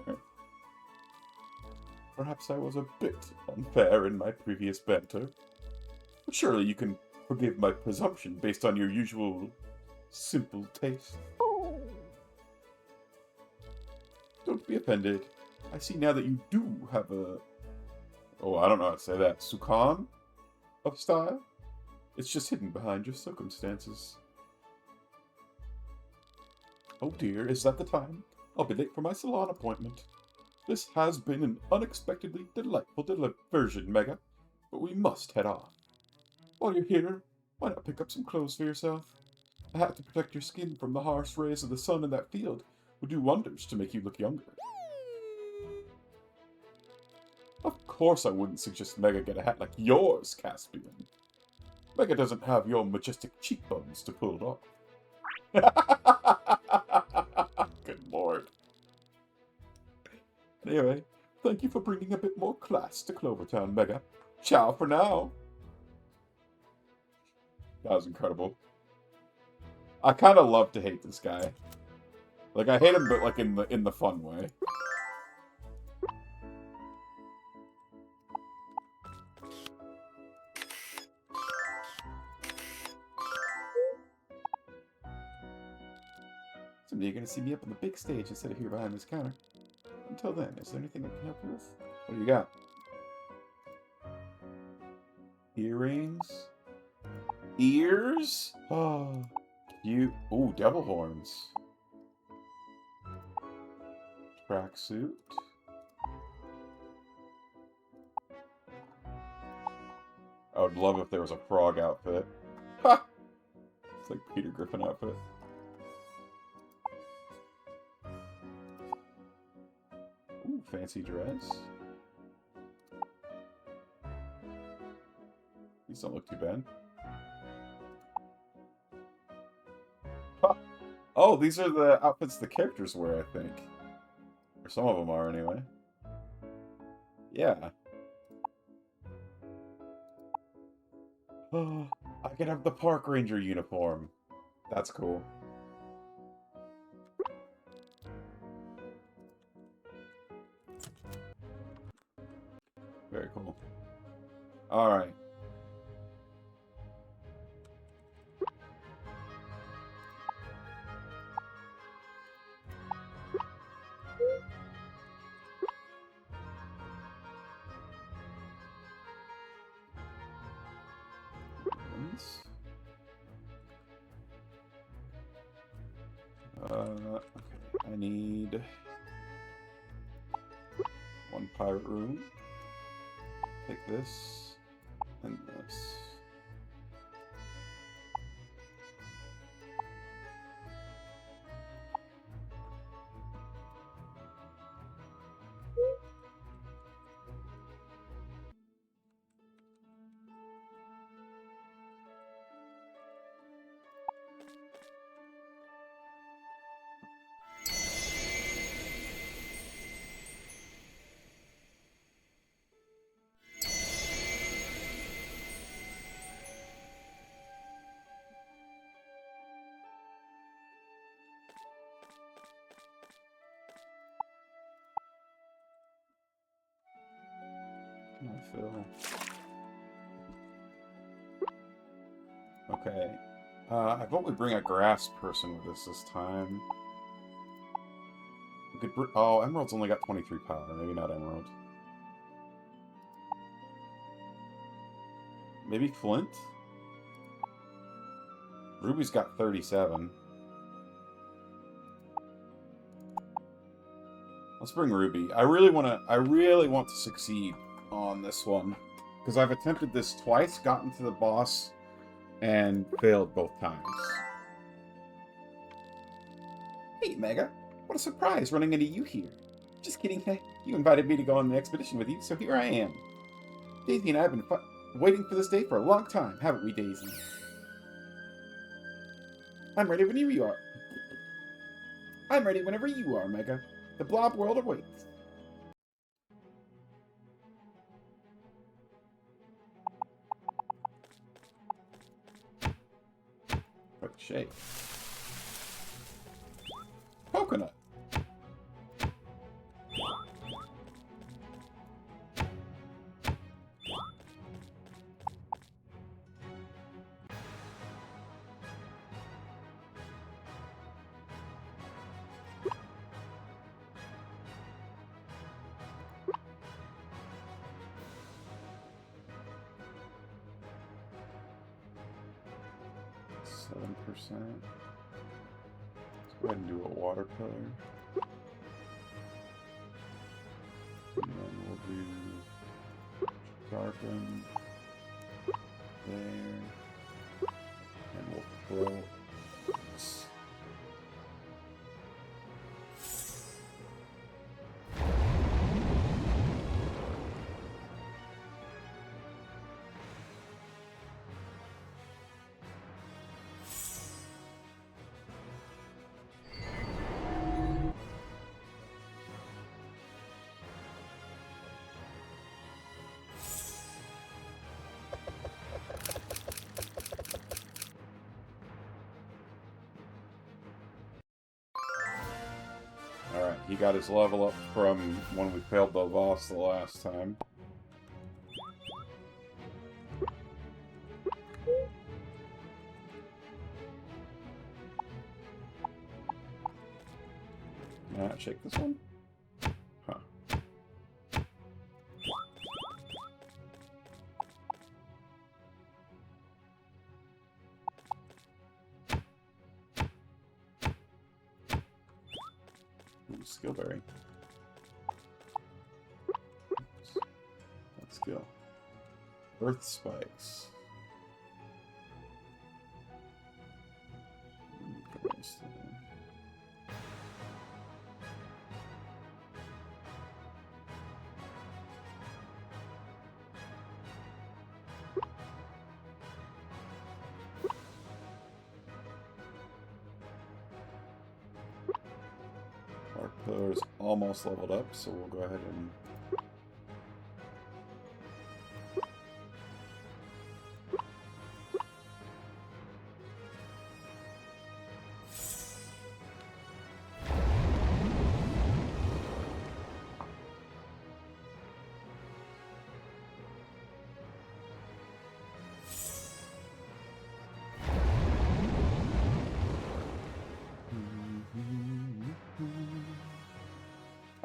Perhaps I was a bit unfair in my previous banter. But surely you can forgive my presumption based on your usual simple taste. Don't be offended. I see now that you do have a... Oh, I don't know how to say that. Sukan of style? It's just hidden behind your circumstances. Oh dear, is that the time? I'll be late for my salon appointment. This has been an unexpectedly delightful diversion, Mega, but we must head on. While you're here, why not pick up some clothes for yourself? A hat to protect your skin from the harsh rays of the sun in that field would do wonders to make you look younger. Of course I wouldn't suggest Mega get a hat like yours, Caspian. Mega doesn't have your majestic cheekbones to pull it off. Good lord. Anyway, thank you for bringing a bit more class to Clovertown, Mega. Ciao for now. That was incredible. I kind of love to hate this guy. Like, I hate him, but like in the fun way. Someday you're going to see me up on the big stage instead of here behind this counter. Until then, is there anything I can help you with? What do you got? Earrings? Ears? Oh, you. Ooh, devil horns. Tracksuit. I would love if there was a frog outfit. Ha! It's like Peter Griffin outfit. Ooh, fancy dress. These don't look too bad. Ha! Oh, these are the outfits the characters wear, I think. Or some of them are, anyway. Yeah. Oh, I can have the park ranger uniform. That's cool. Very cool. Alright. Okay, I need one pirate room. Take this and this. I feel. Okay. I vote we bring a grass person with us this time. We could oh, Emerald's only got 23 power. Maybe not Emerald. Maybe Flint? Ruby's got 37. Let's bring Ruby. I really want to succeed on this one. Because I've attempted this twice, gotten to the boss, and failed both times. Hey, Mega. What a surprise running into you here. Just kidding, hey. You invited me to go on the expedition with you, so here I am. Daisy and I have been waiting for this day for a long time, haven't we, Daisy? I'm ready whenever you are. I'm ready whenever you are, Mega. The blob world awaits. What shape? Coconut. Let's go ahead and do a watercolor. And then we'll do sharpen there. And we'll throw this. Alright, he got his level up from when we failed the boss the last time. Shake this one? Huh. Ooh, Skillberry. Let's go. Earth Spikes. Our pillar's almost leveled up, so we'll go ahead and...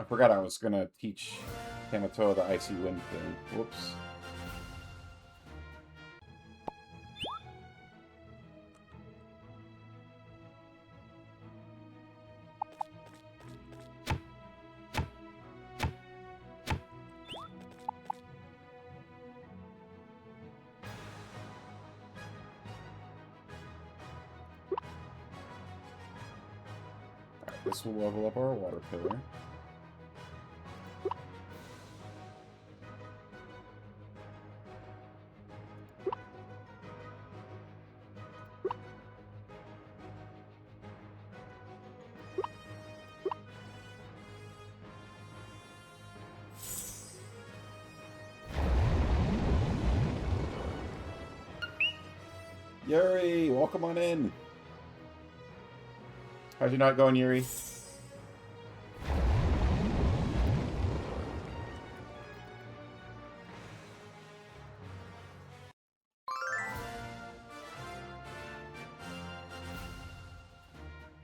I forgot I was gonna teach Tamatoa the Icy Wind thing. Whoops. Alright, this will level up our water pillar. Yuri, welcome on in. How's your night going, Yuri?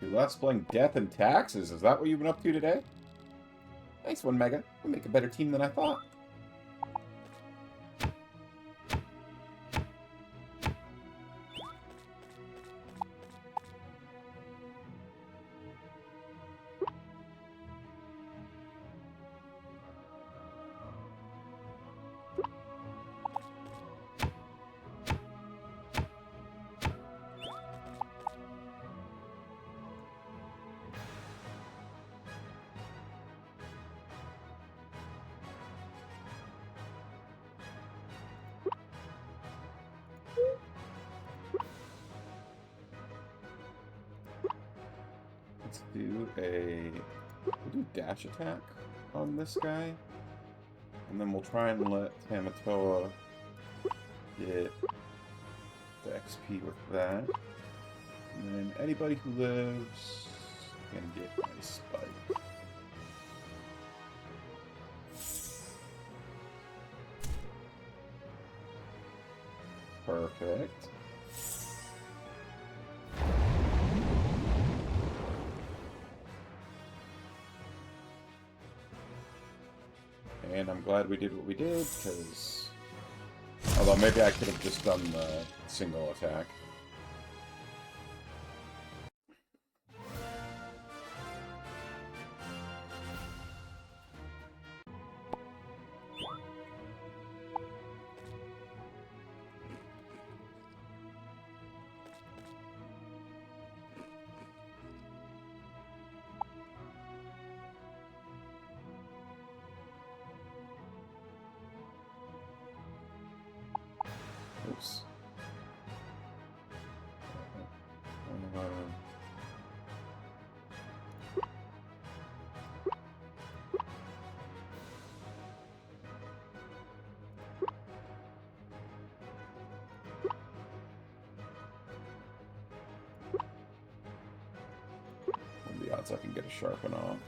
Your last playing Death and Taxes. Is that what you've been up to today? Nice one, Mega. We make a better team than I thought. Let's do we'll do dash attack on this guy. And then we'll try and let Tamatoa get the XP with that. And then anybody who lives can get Ice Spike. Perfect. And I'm glad we did what we did, because... Although maybe I could have just done the single attack. Oops. What are the odds I can get a sharpen off?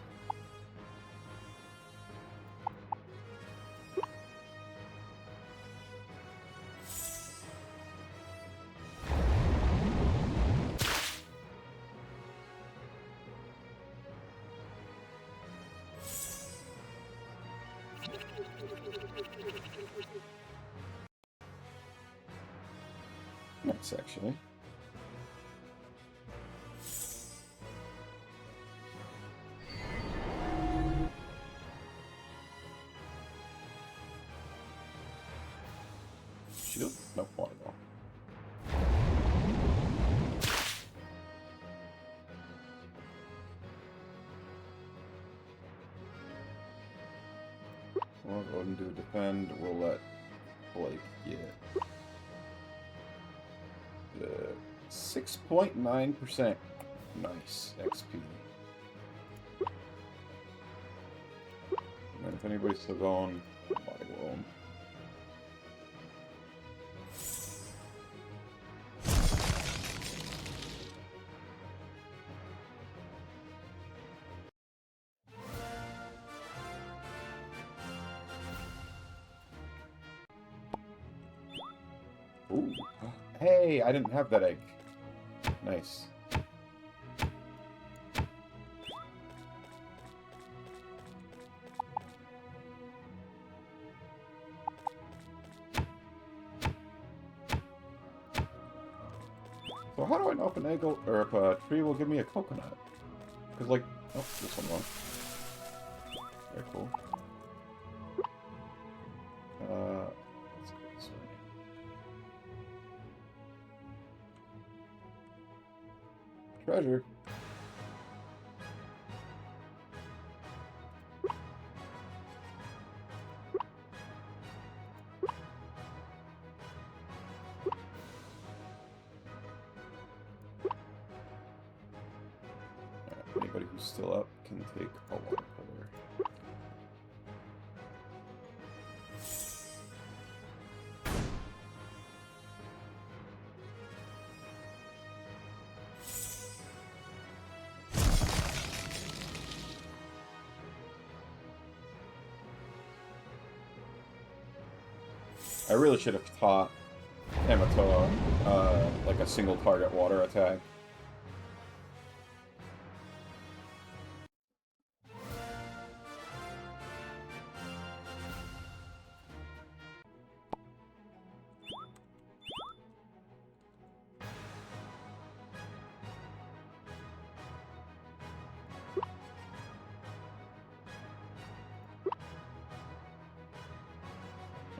Nice, actually. Shield? No, water ball. We'll go ahead and do defend. We'll let Blake get 6.9%. Nice XP. And if anybody's still going, body roll. Ooh. Hey, I didn't have that egg. Nice. So how do I know if an egg will, or if a tree will give me a coconut? Because, like, oh, this one won't. Very cool. Let's go this way. Treasure. Anybody who's still up can take a water pillar. I really should have taught Amatoa like a single target water attack.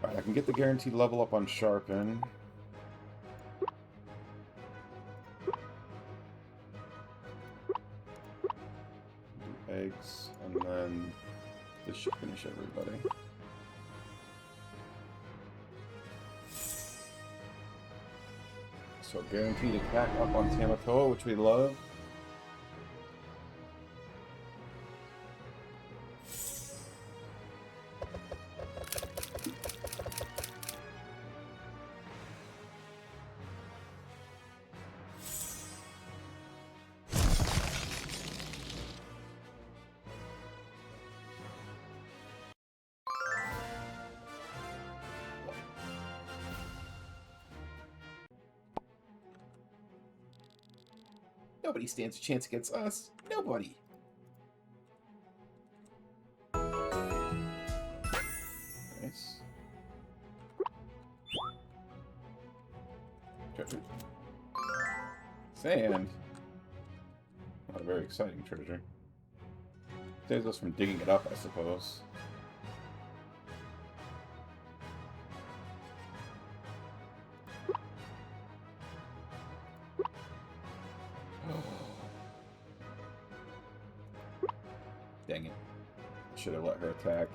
Alright, I can get the guaranteed level up on Sharpen. Do eggs, and then this should finish everybody. So guaranteed attack up on Tamatoa, which we love. Nobody stands a chance against us. Nobody. Nice. Treasure. Sand. Not a very exciting treasure. Saves us from digging it up, I suppose. Dang it. Should have let her attack.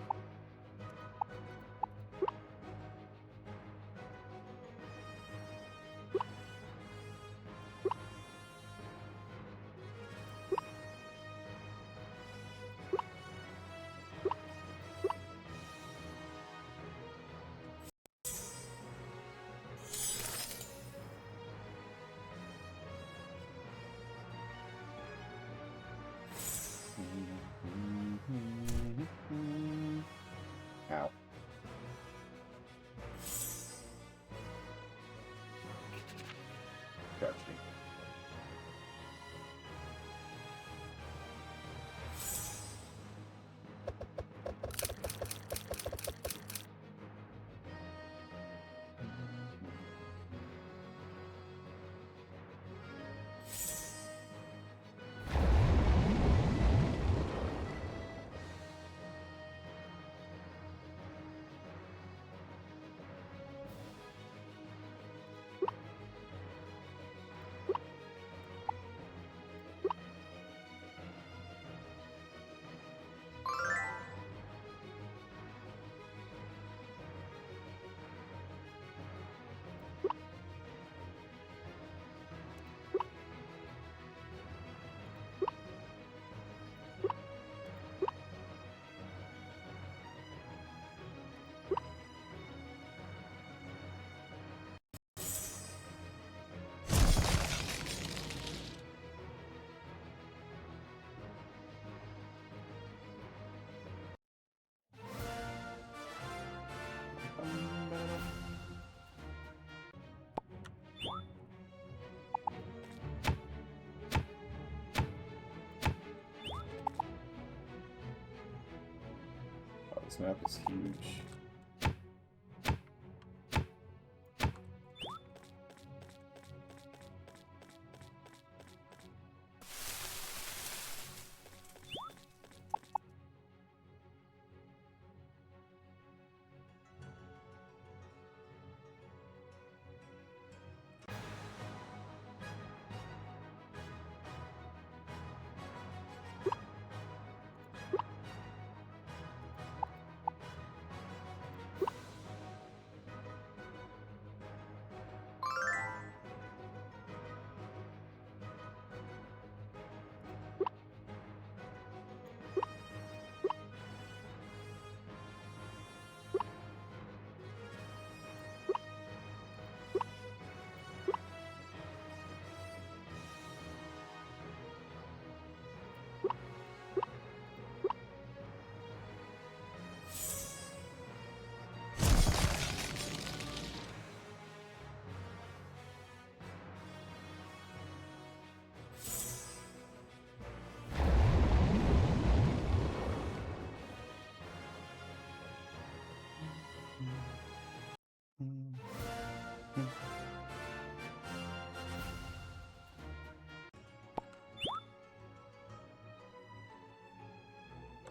This map is huge.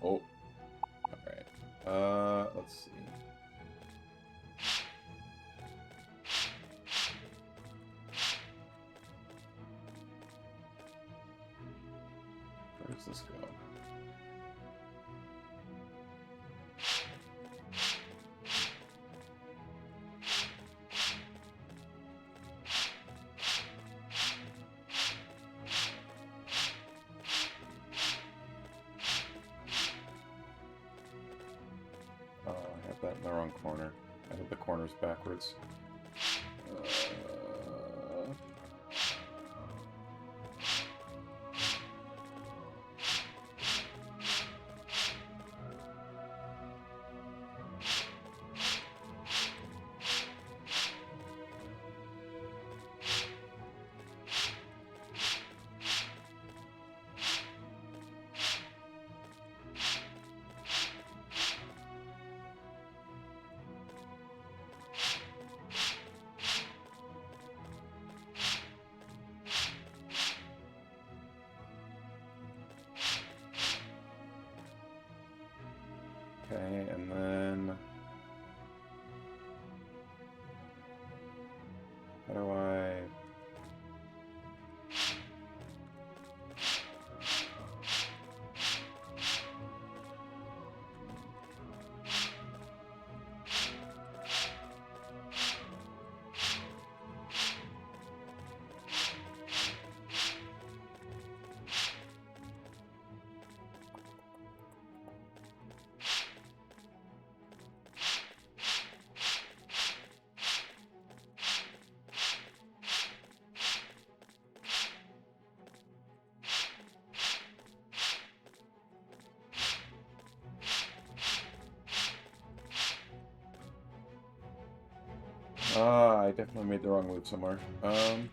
Oh, alright. Let's see. Where does this go? Oh, I have that in the wrong corner. I have the corners backwards. Okay, and then... How do I... I definitely made the wrong move somewhere. I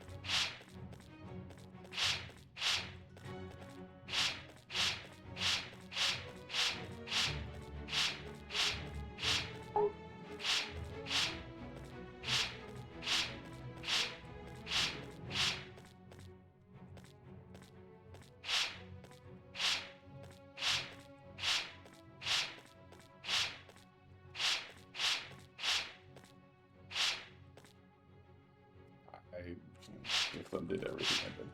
just undid everything I did.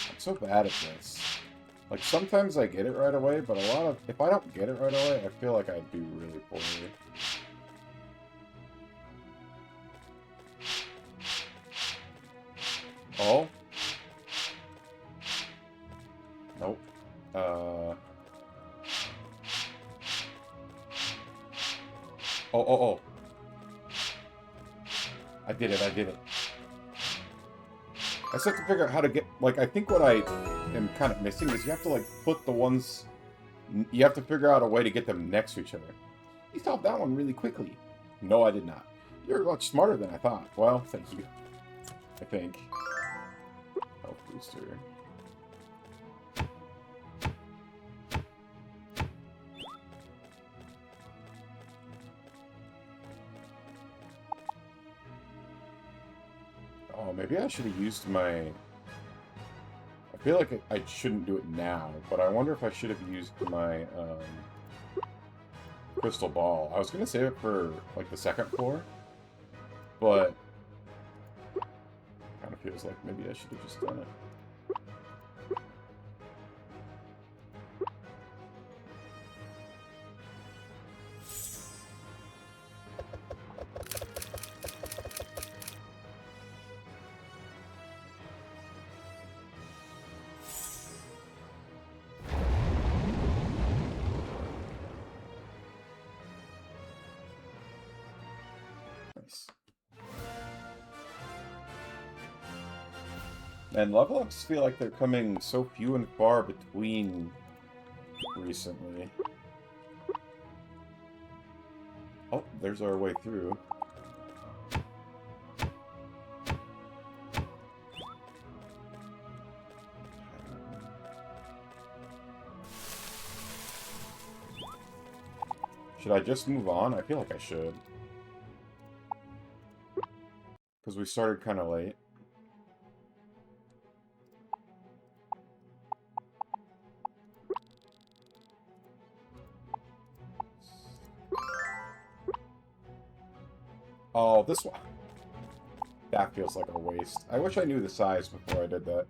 I'm so bad at this. Like, sometimes I get it right away, but if I don't get it right away, I feel like I do really poorly. Oh? Nope. Oh. I did it, I did it. I just have to figure out how to get... Like, I think what I am kind of missing is you have to, like, put the ones... You have to figure out a way to get them next to each other. You solved that one really quickly. No, I did not. You're much smarter than I thought. Well, thank you. I think. Health booster. Oh, maybe I should have used my... I feel like I shouldn't do it now, but I wonder if I should have used my crystal ball. I was going to save it for, like, the second floor, but kind of feels like maybe I should have just done it. Nice. And level ups feel like they're coming so few and far between recently. Oh, there's our way through. Should I just move on? I feel like I should. Because we started kind of late. Oh, this one. That feels like a waste. I wish I knew the size before I did that.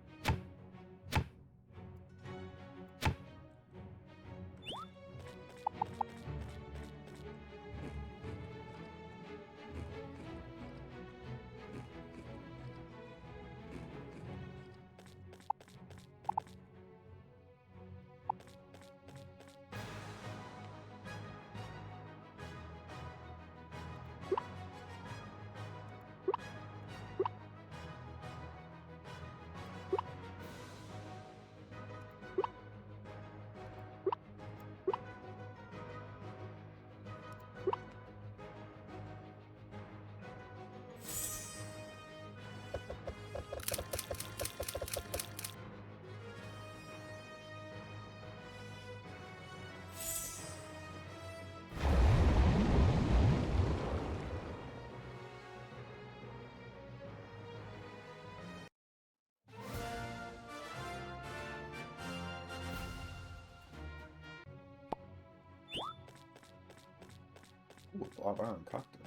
Ooh, blob iron cocktail.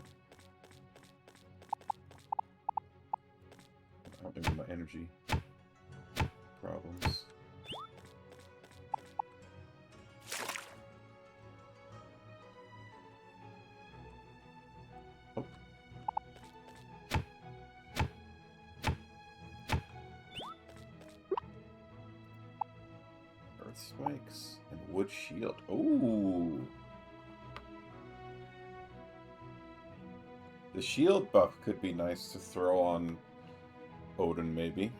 Helping with my energy problems. Oh. Earth spikes and wood shield. Ooh. The shield buff could be nice to throw on Odin, maybe.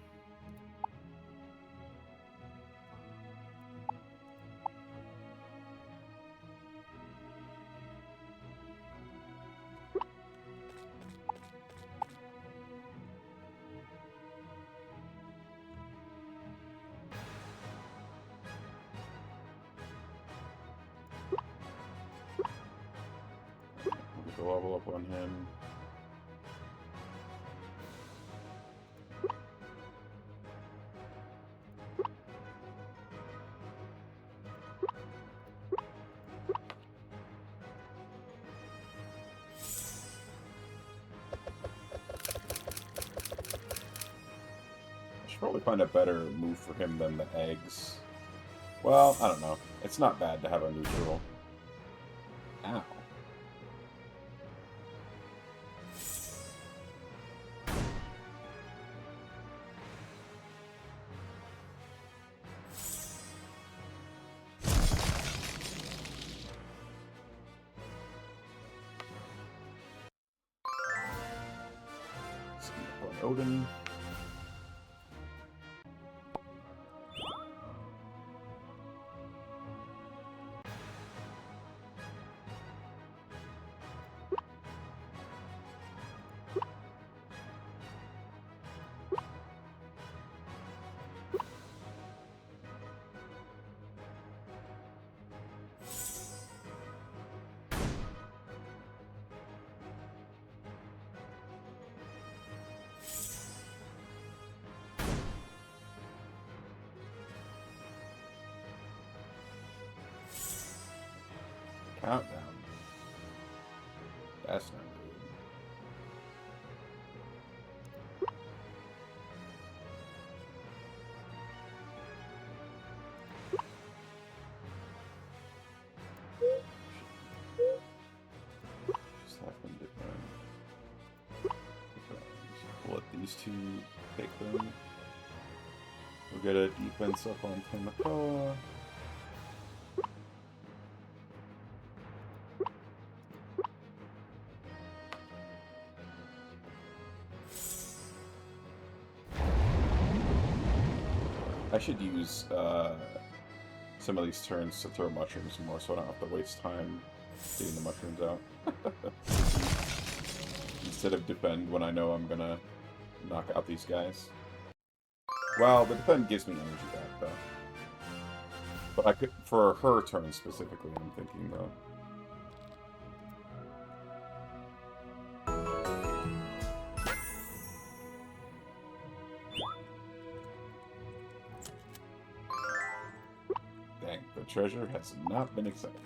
We'll get the level up on him. Probably find a better move for him than the eggs. Well, I don't know. It's not bad to have a neutral. Ow. Odin. Countdown. That's not good. Just happened to we'll let these two take them. We'll get a defense up on Tamakawa. I should use some of these turns to throw mushrooms more so I don't have to waste time getting the mushrooms out. Instead of defend when I know I'm gonna knock out these guys. Well, the defend gives me energy back, though. But I could, for her turn specifically, I'm thinking, though. Dang, the treasure has not been accepted.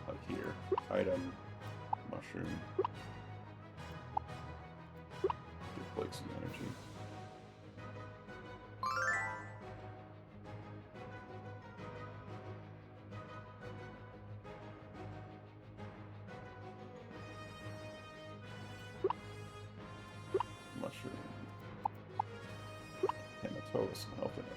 Like here, item, mushroom. Give Blake some energy. Mushroom. Hematoa some health and energy.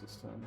This time.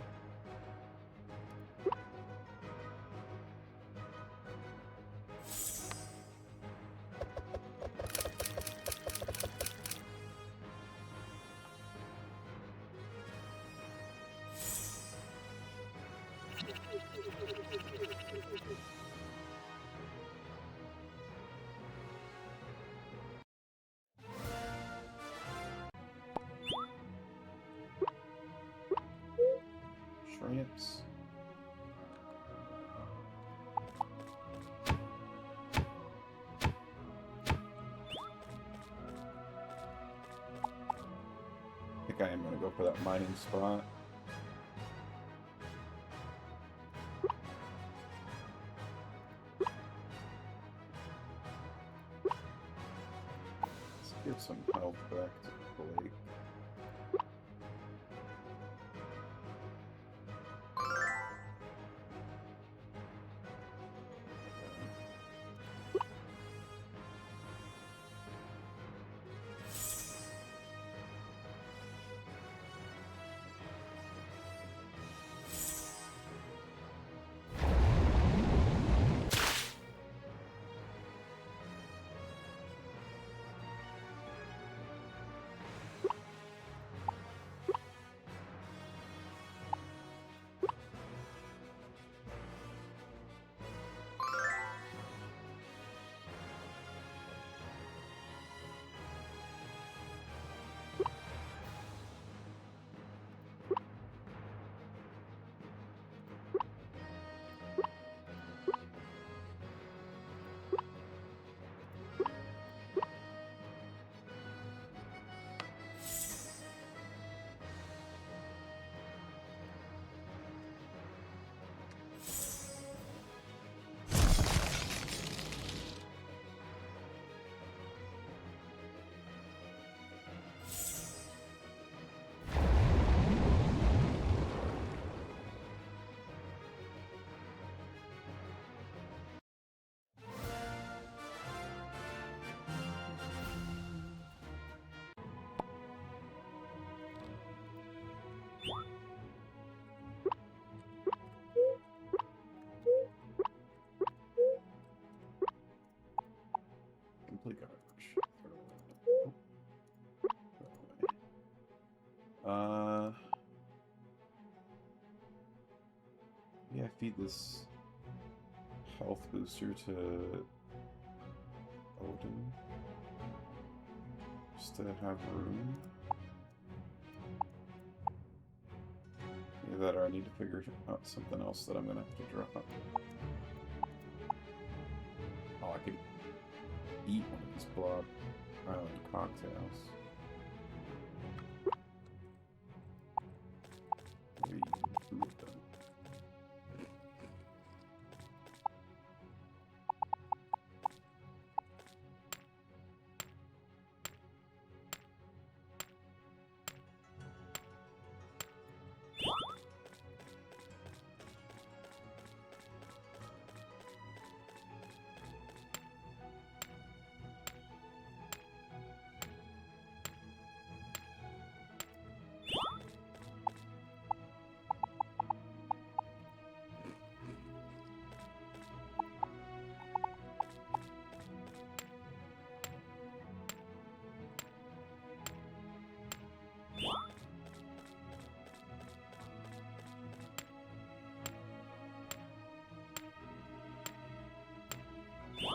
Shrimps. I think I am going to go for that mining spot. Let's give some health back to Blake. Yeah, feed this health booster to Odin. Just to have room. Either that or I need to figure out something else that I'm gonna have to drop. Oh, I could eat one of these Blob Island cocktails. Maybe two of them.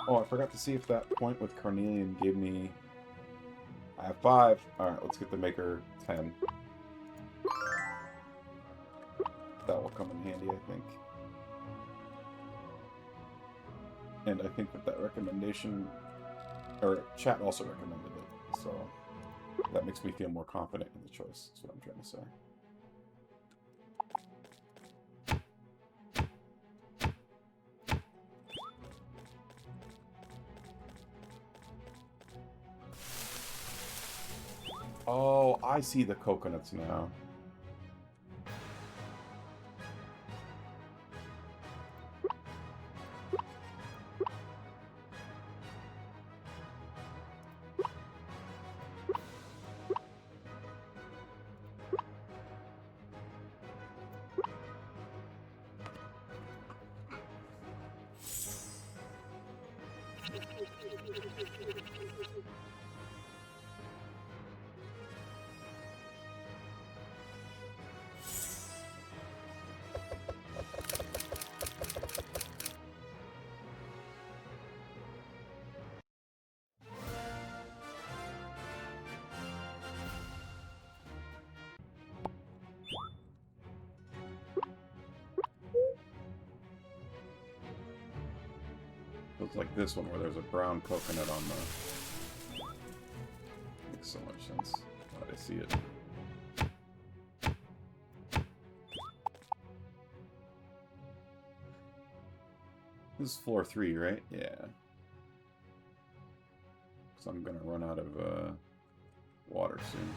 Oh, I forgot to see if that point with Carnelian gave me... I have 5. Alright, let's get the maker 10. That will come in handy, I think. And I think that recommendation... Or, chat also recommended it, so... That makes me feel more confident in the choice, is what I'm trying to say. Oh, I see the coconuts now. Looks like this one where there's a brown coconut on the... Makes so much sense. Glad I see it. This is floor 3, right? Yeah. So I'm gonna run out of water soon.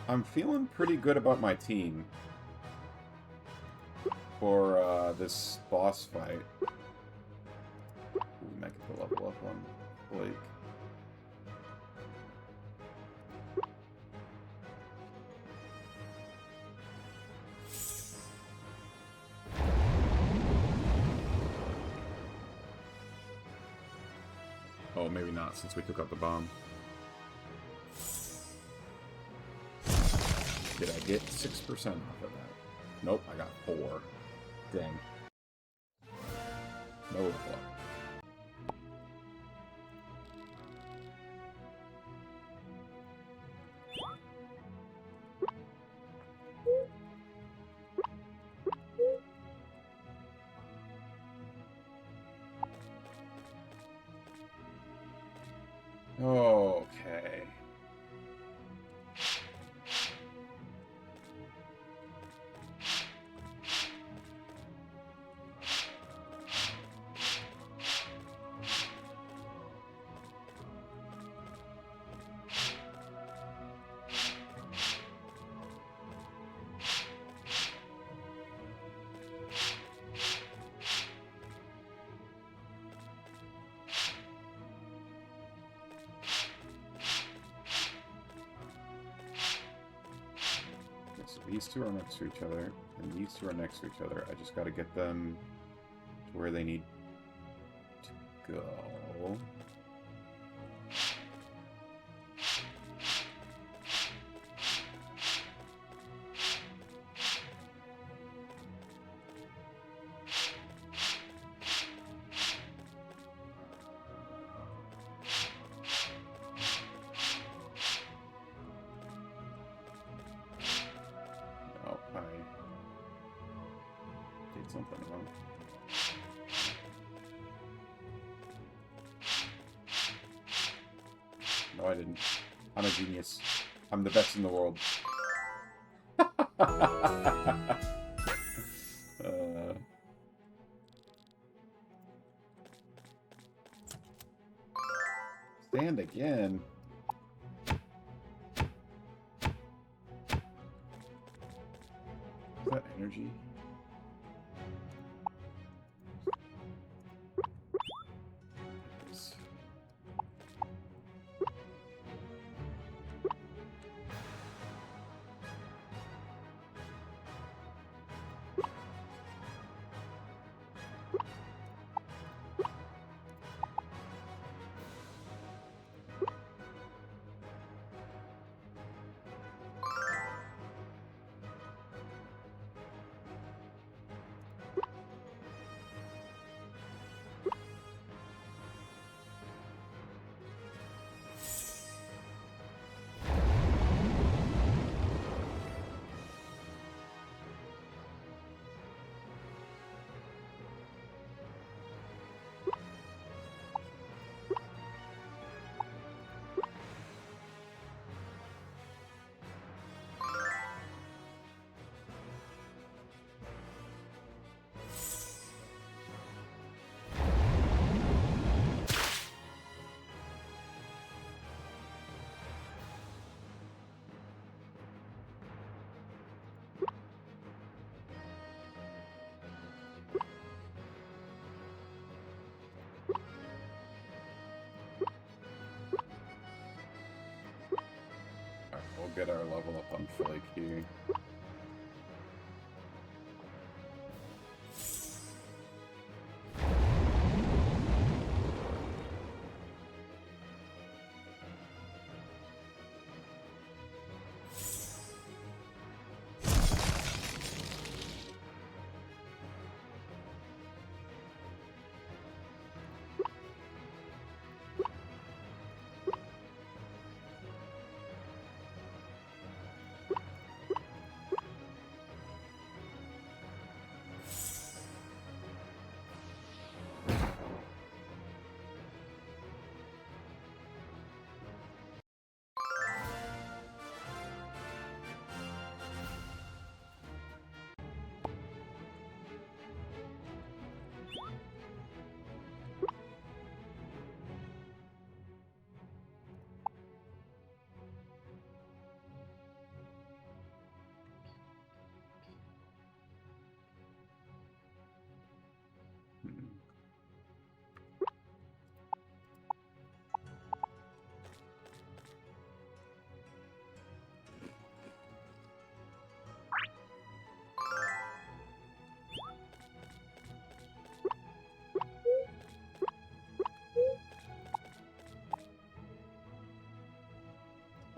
I'm feeling pretty good about my team for this boss fight. We might get to level up on Blake. Oh, maybe not, since we took out the bomb. Did I get 6% off of that? Nope, I got 4. Dang. No level up. Okay. So these two are next to each other, and these two are next to each other. I just got to get them to where they need to go. Something wrong. No, I didn't. I'm a genius. I'm the best in the world. Stand again. Is that energy? We'll get our level up on Flake here.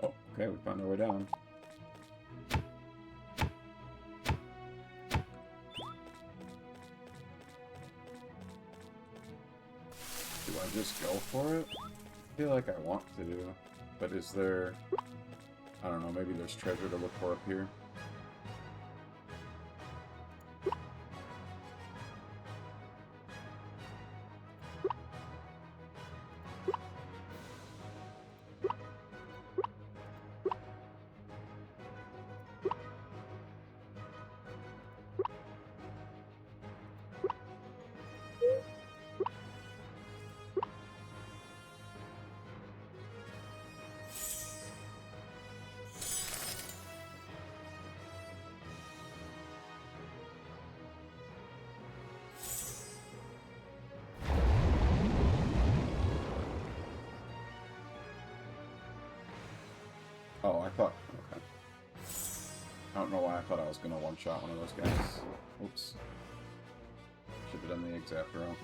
Oh, okay, we found our way down. just go for it? I feel like I want to, but is there... I don't know, maybe there's treasure to look for up here. Oh, I thought... Okay. I don't know why I thought I was going to one-shot one of those guys. Oops. Should have done the eggs after all.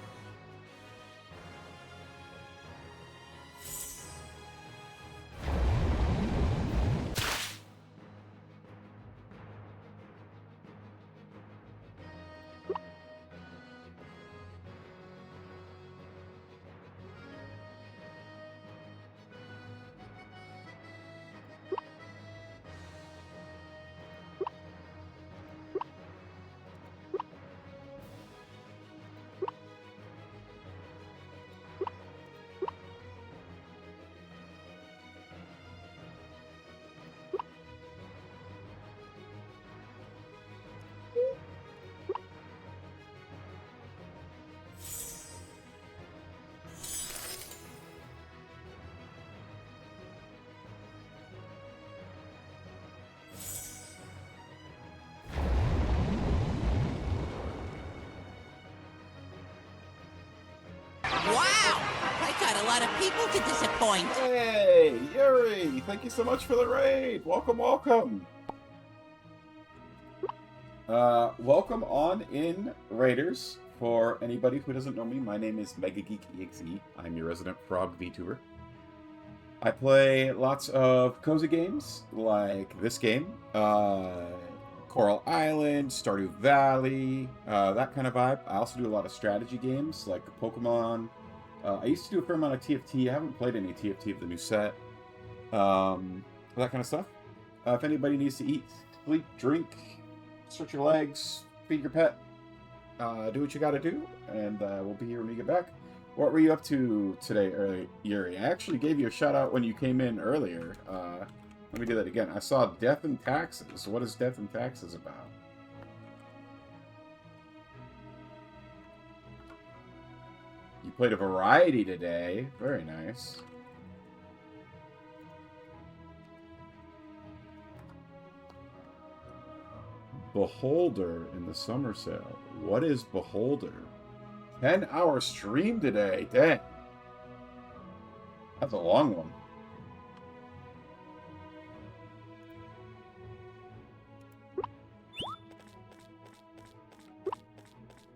Wow! I got a lot of people to disappoint. Hey, Yuri! Thank you so much for the raid! Welcome, welcome! Welcome on in, Raiders. For anybody who doesn't know me, my name is MegaGeekEXE. I'm your resident Frog VTuber. I play lots of cozy games, like this game, Coral Island, Stardew Valley, that kind of vibe. I also do a lot of strategy games, like Pokemon. I used to do a fair amount of TFT. I haven't played any TFT of the new set. That kind of stuff. If anybody needs to eat, sleep, drink, stretch your legs, feed your pet, do what you gotta do, and we'll be here when we get back. What were you up to today, Yuri? I actually gave you a shout out when you came in earlier. Let me do that again. I saw Death and Taxes. What is Death and Taxes about? You played a variety today. Very nice. Beholder in the summer sale. What is Beholder? 10-hour stream today. Dang. That's a long one.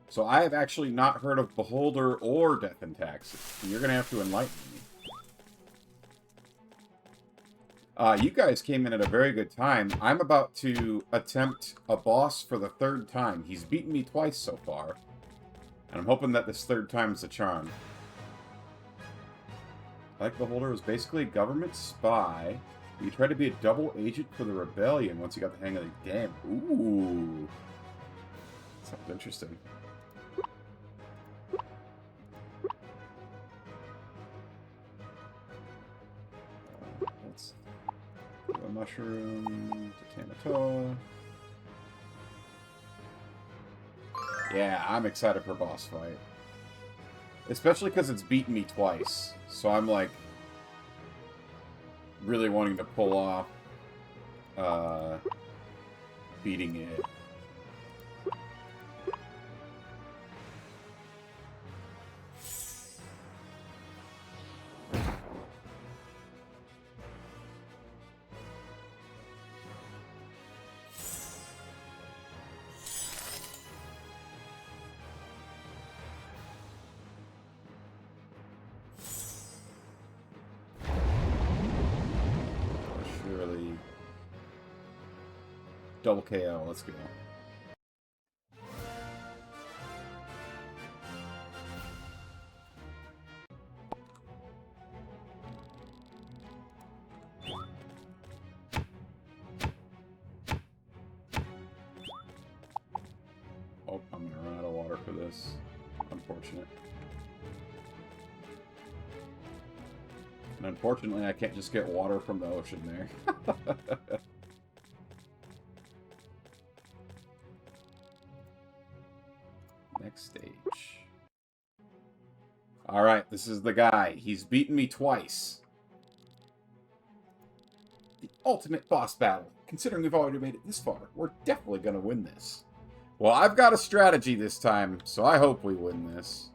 So I have actually not heard of Beholder or Death and Taxes. You're going to have to enlighten me. You guys came in at a very good time. I'm about to attempt a boss for the 3rd time. He's beaten me twice so far. And I'm hoping that this 3rd time's the charm. Like Beholder was basically a government spy. You tried to be a double agent for the rebellion once you got the hang of the game. Ooh. Sounds interesting. Let's do a mushroom to Tamatoa. Yeah, I'm excited for boss fight. Especially because it's beaten me twice. So I'm like really wanting to pull off beating it. Surely. Double KO, let's go. this. Unfortunate. And unfortunately, I can't just get water from the ocean there. Next stage. Alright, this is the guy. He's beaten me twice. The ultimate boss battle. Considering we've already made it this far, we're definitely going to win this. Well, I've got a strategy this time, so I hope we win this.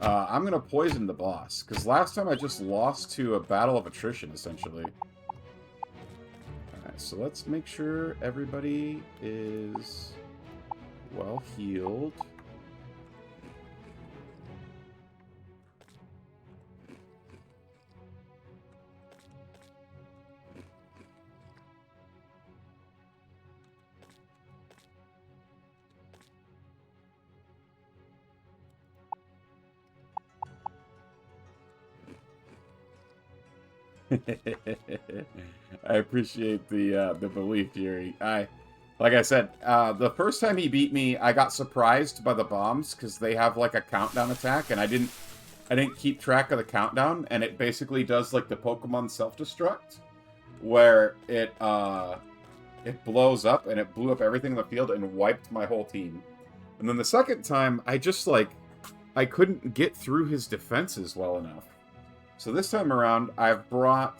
I'm going to poison the boss, because last time I just lost to a battle of attrition, essentially. Alright, so let's make sure everybody is well healed. I appreciate the belief, Yuri. Like I said, the first time he beat me, I got surprised by the bombs because they have like a countdown attack, and I didn't keep track of the countdown, and it basically does like the Pokemon self-destruct, where it blows up and it blew up everything in the field and wiped my whole team. And then the second time, I just like I couldn't get through his defenses well enough. So this time around, I've brought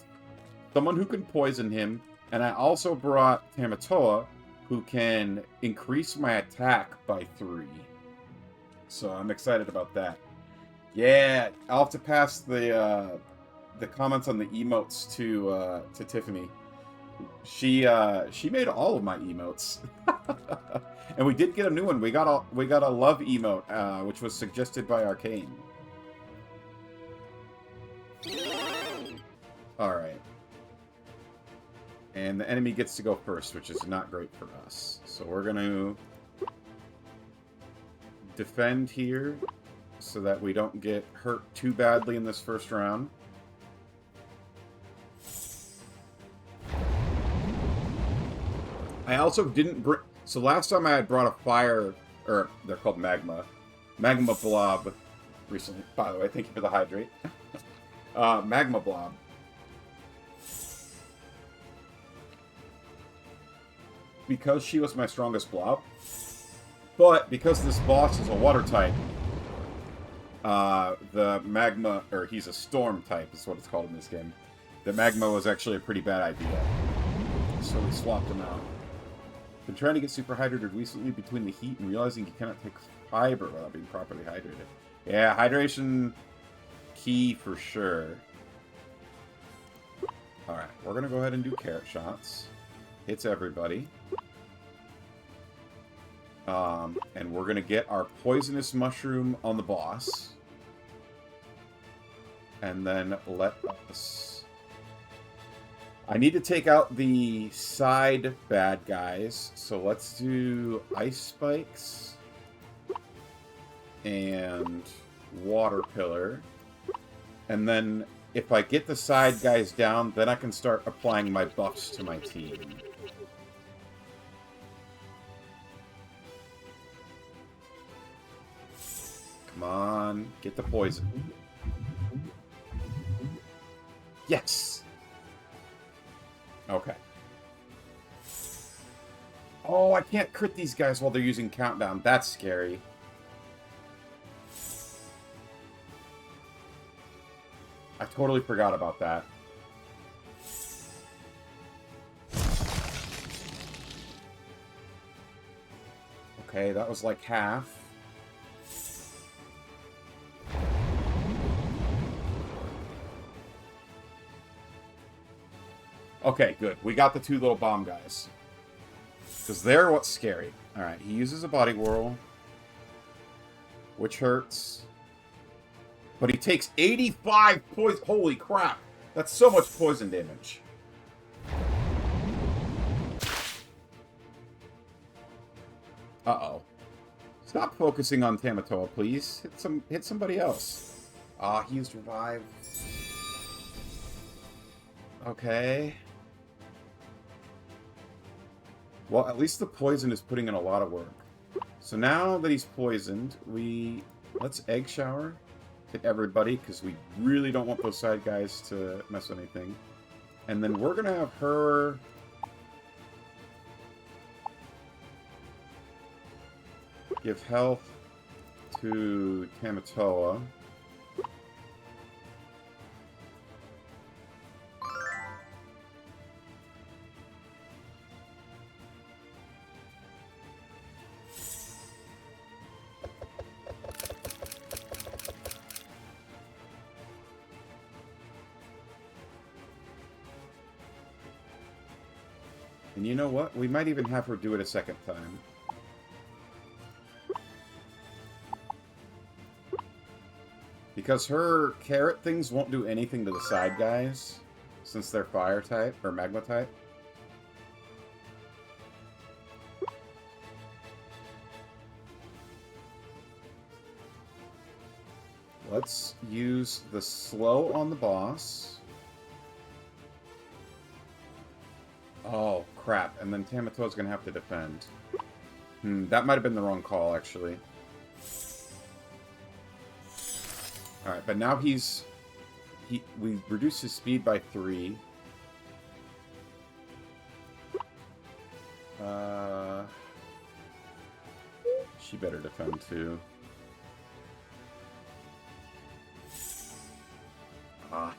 someone who can poison him, and I also brought Tamatoa, who can increase my attack by 3. So I'm excited about that. Yeah, I'll have to pass the comments on the emotes to Tiffany. She made all of my emotes, and we did get a new one. We got a love emote, which was suggested by Arcane. Alright. And the enemy gets to go first, which is not great for us. So we're going to defend here so that we don't get hurt too badly in this first round. I also didn't bring... So last time I had brought a fire... Or, they're called magma. Magma blob recently. By the way, thank you for the hydrate. Magma blob. Because she was my strongest blob. But because this boss is a water type, the magma, or he's a storm type is what it's called in this game. The magma was actually a pretty bad idea. So we swapped him out. Been trying to get super hydrated recently between the heat and realizing you cannot take fiber without being properly hydrated. Yeah, hydration key for sure. Alright, we're going to go ahead and do carrot shots. Hits everybody. And we're going to get our poisonous mushroom on the boss. And then let us... I need to take out the side bad guys. So let's do ice spikes. And water pillar. And then if I get the side guys down, then I can start applying my buffs to my team. Come on, get the poison. Yes! Okay. Oh, I can't crit these guys while they're using countdown. That's scary. I totally forgot about that. Okay, that was like half. Okay, good. We got the 2 little bomb guys. Because they're what's scary. Alright, he uses a body whirl. Which hurts. But he takes 85 poison. Holy crap. That's so much poison damage. Uh-oh. Stop focusing on Tamatoa, please. Hit somebody else. Ah, he used revive. Okay. Well, at least the poison is putting in a lot of work. So now that he's poisoned, let's egg shower to everybody because we really don't want those side guys to mess with anything. And then we're gonna have her give health to Tamatoa. And you know what? We might even have her do it a second time. Because her carrot things won't do anything to the side guys, since they're fire type, or magma type. Let's use the slow on the boss. Oh, crap. And then Tamatoa's going to have to defend. That might have been the wrong call, actually. Alright, but now we reduced his speed by 3. She better defend, too.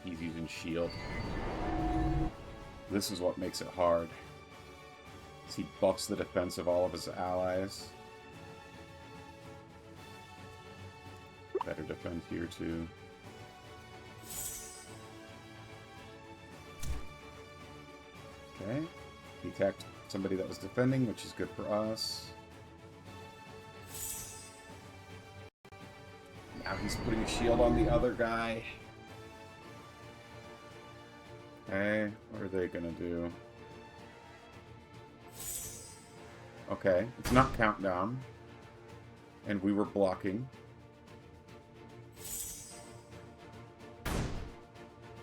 He's using shield. This is what makes it hard. He buffs the defense of all of his allies. Better defend here, too. Okay. He attacked somebody that was defending, which is good for us. Now he's putting a shield on the other guy. Okay, what are they gonna do? Okay, it's not countdown. And we were blocking.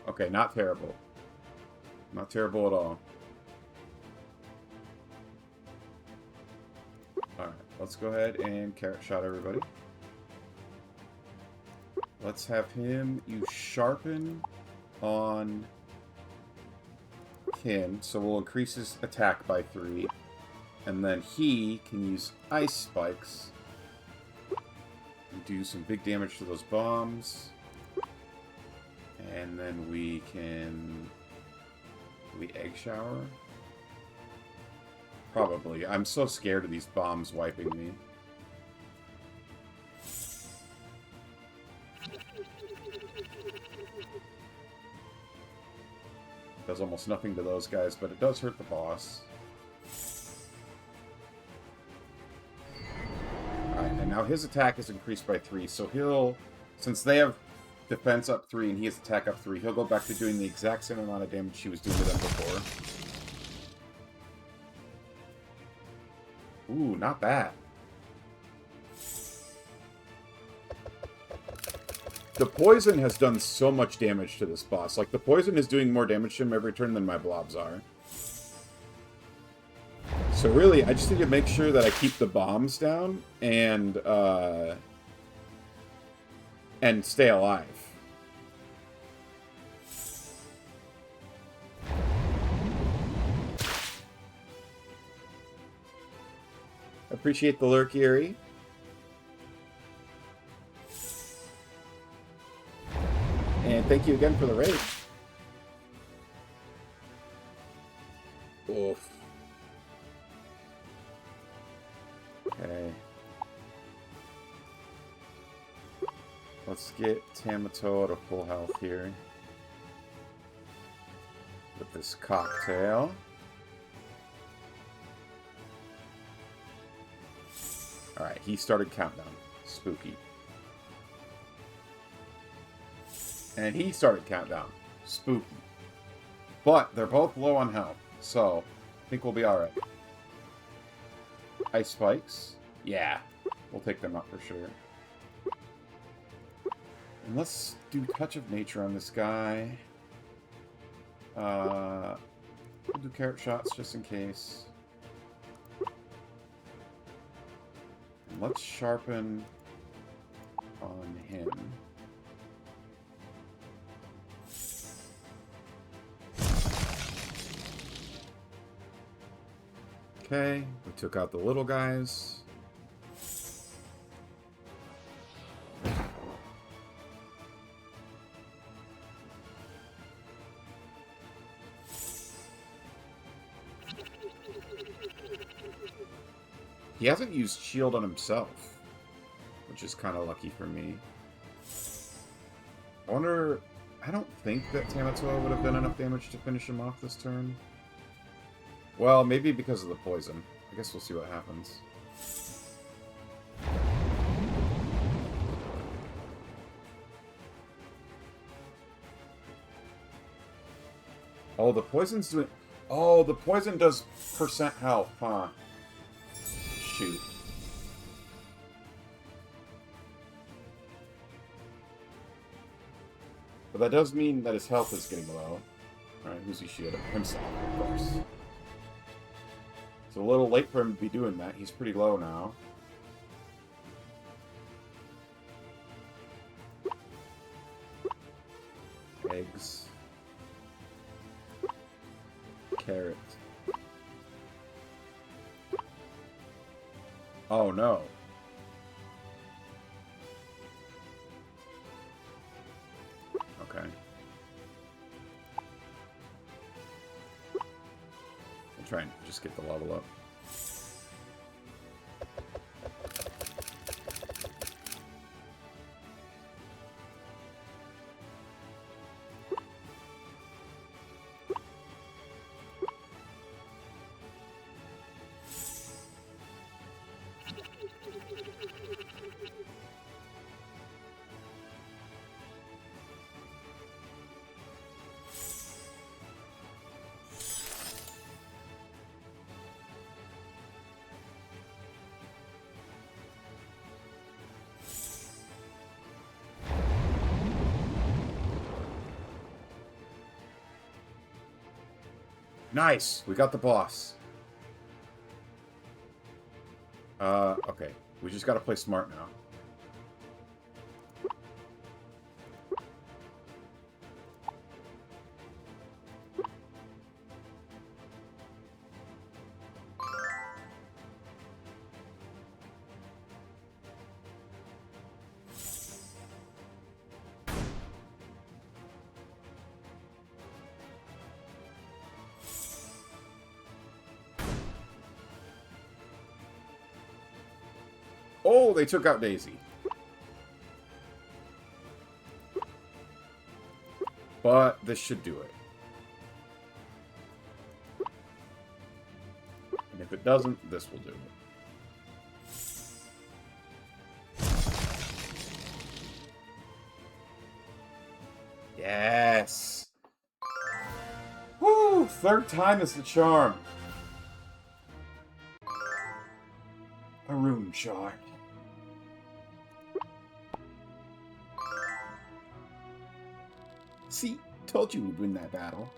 Okay, not terrible. Not terrible at all. Alright, let's go ahead and carrot shot everybody. Let's have him use sharpen on him, so we'll increase his attack by 3. And then he can use ice spikes and do some big damage to those bombs. And then we can... Do we egg shower? Probably. I'm so scared of these bombs wiping me. Does almost nothing to those guys, but it does hurt the boss. Alright, and now his attack is increased by 3, so he'll... Since they have defense up 3 and he has attack up 3, he'll go back to doing the exact same amount of damage he was doing to them before. Ooh, not bad. The poison has done so much damage to this boss. Like, the poison is doing more damage to him every turn than my blobs are. So really, I just need to make sure that I keep the bombs down and stay alive. Appreciate the lurk, Erie. And thank you again for the raid. Oof. Okay. Let's get Tamatoa to full health here. With this cocktail. Alright, he started countdown. Spooky. And he started countdown. Spooky. But they're both low on health, so I think we'll be alright. Ice spikes. Yeah, we'll take them up for sure. And let's do Touch of Nature on this guy. We'll do carrot shots just in case. let's sharpen on him. Okay, we took out the little guys. He hasn't used shield on himself, which is kind of lucky for me. I wonder... I don't think that Tamatoa would have done enough damage to finish him off this turn. Well, maybe because of the poison. I guess we'll see what happens. Oh, the poison's doing... Oh, the poison does percent health, huh? Shoot. But that does mean that his health is getting low. Alright, who's he shielding? Himself, of course. It's a little late for him to be doing that. He's pretty low now. Eggs. Carrot. Oh no. Okay. I'll try and just get the level up. Nice! We got the boss. Okay. We just gotta play smart now. Oh, they took out Daisy. But this should do it. And if it doesn't, this will do it. Yes! Woo! Third time is the charm. A rune shard. See? Told you we'd win that battle.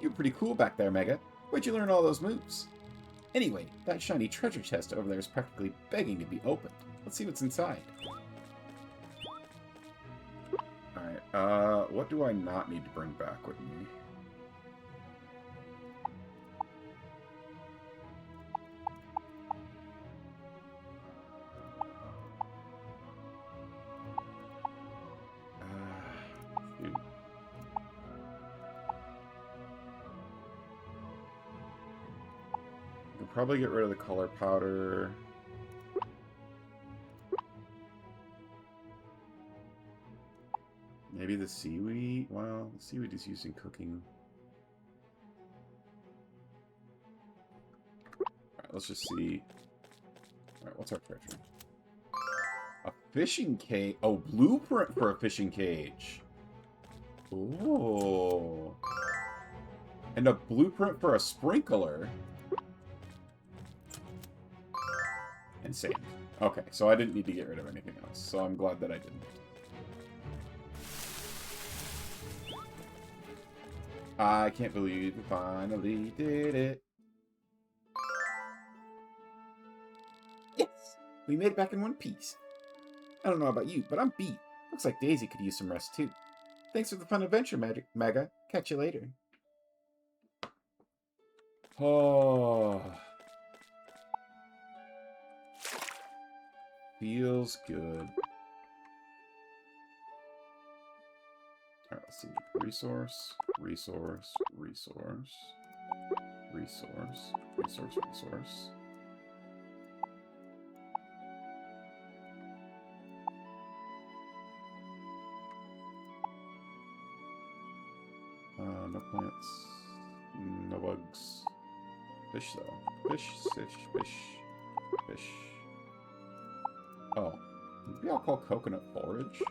You were pretty cool back there, Mega. Where'd you learn all those moves? Anyway, that shiny treasure chest over there is practically begging to be opened. Let's see what's inside. Alright, what do I not need to bring back with me? Shoot. I could probably get rid of the color powder. Maybe the seaweed? Well, the seaweed is used in cooking. Alright, let's just see. Alright, what's our treasure? A fishing cage. Oh, blueprint for a fishing cage. Ooh. And a blueprint for a sprinkler. And sand. Okay, so I didn't need to get rid of anything else. So I'm glad that I didn't. I can't believe we finally did it. Yes! We made it back in one piece. I don't know about you, but I'm beat. Looks like Daisy could use some rest too. Thanks for the fun adventure, Mega. Catch you later. Oh. Feels good. Alright, let's see. Resource, resource, resource, resource, resource, resource. No plants, no bugs. Fish though. Fish, fish, fish, fish. Oh, maybe I'll call coconut forage.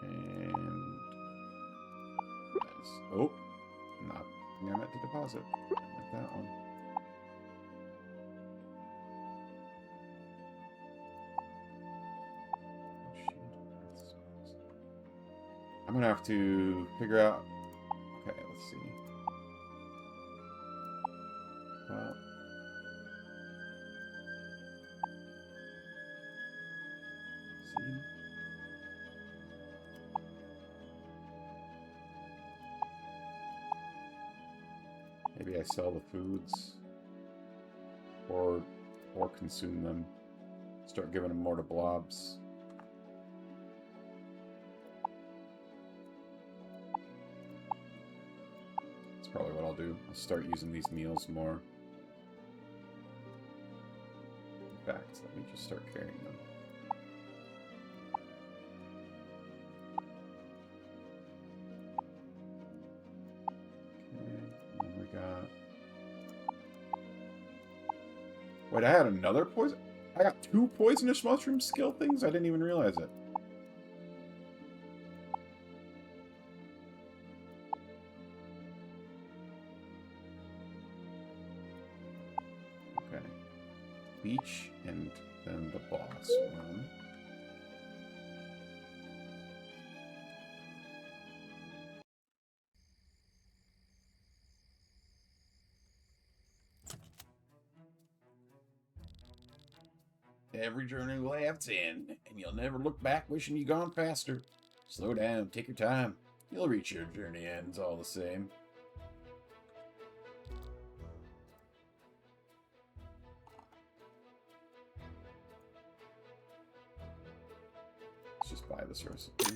And that's, oh, not I meant to deposit. Like that one. I'm gonna have to figure out. Okay, let's see. Well, seed. Maybe I sell the foods, or consume them. Start giving them more to blobs. That's probably what I'll do. I'll start using these meals more. In fact, let me just start carrying them. Okay, and then we got... Wait, I had another poison? I got 2 poisonous mushroom skill things? I didn't even realize it. Okay. Beach and then the boss one. Every journey will have its end, and you'll never look back wishing you'd gone faster. Slow down, take your time. You'll reach your journey ends all the same. Let's just buy this recipe.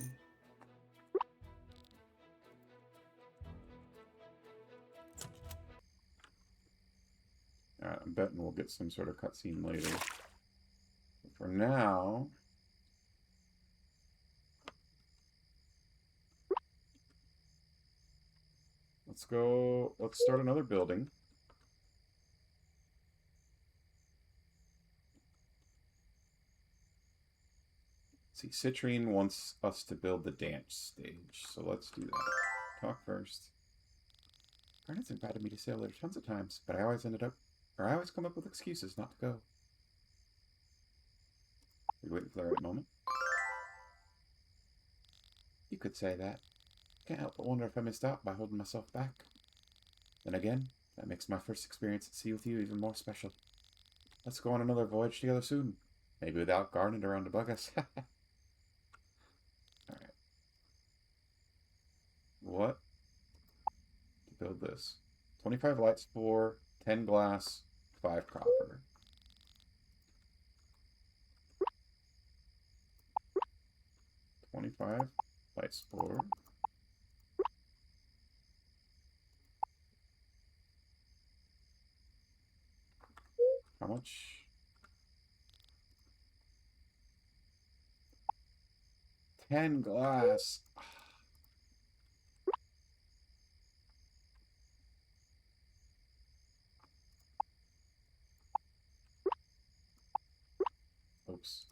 Alright, I'm betting we'll get some sort of cutscene later. But for now... let's start another building. See, Citrine wants us to build the dance stage, so let's do that. Talk first. Garnet's invited me to sail there tons of times, but I always come up with excuses not to go. Are you waiting for the right moment? You could say that. Can't help but wonder if I missed out by holding myself back. Then again, that makes my first experience at sea with you even more special. Let's go on another voyage together soon. Maybe without Garnet around to bug us. Alright. What? To build this. 25 light spore, 10 glass, 5 copper. $25 light spore. How much? 10 glass. Oops.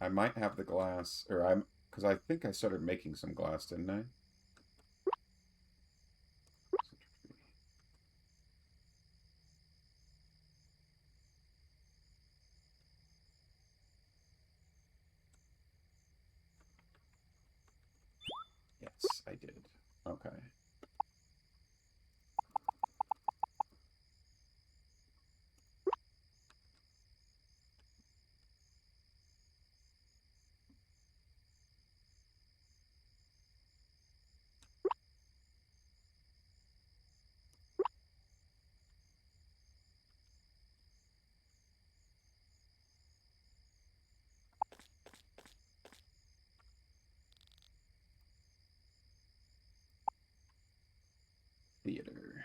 I might have the glass, or because I think I started making some glass, didn't I? Yes, I did. Okay. Theater.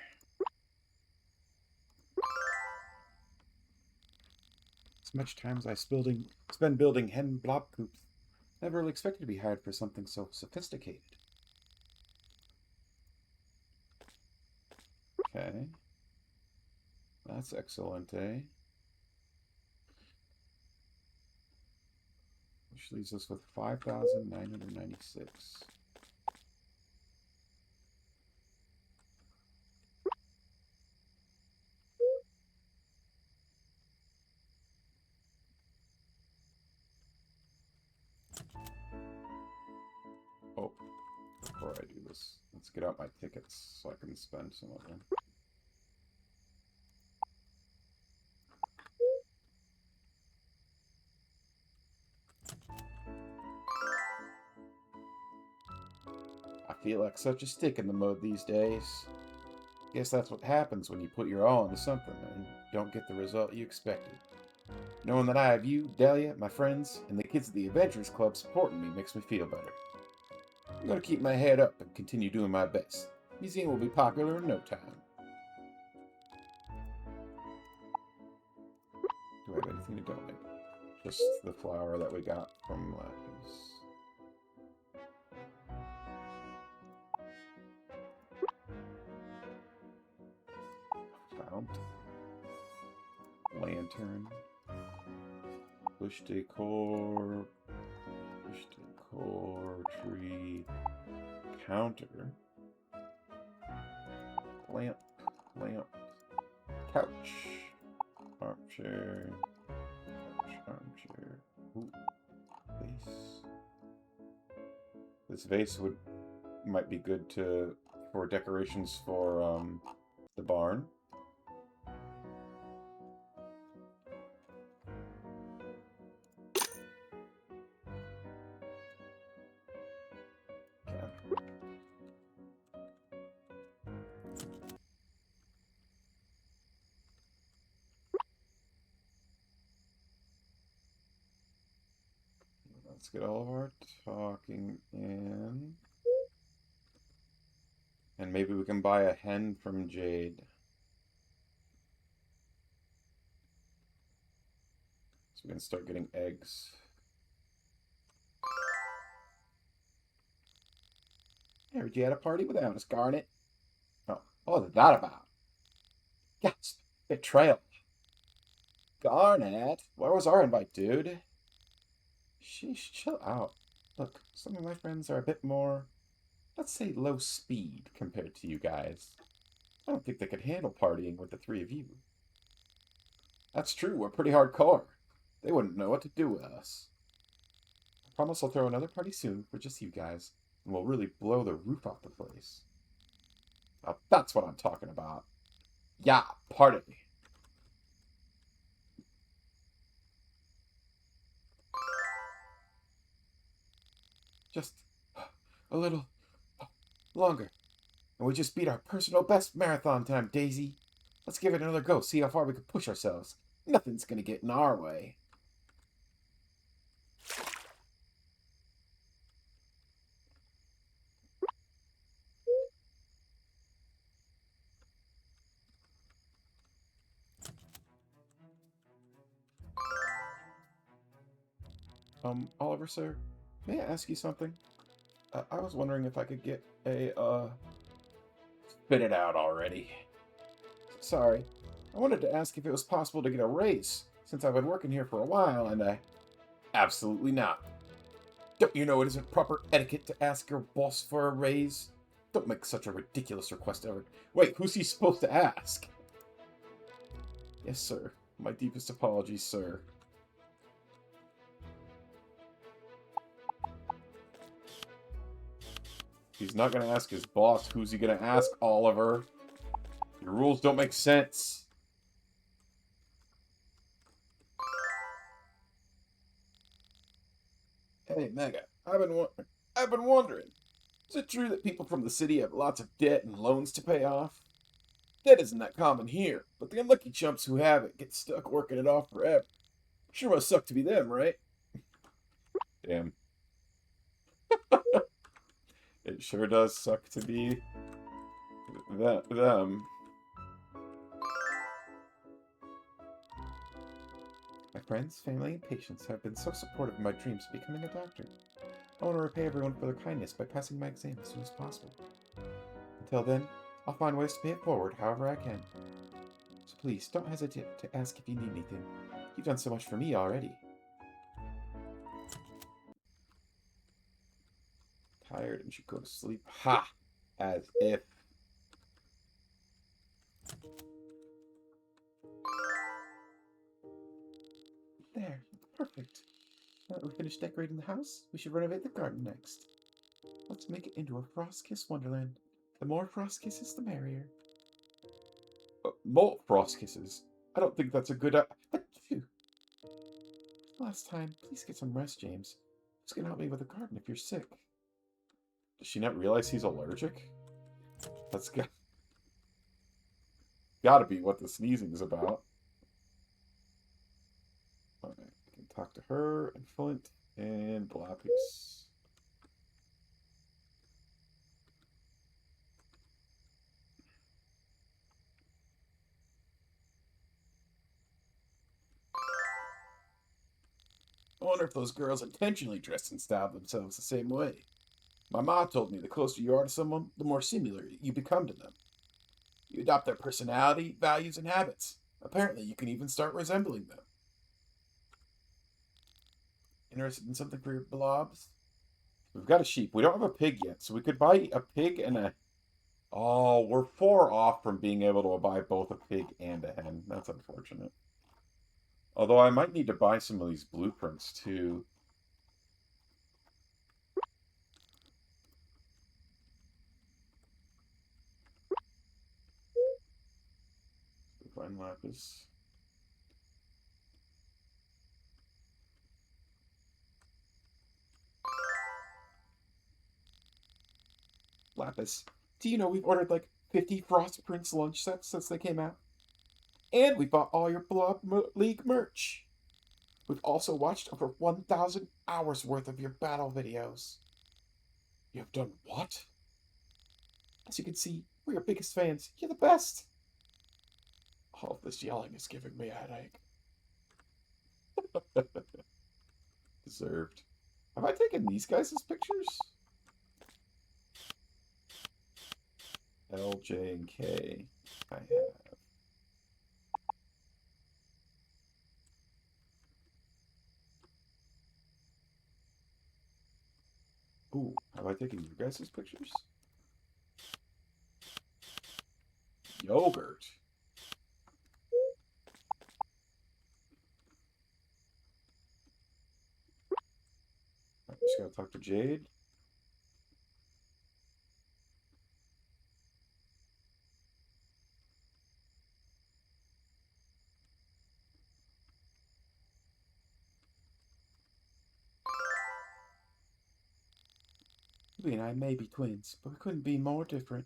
As much time as I spend building hen blob coops, never really expected to be hired for something so sophisticated. Okay. That's excellent, eh? Which leaves us with 5,996. Oh, before I do this, let's get out my tickets so I can spend some of them. I feel like such a stick in the mud these days. Guess that's what happens when you put your all into something and don't get the result you expected. Knowing that I have you, Delia, my friends, and the kids at the Adventurers Club supporting me makes me feel better. I'm going to keep my head up and continue doing my best. The museum will be popular in no time. Do I have anything to donate? Just the flower that we got from Lapis. Found. Lantern. Bush decor. Bush decor. Tree. Counter. Lamp. Lamp. Couch. Armchair. Couch. Armchair. Ooh. Vase. This vase might be good for decorations for the barn. Let's get all of our talking in. And maybe we can buy a hen from Jade. So we can start getting eggs. Hey, heard you had a party without us, Garnet. Oh, what was that about? Yes, betrayal. Garnet, where was our invite, dude? Sheesh, chill out. Look, some of my friends are a bit more, let's say, low speed compared to you guys. I don't think they could handle partying with the three of you. That's true, we're pretty hardcore. They wouldn't know what to do with us. I promise I'll throw another party soon for just you guys, and we'll really blow the roof off the place. Now that's what I'm talking about. Yeah, party. Just a little longer. And we just beat our personal best marathon time, Daisy. Let's give it another go, see how far we can push ourselves. Nothing's gonna get in our way. Oliver, sir, may I ask you something? I was wondering if I could get a, Spit it out already. Sorry. I wanted to ask if it was possible to get a raise, since I've been working here for a while, and I... Absolutely not. Don't you know it isn't proper etiquette to ask your boss for a raise? Don't make such a ridiculous request ever. Wait, who's he supposed to ask? Yes, sir. My deepest apologies, sir. He's not going to ask his boss. Who's he going to ask, Oliver? Your rules don't make sense. Hey, Mega, I've been wondering, is it true that people from the city have lots of debt and loans to pay off? Debt isn't that common here, but the unlucky chumps who have it get stuck working it off forever. Sure must suck to be them, right? Damn. It sure does suck to be them. My friends, family, and patients have been so supportive of my dreams of becoming a doctor. I want to repay everyone for their kindness by passing my exam as soon as possible. Until then, I'll find ways to pay it forward however I can. So please, don't hesitate to ask if you need anything. You've done so much for me already. Tired and should go to sleep. Ha! As if. There, perfect. Now that we're finished decorating the house, we should renovate the garden next. Let's make it into a frost kiss wonderland. The more frost kisses, the merrier. More frost kisses? I don't think that's a good but phew. Last time, please get some rest, James. Who's gonna help me with the garden if you're sick? Does she not realize he's allergic? That's gotta be what the sneezing is about. Alright, I can talk to her and Flint and Blappies. I wonder if those girls intentionally dress and style themselves the same way. My ma told me the closer you are to someone, the more similar you become to them. You adopt their personality, values, and habits. Apparently, you can even start resembling them. Interested in something for your blobs? We've got a sheep. We don't have a pig yet, so we could buy a pig and a... Oh, we're 4 off from being able to buy both a pig and a hen. That's unfortunate. Although I might need to buy some of these blueprints, too. Find Lapis. Lapis, do you know we've ordered like 50 Frost Prince lunch sets since they came out? And we bought all your Blob League merch. We've also watched over 1,000 hours worth of your battle videos. You have done what? As you can see, we're your biggest fans. You're the best. All of this yelling is giving me a headache. Deserved. Have I taken these guys' pictures? L, J, and K. I have. Ooh, have I taken you guys' pictures? Yogurt. I just gotta talk to Jade. You and I may be twins, but we couldn't be more different.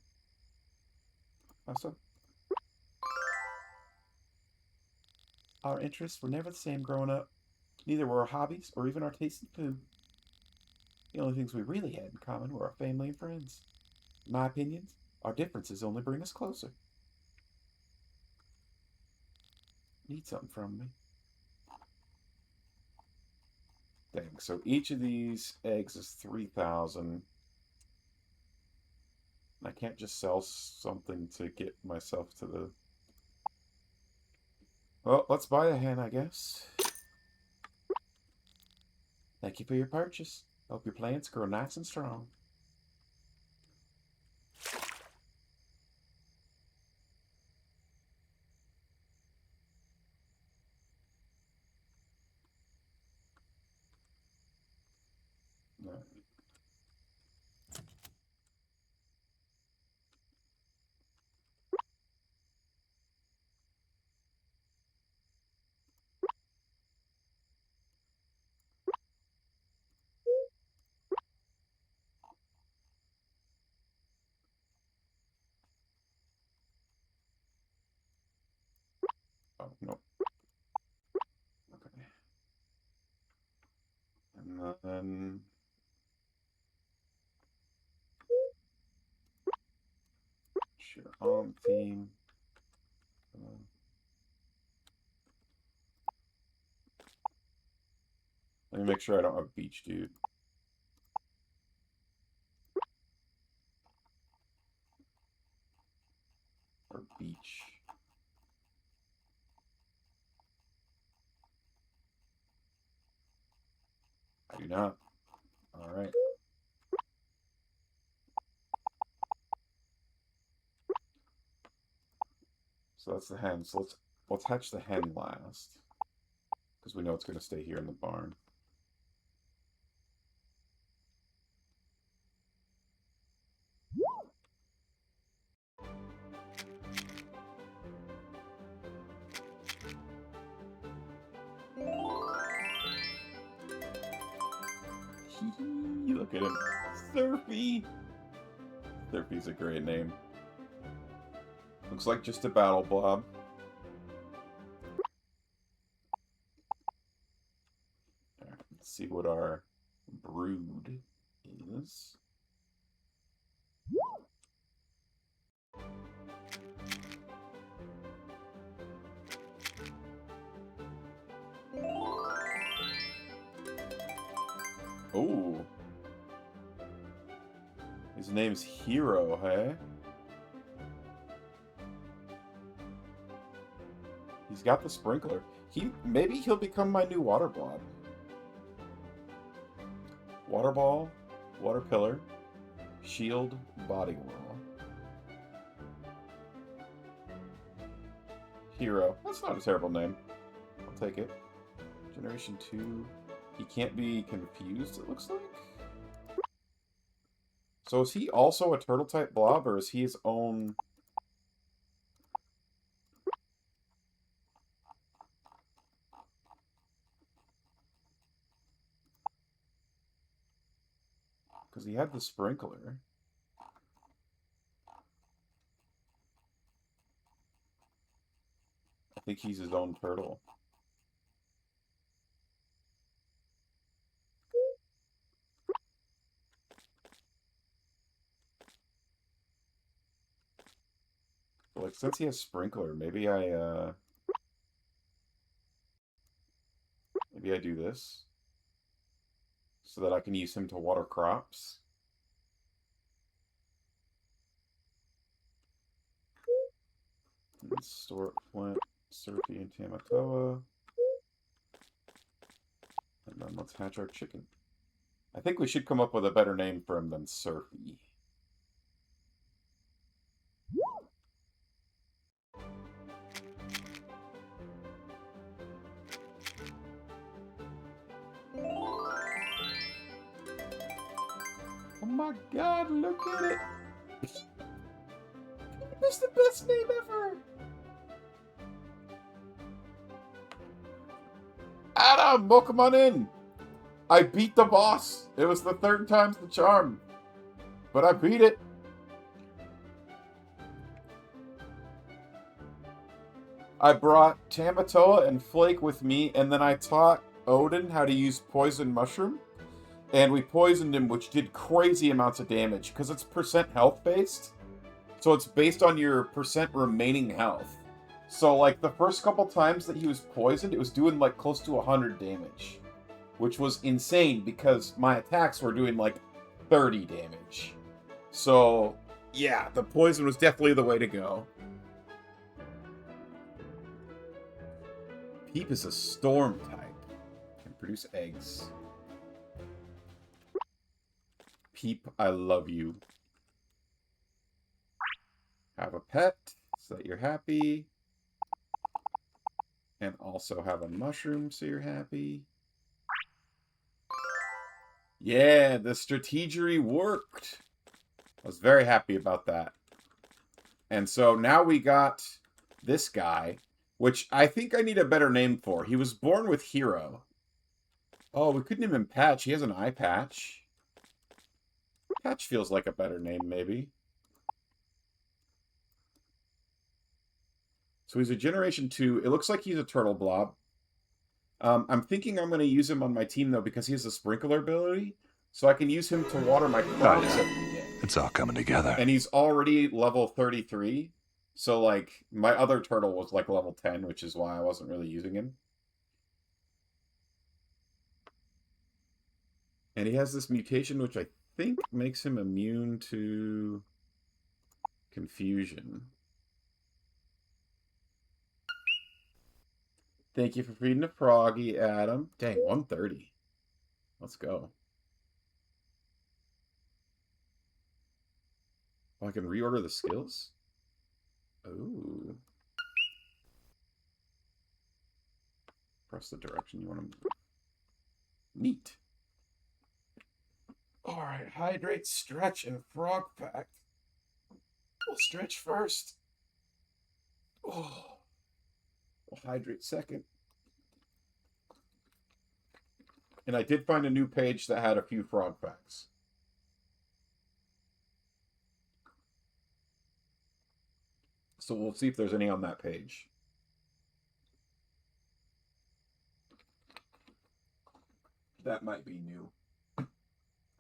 Also, our interests were never the same growing up. Neither were our hobbies or even our taste in food. The only things we really had in common were our family and friends. In my opinion, our differences only bring us closer. Need something from me. Dang, so each of these eggs is 3,000. I can't just sell something to get myself to the... Well, let's buy a hen, I guess. Thank you for your purchase. Hope your plants grow nice and strong. No. Oh, nope. Okay. And then... Share home theme. Let me make sure I don't have beach dude. Or beach. I do not. Alright. So that's the hen. So let's hatch the hen last. Because we know it's going to stay here in the barn. Look at him. Surfy! Surfy's a great name. Looks like just a battle blob. Alright, let's see what our brood is. Oh. His name's Hero, hey? He's got the sprinkler. Maybe he'll become my new water blob. Water ball, water pillar, shield, body whirl. Hero. That's not a terrible name. I'll take it. Generation 2. He can't be confused, it looks like? So is he also a turtle-type blob, or is he his own... Because he had the sprinkler. I think he's his own turtle. But like, since he has sprinkler, maybe I do this. So that I can use him to water crops. And store Flint, Surfy, and Tamatoa. And then let's hatch our chicken. I think we should come up with a better name for him than Surfy. Oh my god, look at it! It's the best name ever! Adam, welcome on in! I beat the boss! It was the third time's the charm. But I beat it! I brought Tamatoa and Flake with me, and then I taught Odin how to use Poison Mushroom. And we poisoned him, which did crazy amounts of damage, because it's percent health based. So it's based on your percent remaining health. So, like, the first couple times that he was poisoned, it was doing, like, close to 100 damage. Which was insane, because my attacks were doing, like, 30 damage. So, yeah, the poison was definitely the way to go. Peep is a storm type. Can produce eggs. Peep, I love you. Have a pet, so that you're happy. And also have a mushroom, so you're happy. Yeah, the strategery worked. I was very happy about that. And so now we got this guy, which I think I need a better name for. He was born with Hero. Oh, we couldn't even Patch. He has an eye patch. Patch feels like a better name, maybe. So he's a Generation 2. It looks like he's a turtle blob. I'm thinking I'm going to use him on my team, though, because he has a sprinkler ability. So I can use him to water my crops every day. It's all coming together. And he's already level 33. So, like, my other turtle was, like, level 10, which is why I wasn't really using him. And he has this mutation, which I think makes him immune to confusion. Thank you for feeding the froggy, Adam. Dang, 130. Let's go. Oh, I can reorder the skills? Ooh. Press the direction you want to move. Neat. Alright, hydrate, stretch, and frog pack. We'll stretch first. Oh. We'll hydrate second. And I did find a new page that had a few frog packs. So we'll see if there's any on that page. That might be new.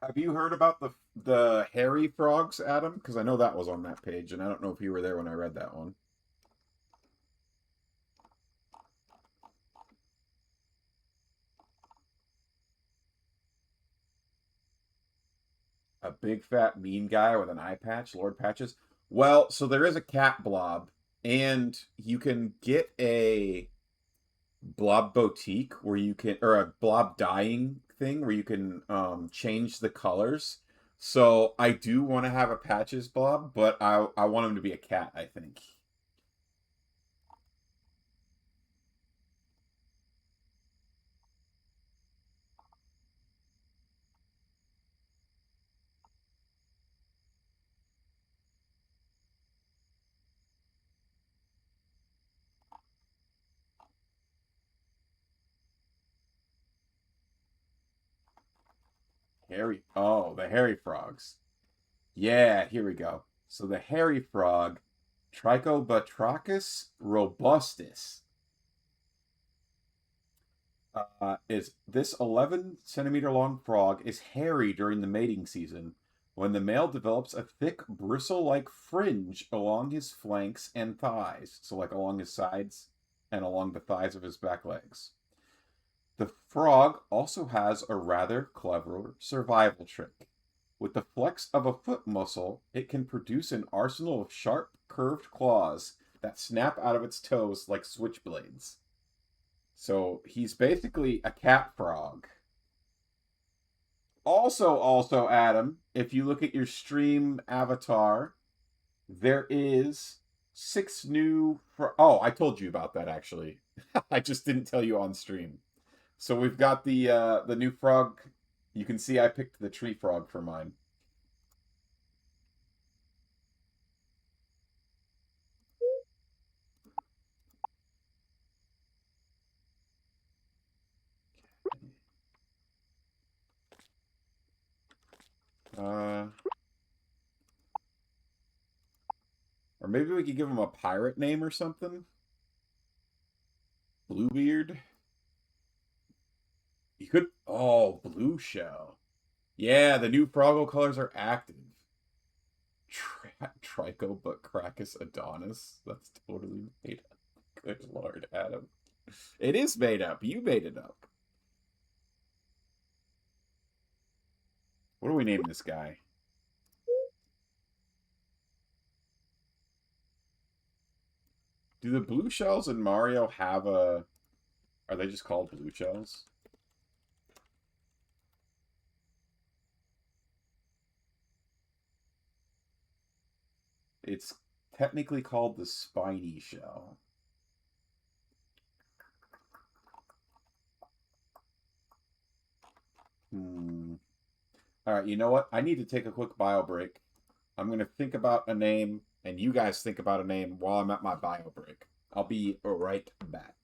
Have you heard about the hairy frogs, Adam? Because I know that was on that page, and I don't know if you were there when I read that one. A big fat mean guy with an eye patch, Lord Patches. Well, so there is a cat blob, and you can get a blob boutique where you can, or a blob dyeing thing where you can change the colors. So I do want to have a Patches blob, but I want him to be a cat, I think. Hairy. Oh, the hairy frogs. Yeah, here we go. So the hairy frog, Trichobatrachus robustus, is this 11-centimeter long frog is hairy during the mating season when the male develops a thick bristle-like fringe along his flanks and thighs. So like along his sides and along the thighs of his back legs. The frog also has a rather clever survival trick. With the flex of a foot muscle, it can produce an arsenal of sharp, curved claws that snap out of its toes like switchblades. So he's basically a cat frog. Also, Adam, if you look at your stream avatar, there is 6 new... Oh, I told you about that, actually. I just didn't tell you on stream. So we've got the new frog. You can see I picked the tree frog for mine. Or maybe we could give him a pirate name or something. Bluebeard. You could... Oh, Blue Shell. Yeah, the new Froggle colors are active. Trichobatrachus Adonis. That's totally made up. Good Lord, Adam. It is made up. You made it up. What do we name this guy? Do the blue shells in Mario have a... Are they just called blue shells? It's technically called the spiny shell. Alright, you know what? I need to take a quick bio break. I'm going to think about a name, and you guys think about a name while I'm at my bio break. I'll be right back.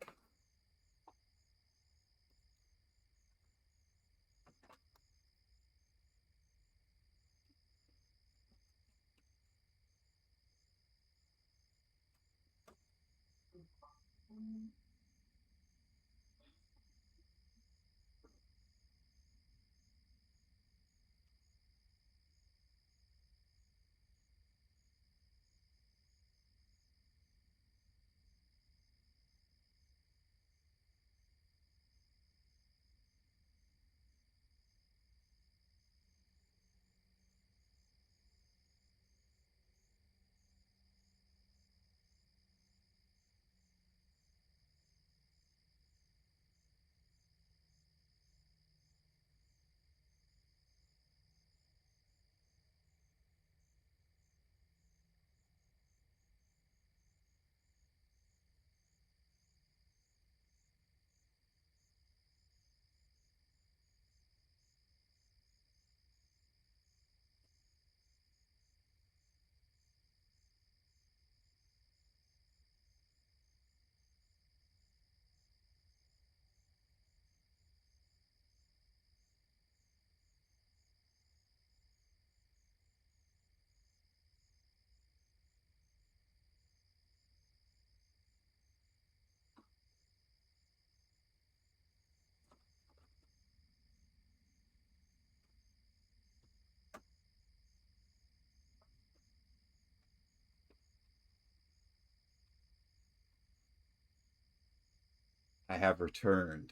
I have returned.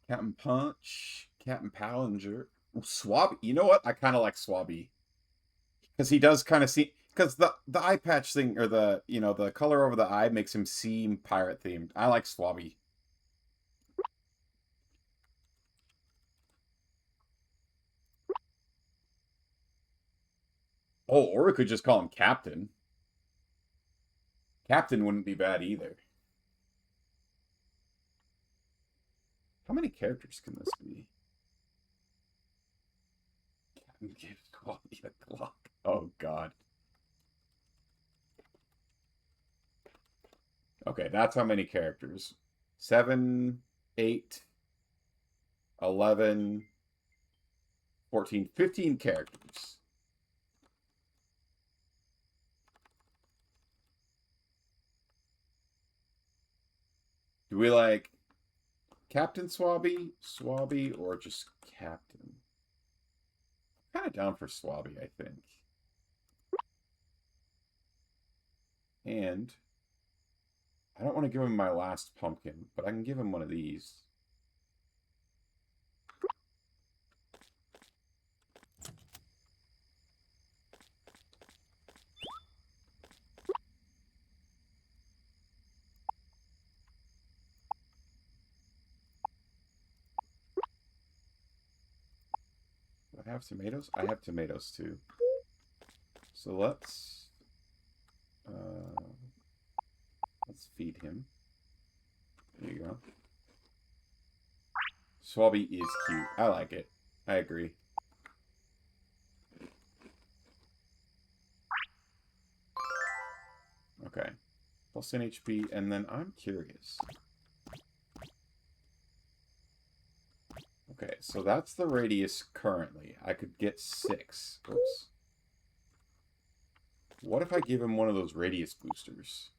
Captain Punch, Captain Pallinger, Swabby. You know what? I kind of like Swabby because he does kind of see because the eye patch thing or the color over the eye makes him seem pirate themed. I like Swabby. Oh, or we could just call him Captain. Captain wouldn't be bad either. How many characters can this be? Captain gives Swabby a Glock. Oh God. Okay, that's how many characters. 7, 8, 11, 14, 15 characters. Do we like Captain Swabby, Swabby, or just Captain? Kind of down for Swabby, I think. And I don't want to give him my last pumpkin, but I can give him one of these. Do I have tomatoes? I have tomatoes too. So let's feed him. There you go. Swabby is cute. I like it. I agree. Okay. Plus an HP, and then I'm curious. Okay, so that's the radius currently. I could get 6. Oops. What if I give him one of those radius boosters?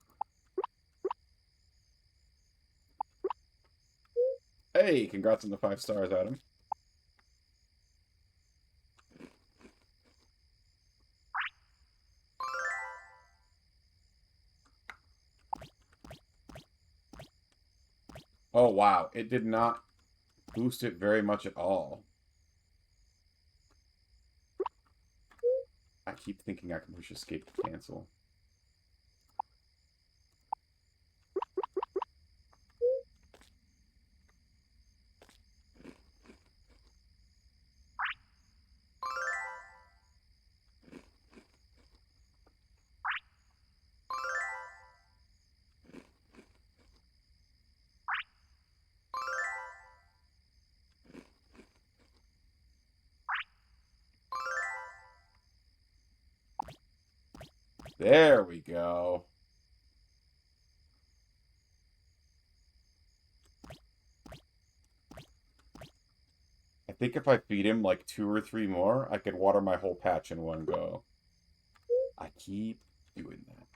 Hey, congrats on the 5 stars, Adam. Oh, wow. It did not boost it very much at all. I keep thinking I can push escape to cancel. There we go. I think if I feed him like 2 or 3 more, I could water my whole patch in one go. I Keep doing that.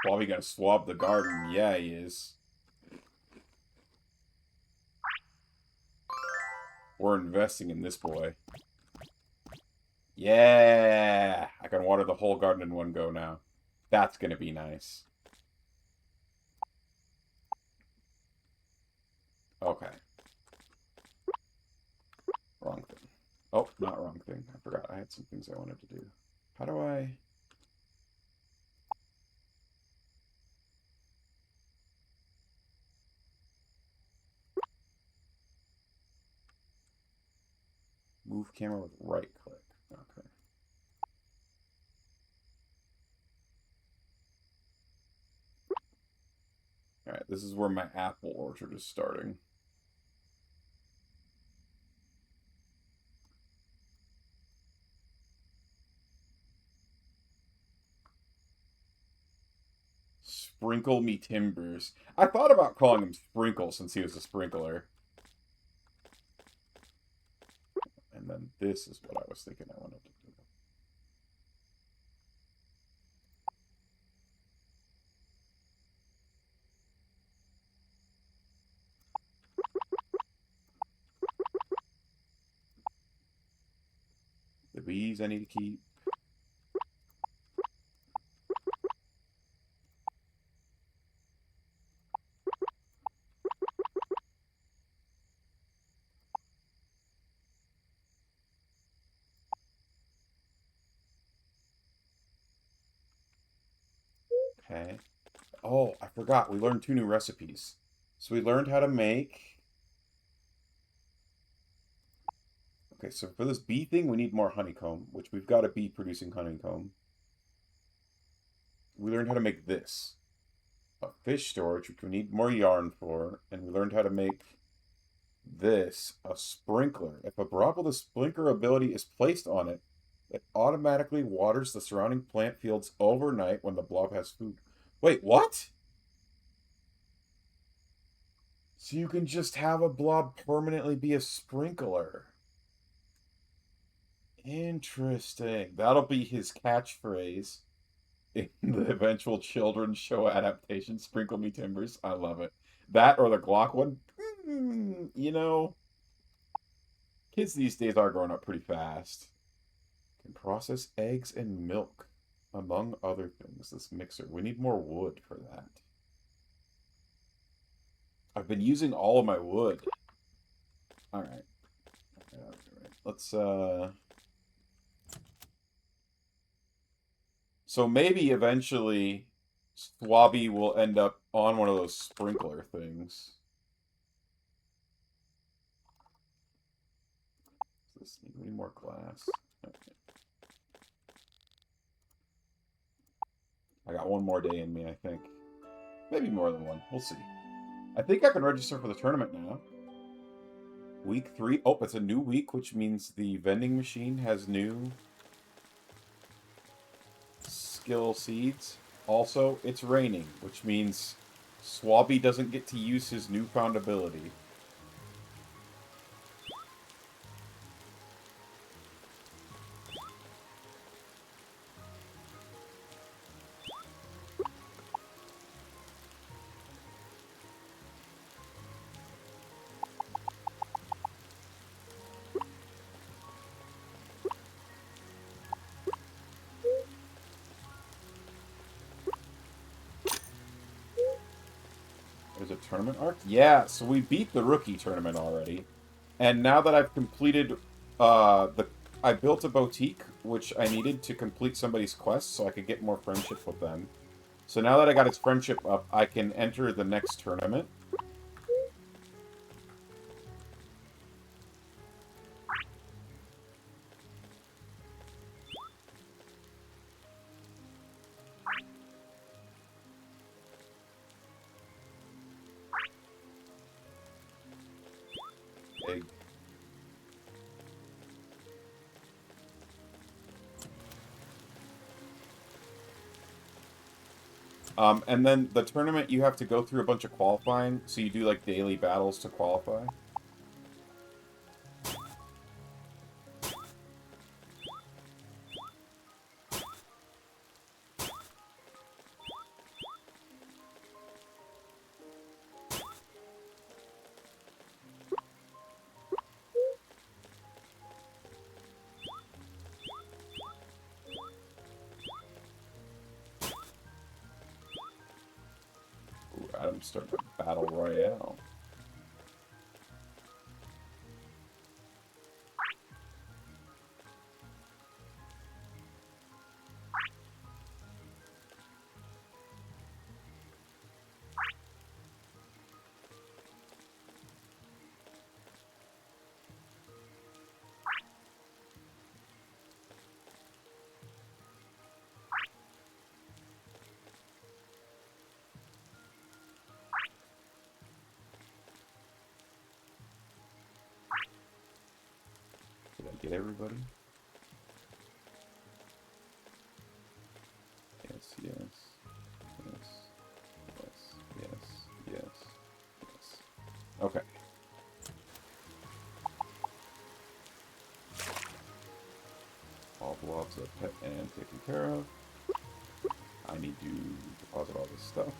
Probably gonna swab the garden. Yeah, he is. We're investing in this boy. Yeah! I can water the whole garden in one go now. That's gonna be nice. Okay. Wrong thing. Oh, not wrong thing. I forgot. I had some things I wanted to do. How do I... Move camera with right click. Okay. Alright, this is where my apple orchard is starting. Sprinkle me timbers. I thought about calling him Sprinkle since he was a sprinkler. And then this is what I was thinking I wanted to do. The bees I need to keep. Okay. Oh, I forgot. We learned 2 new recipes. So we learned how to make... Okay, so for this bee thing, we need more honeycomb, which we've got a bee producing honeycomb. We learned how to make this. A fish storage, which we need more yarn for. And we learned how to make this, a sprinkler. If a blob with a sprinkler ability is placed on it, it automatically waters the surrounding plant fields overnight when the blob has food. Wait, what? So you can just have a blob permanently be a sprinkler. Interesting. That'll be his catchphrase in the eventual children's show adaptation, Sprinkle Me Timbers. I love it. That or the Glock one. You know, kids these days are growing up pretty fast. Can process eggs and milk, among other things. This mixer. We need more wood for that. I've been using all of my wood. Alright. Let's, So maybe eventually Swabby will end up on one of those sprinkler things. Does this need any more glass? Okay. I got one more day in me, I think. Maybe more than one. We'll see. I think I can register for the tournament now. Week 3. Oh, it's a new week, which means the vending machine has new skill seeds. Also, it's raining, which means Swabby doesn't get to use his newfound ability. There's a tournament arc? Yeah, so we beat the rookie tournament already. And now that I've completed I built a boutique, which I needed to complete somebody's quest so I could get more friendship with them. So now that I got his friendship up, I can enter the next tournament. Egg. And then the tournament, you have to go through a bunch of qualifying, so you do like daily battles to qualify. I'm starting a battle royale. Did I get everybody? Yes, yes, yes, yes, yes, yes, yes. Okay. All blobs are pet and taken care of. I need to deposit all this stuff.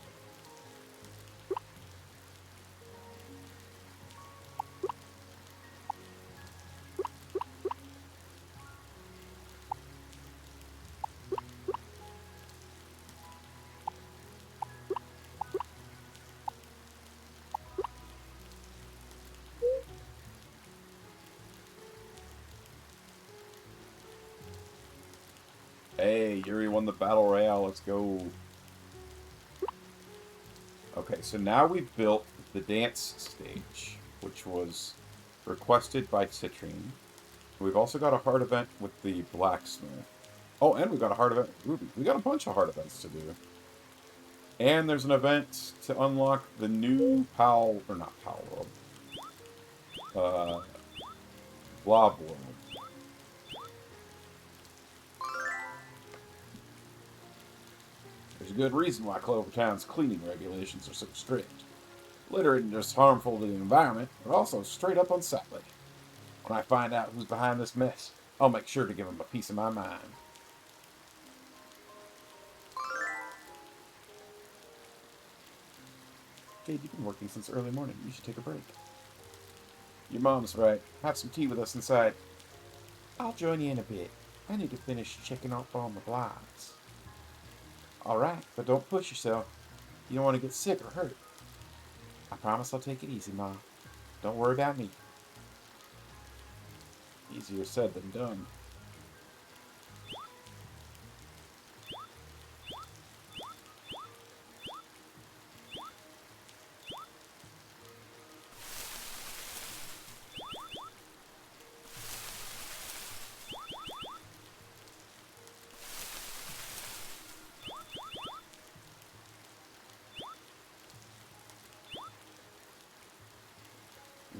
Hey, Yuri won the battle royale. Let's go. Okay, so now we've built the dance stage, which was requested by Citrine. We've also got a hard event with the blacksmith. Oh, and we've got a hard event with Ruby. We got a bunch of hard events to do. And there's an event to unlock the new Pal, or not Pal World, Blob World. There's a good reason why Clovertown's cleaning regulations are so strict. Litter isn't just harmful to the environment, but also straight up unsightly. When I find out who's behind this mess, I'll make sure to give them a piece of my mind. Jade, you've been working since early morning. You should take a break. Your mom's right. Have some tea with us inside. I'll join you in a bit. I need to finish checking off all my blobs. Alright, but don't push yourself. You don't want to get sick or hurt. I promise I'll take it easy, Ma. Don't worry about me. Easier said than done.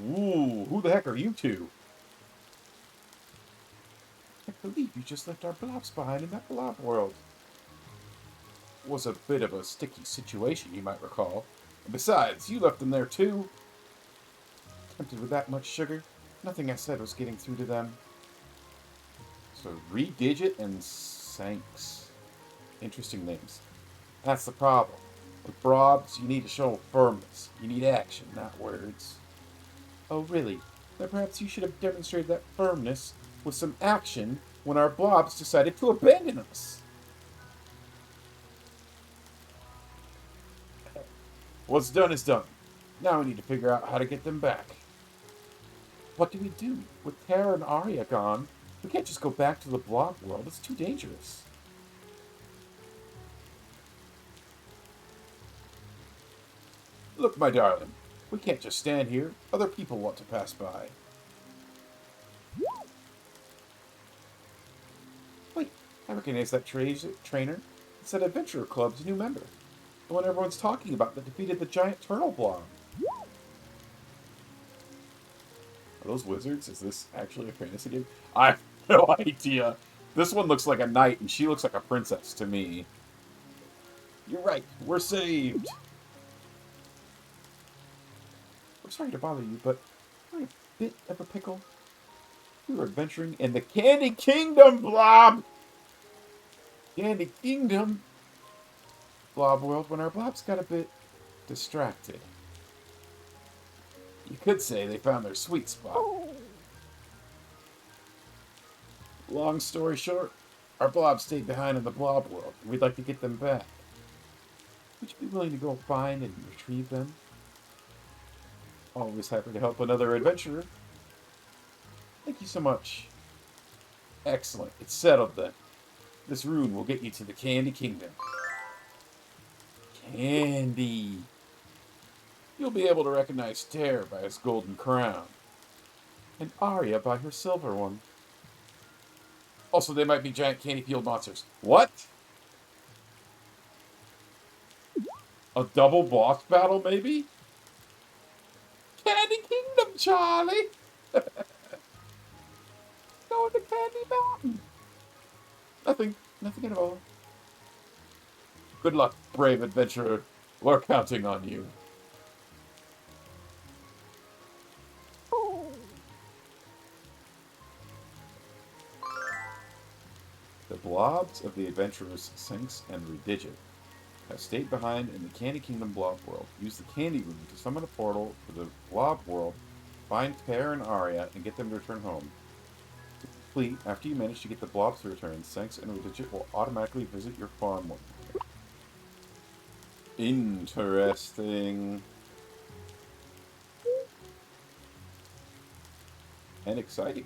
Ooh, who the heck are you two? I can't believe you just left our blobs behind in that blob world. It was a bit of a sticky situation, you might recall. And besides, you left them there too. Tempted with that much sugar, nothing I said was getting through to them. So, Redigit and Sanks. Interesting names. That's the problem. With blobs, you need to show firmness. You need action, not words. Oh, really? Then perhaps you should have demonstrated that firmness with some action when our blobs decided to abandon us. What's done is done. Now we need to figure out how to get them back. What do we do? With Tara and Arya gone, we can't just go back to the blob world. It's too dangerous. Look, my darling, we can't just stand here. Other people want to pass by. Wait, I recognize that trainer. It's that Adventurer Club's new member. The one everyone's talking about that defeated the giant turtle blob. Are those wizards? Is this actually a fantasy game? I have no idea. This one looks like a knight, and she looks like a princess to me. You're right. We're saved. I'm sorry to bother you, but am I a bit of a pickle? We were adventuring in the Candy Kingdom, Blob! Candy Kingdom? Blob World, when our blobs got a bit distracted. You could say they found their sweet spot. Long story short, our blobs stayed behind in the blob world. We'd like to get them back. Would you be willing to go find and retrieve them? Always happy to help another adventurer. Thank you so much. Excellent. It's settled then. This rune will get you to the Candy Kingdom. Candy. You'll be able to recognize Terror by his golden crown, and Arya by her silver one. Also, they might be giant candy field monsters. What? A double boss battle, maybe? Candy Kingdom, Charlie! Going to Candy Mountain. Nothing at all. Good luck, brave adventurer. We're counting on you. The blobs of the adventurers Sinks and Redigit have stayed behind in the Candy Kingdom blob world. Use the Candy Room to summon a portal to the blob world, find Pear and Arya, and get them to return home. To complete, after you manage to get the blobs to return, Sinks and Redigit will automatically visit your farm one day. Interesting. And exciting.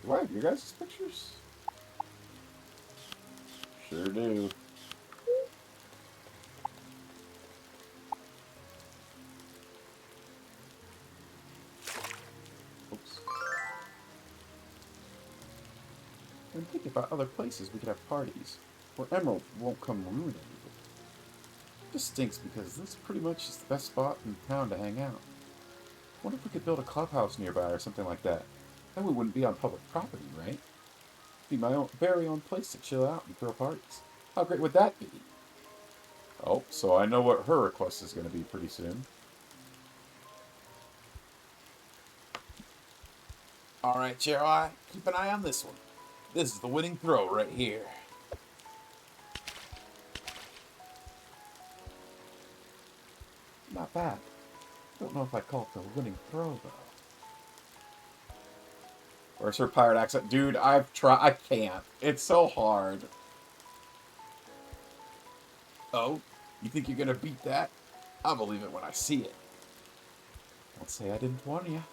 Do I have your guys' pictures? Sure do. Oops. I'm thinking about other places we could have parties, where Emerald won't come ruin everything. It just stinks because this pretty much is the best spot in town to hang out. Wonder if we could build a clubhouse nearby or something like that. Then we wouldn't be on public property, right? Be my own, very own place to chill out and throw parties. How great would that be? Oh, so I know what her request is going to be pretty soon. Alright, Cherry, keep an eye on this one. This is the winning throw right here. Not bad. Don't know if I'd call it the winning throw, though. Where's her pirate accent? Dude, I've tried. I can't. It's so hard. Oh, you think you're gonna beat that? I'll believe it when I see it. Don't say I didn't warn you.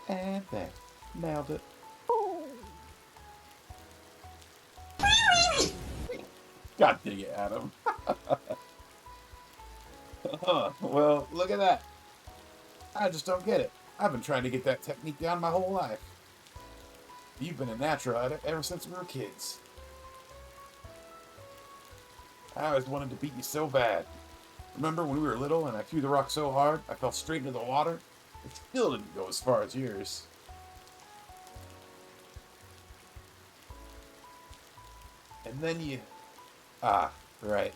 And there. Nailed it. God dang it, Adam. Well, look at that. I just don't get it. I've been trying to get that technique down my whole life. You've been a natural at it ever since we were kids. I always wanted to beat you so bad. Remember when we were little and I threw the rock so hard I fell straight into the water? It still didn't go as far as yours. And then you... Ah, right.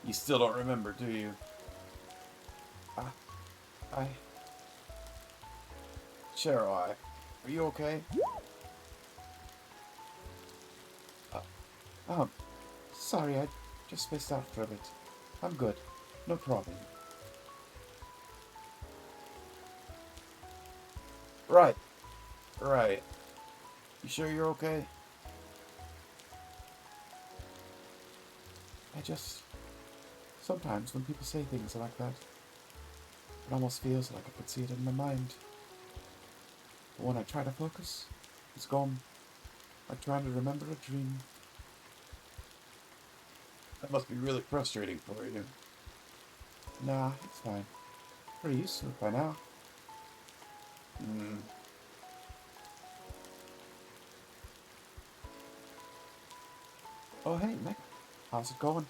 You still don't remember, do you? I... Cheryl, are you okay? Sorry, I just spaced out for a bit. I'm good. No problem. Right. Right. You sure you're okay? I just... Sometimes when people say things like that, it almost feels like I could see it in my mind. But when I try to focus, it's gone. Like trying to remember a dream. That must be really frustrating for you. Nah, it's fine. Pretty used to it by now. Oh, hey, Nick. How's it going?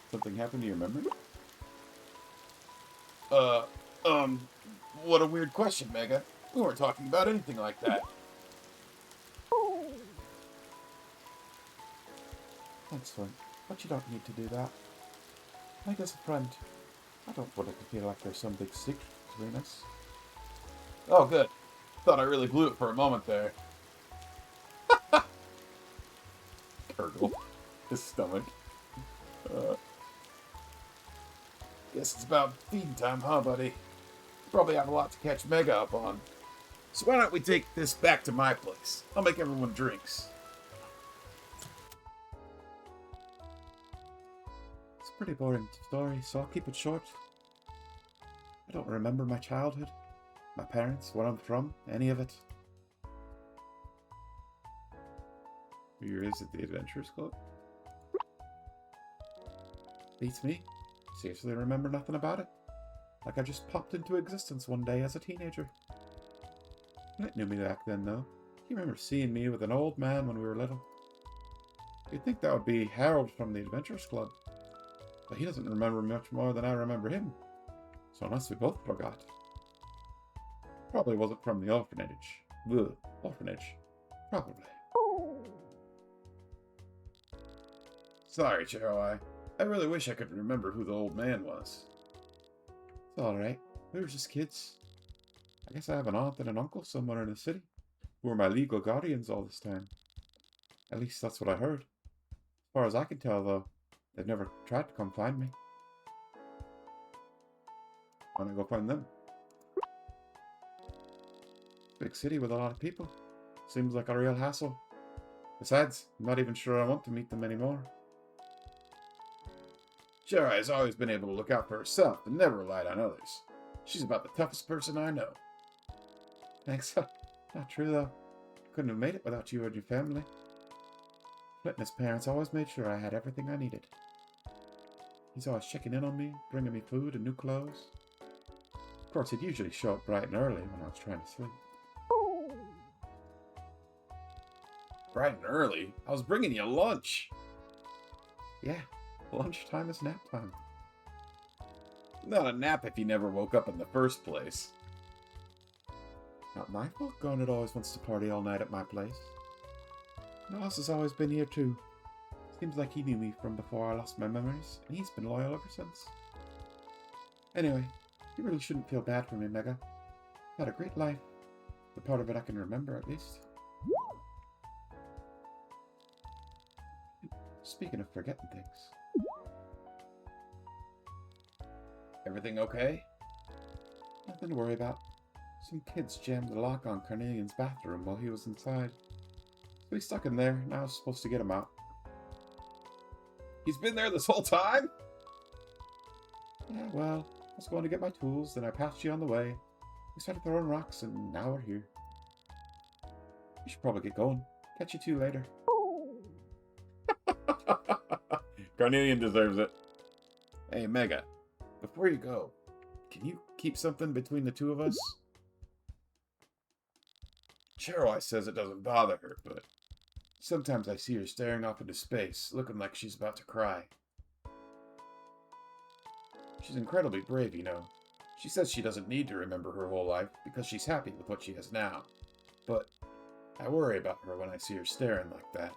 Something happened to your memory? What a weird question, Mega. We weren't talking about anything like that. Thanks, Flint. But you don't need to do that. Mega's a friend. I don't want it to feel like there's some big secret between us. Oh, good. Thought I really blew it for a moment there. Curdle. His stomach. Guess it's about feeding time, huh, buddy? You probably have a lot to catch Mega up on. So why don't we take this back to my place? I'll make everyone drinks. It's a pretty boring story, so I'll keep it short. I don't remember my childhood, my parents, where I'm from, any of it. Here is at the Adventurers Club. Beats me. Seriously remember nothing about it. Like I just popped into existence one day as a teenager. Flint knew me back then, though. He remembers seeing me with an old man when we were little. You'd think that would be Harold from the Adventurers Club. But he doesn't remember much more than I remember him. So unless we both forgot. Probably wasn't from the orphanage. Ugh, orphanage. Probably. Sorry, Chero. I really wish I could remember who the old man was. It's alright. We were just kids. I guess I have an aunt and an uncle somewhere in the city who are my legal guardians all this time. At least that's what I heard. As far as I can tell, though, they've never tried to come find me. Why not go find them? Big city with a lot of people. Seems like a real hassle. Besides, I'm not even sure I want to meet them anymore. Chero has always been able to look out for herself and never relied on others. She's about the toughest person I know. Thanks. Not true, though. Couldn't have made it without you and your family. Flint and his parents always made sure I had everything I needed. He's always checking in on me, bringing me food and new clothes. Of course, he'd usually show up bright and early when I was trying to sleep. Bright and early? I was bringing you lunch. Yeah, lunchtime is nap time. Not a nap if you never woke up in the first place. Not my fault Garnet always wants to party all night at my place. Noss has always been here too. Seems like he knew me from before I lost my memories, and he's been loyal ever since. Anyway, you really shouldn't feel bad for me, Mega. I've had a great life. The part of it I can remember, at least. Speaking of forgetting things. Everything okay? Nothing to worry about. Some kids jammed the lock on Carnelian's bathroom while he was inside. So he's stuck in there, now I was supposed to get him out. He's been there this whole time? Yeah, well, I was going to get my tools, then I passed you on the way. We started throwing rocks, and now we're here. We should probably get going. Catch you two later. Carnelian deserves it. Hey, Mega, before you go, can you keep something between the two of us? Chero says it doesn't bother her, but sometimes I see her staring off into space, looking like she's about to cry. She's incredibly brave, you know. She says she doesn't need to remember her whole life because she's happy with what she has now. But I worry about her when I see her staring like that.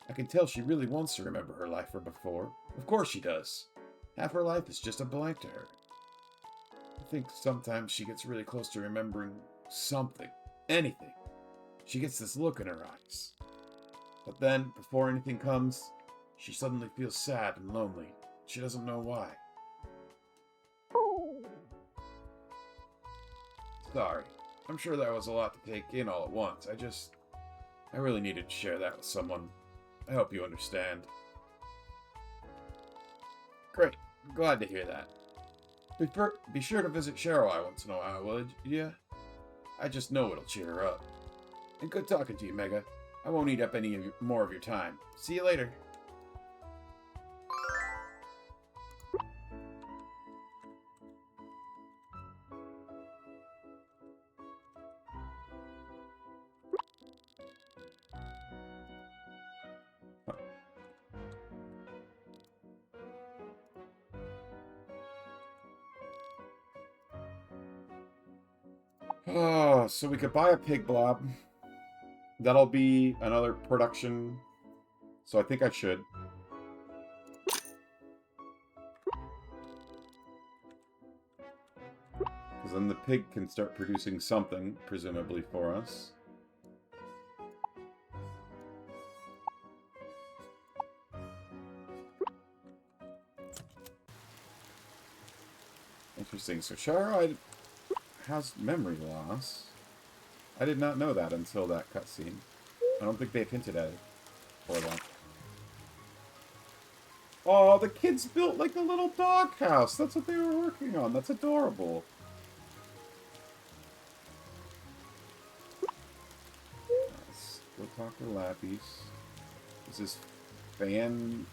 I can tell she really wants to remember her life from before. Of course she does. Half her life is just a blank to her. I think sometimes she gets really close to remembering something. Anything. She gets this look in her eyes. But then, before anything comes, she suddenly feels sad and lonely. She doesn't know why. Sorry. I'm sure that was a lot to take in all at once. I really needed to share that with someone. I hope you understand. Great. Glad to hear that. Be sure to visit Chero once in a while, will you? I just know it'll cheer her up. And good talking to you, Mega. I won't eat up any more of your time. See you later. Oh, so we could buy a pig blob. That'll be another production. So I think I should. Because then the pig can start producing something, presumably for us. Interesting. So Charoid has memory loss. I did not know that until that cutscene. I don't think they've hinted at it for that. Oh, the kids built like a little doghouse. That's what they were working on. That's adorable. Let's go talk to Lappies. Is this fangirl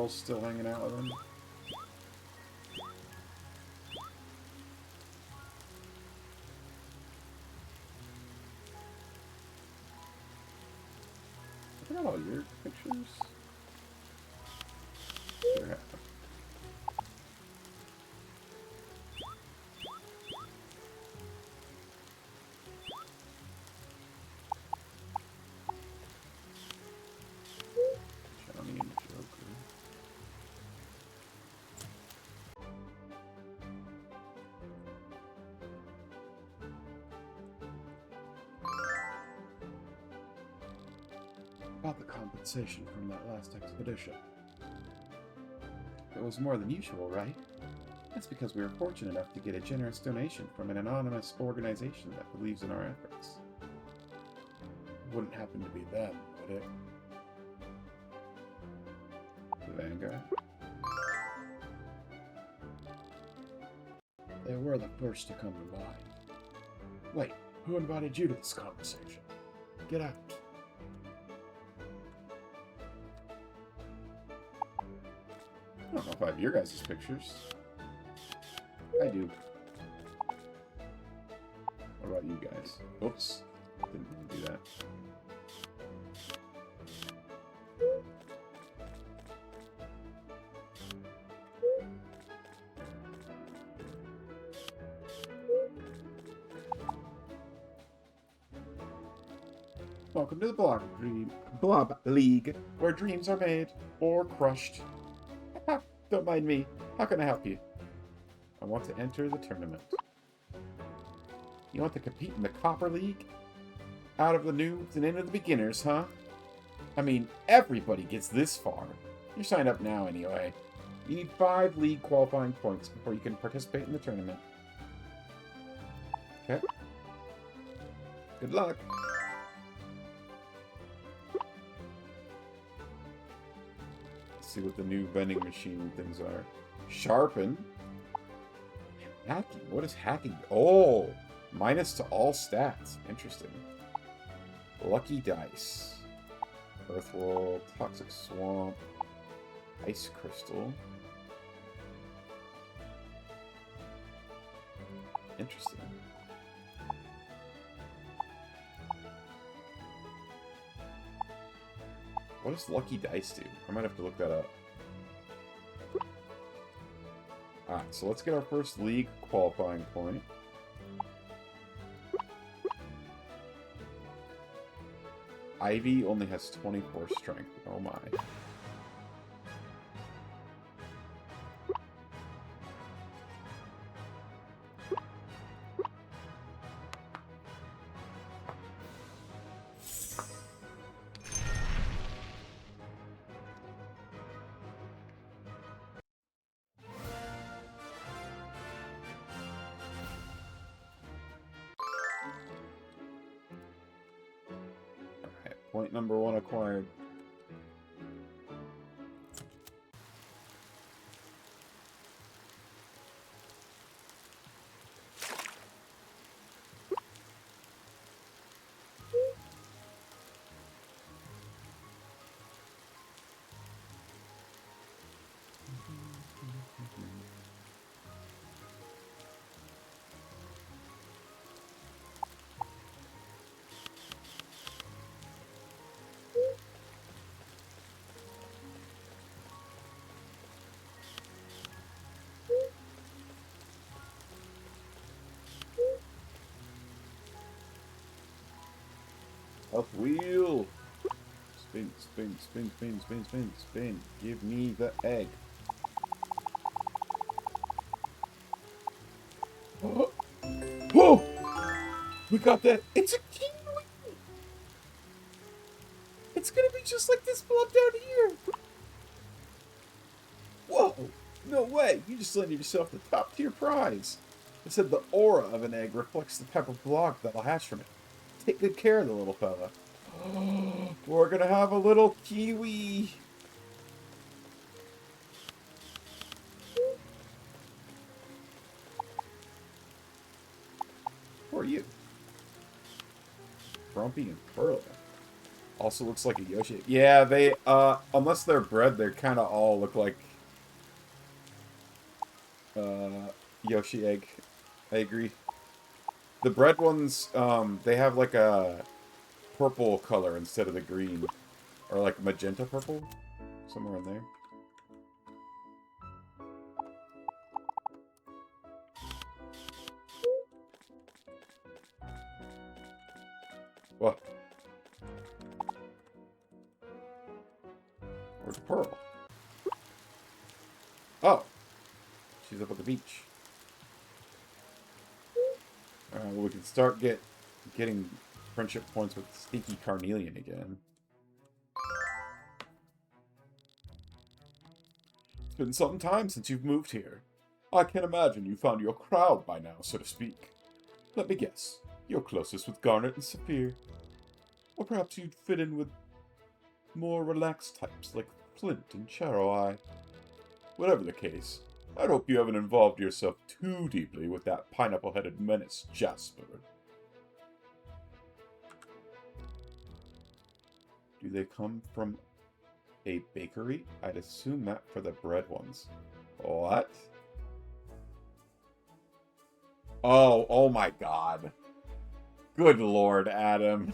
still hanging out with him? Look at all your pictures. Sure. Johnny and Joker. About the compensation from that last expedition. It was more than usual, right? That's because we were fortunate enough to get a generous donation from an anonymous organization that believes in our efforts. It wouldn't happen to be them, would it? The Vanguard? They were the first to come to mind. Wait, who invited you to this conversation? Get out. I don't know if I have your guys' pictures. I do. What about you guys? Oops. Didn't mean to do that. Welcome to the Blob League, where dreams are made or crushed. Don't mind me. How can I help you? I want to enter the tournament. You want to compete in the Copper League? Out of the noobs and into the beginners, huh? I mean, everybody gets this far. You're signed up now anyway. You need 5 league qualifying points before you can participate in the tournament. Okay. Good luck. See what the new vending machine things are. Sharpen. Hacking. What is hacking? Oh! Minus to all stats. Interesting. Lucky dice. Earthworld. Toxic swamp. Ice crystal. Interesting. What does lucky dice do? I might have to look that up. Alright, so let's get our first league qualifying point. Ivy only has 24 strength. Oh my. Point number 1 acquired. Up wheel! Spin, spin, spin, spin, spin, spin, spin. Give me the egg. Oh! Whoa! We got that! It's a kiwi! It's gonna be just like this blob down here! Whoa! No way! You just landed yourself the top tier prize! It said the aura of an egg reflects the type of blog that'll hatch from it. Take good care of the little fella. We're gonna have a little kiwi! Who are you? Grumpy and Pearl. Also looks like a Yoshi. Yeah, they, unless they're bred, they kind of all look like, Yoshi egg. I agree. The bred ones, they have like a purple color instead of the green. Or like magenta purple. Somewhere in there. What? Where's Pearl? Oh! She's up at the beach. Well, we can start getting friendship points with Sneaky Carnelian again. It's been some time since you've moved here. I can imagine you found your crowd by now, so to speak. Let me guess. You're closest with Garnet and Saphir. Or perhaps you'd fit in with more relaxed types like Flint and Eye. Whatever the case, I hope you haven't involved yourself too deeply with that pineapple-headed menace, Jasper. Do they come from a bakery? I'd assume that for the bread ones. What? Oh my god. Good lord, Adam.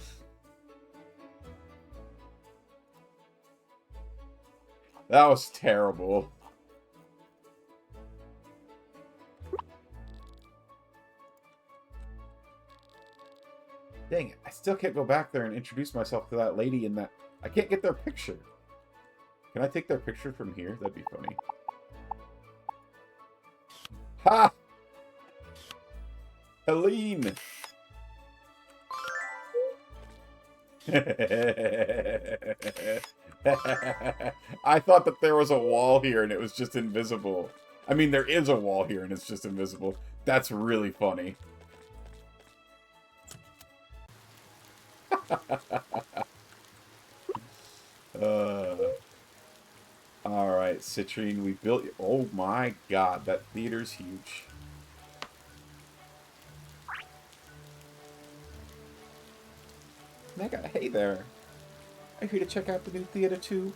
That was terrible. Dang it, I still can't go back there and introduce myself to that lady in that... I can't get their picture. Can I take their picture from here? That'd be funny. Ha! Helene! I thought that there was a wall here and it was just invisible. I mean, there is a wall here and it's just invisible. That's really funny. Alright, Citrine, we built... Oh my god, that theater's huge. Mega, hey there. Are you here to check out the new theater too?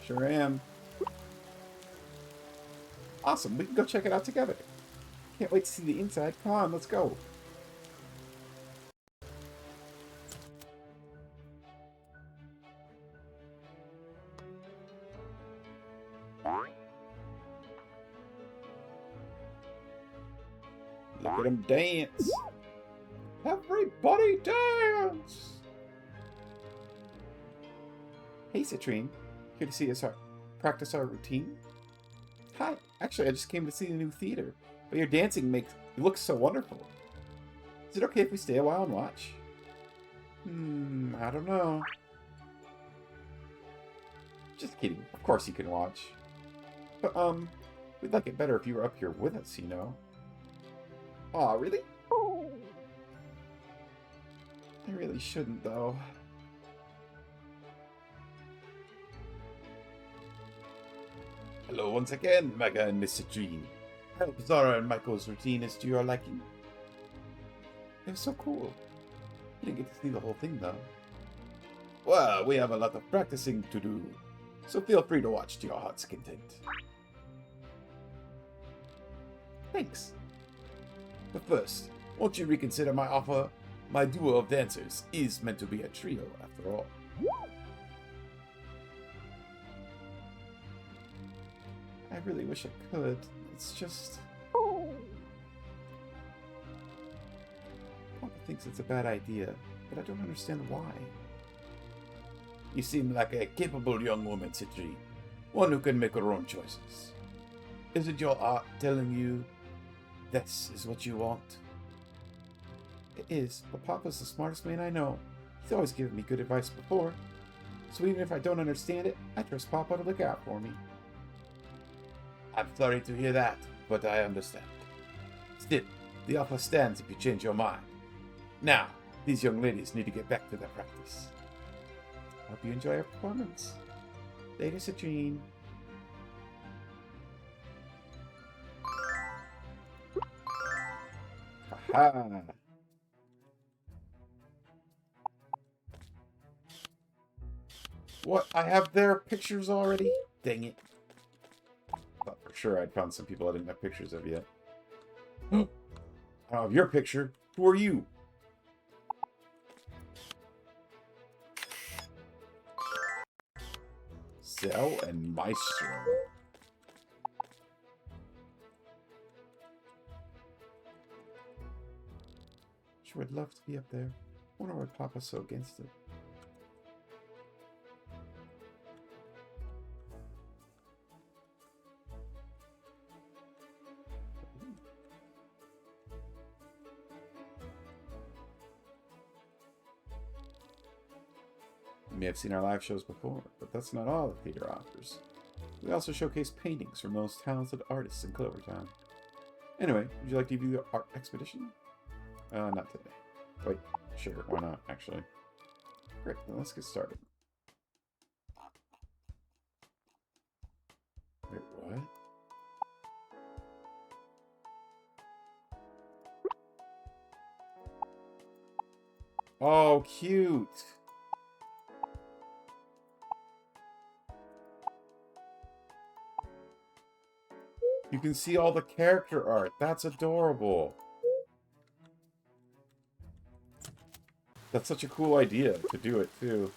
Sure am. Awesome, we can go check it out together. Can't wait to see the inside. Come on, let's go. Look at him dance. Everybody dance! Hey, Citrine. Here to see us practice our routine? Hi. Actually, I just came to see the new theater. But your dancing makes it look so wonderful. Is it okay if we stay a while and watch? I don't know. Just kidding. Of course you can watch. But, we'd like it better if you were up here with us, you know? Aw, really? I really shouldn't, though. Hello once again, Mega and Miss Citrine. I hope Zara and Michael's routine is to your liking. It was so cool. I didn't get to see the whole thing, though. Well, we have a lot of practicing to do, so feel free to watch to your heart's content. Thanks. But first, won't you reconsider my offer? My duo of dancers is meant to be a trio, after all. I really wish I could. It's just... Papa thinks it's a bad idea, but I don't understand why. You seem like a capable young woman, Citrine. One who can make her own choices. Isn't your art telling you this is what you want? It is, but Papa's the smartest man I know. He's always given me good advice before. So even if I don't understand it, I trust Papa to look out for me. I'm sorry to hear that, but I understand. Still, the offer stands if you change your mind. Now, these young ladies need to get back to their practice. Hope you enjoy your performance. Later, Citrine. Haha. What? I have their pictures already? Dang it. Thought for sure I'd found some people I didn't have pictures of yet. I don't have your picture. Who are you? Zell and Maestro. Sure would love to be up there. Wonder why Papa's so against it. You may have seen our live shows before, but that's not all the theater offers. We also showcase paintings from the most talented artists in Clovertown. Anyway, would you like to view the art exhibition? Not today. Wait, sure, why not, actually. Great, then let's get started. Wait, what? Oh, cute! You can see all the character art. That's adorable. That's such a cool idea to do it, too.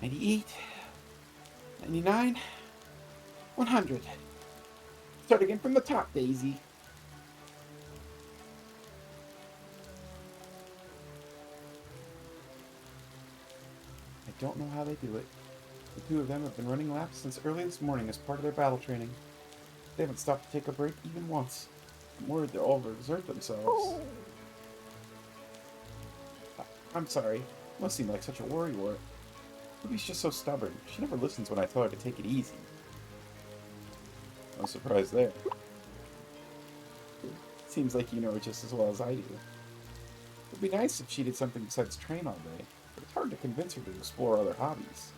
$98, $99, $100. Start again from the top, Daisy. I don't know how they do it. The two of them have been running laps since early this morning as part of their battle training. They haven't stopped to take a break even once. I'm worried they'll overexert themselves. I'm sorry. Must seem like such a worrywart. Ruby's just so stubborn. She never listens when I tell her to take it easy. No surprise there. Seems like you know her just as well as I do. It'd be nice if she did something besides train all day, but it's hard to convince her to explore other hobbies.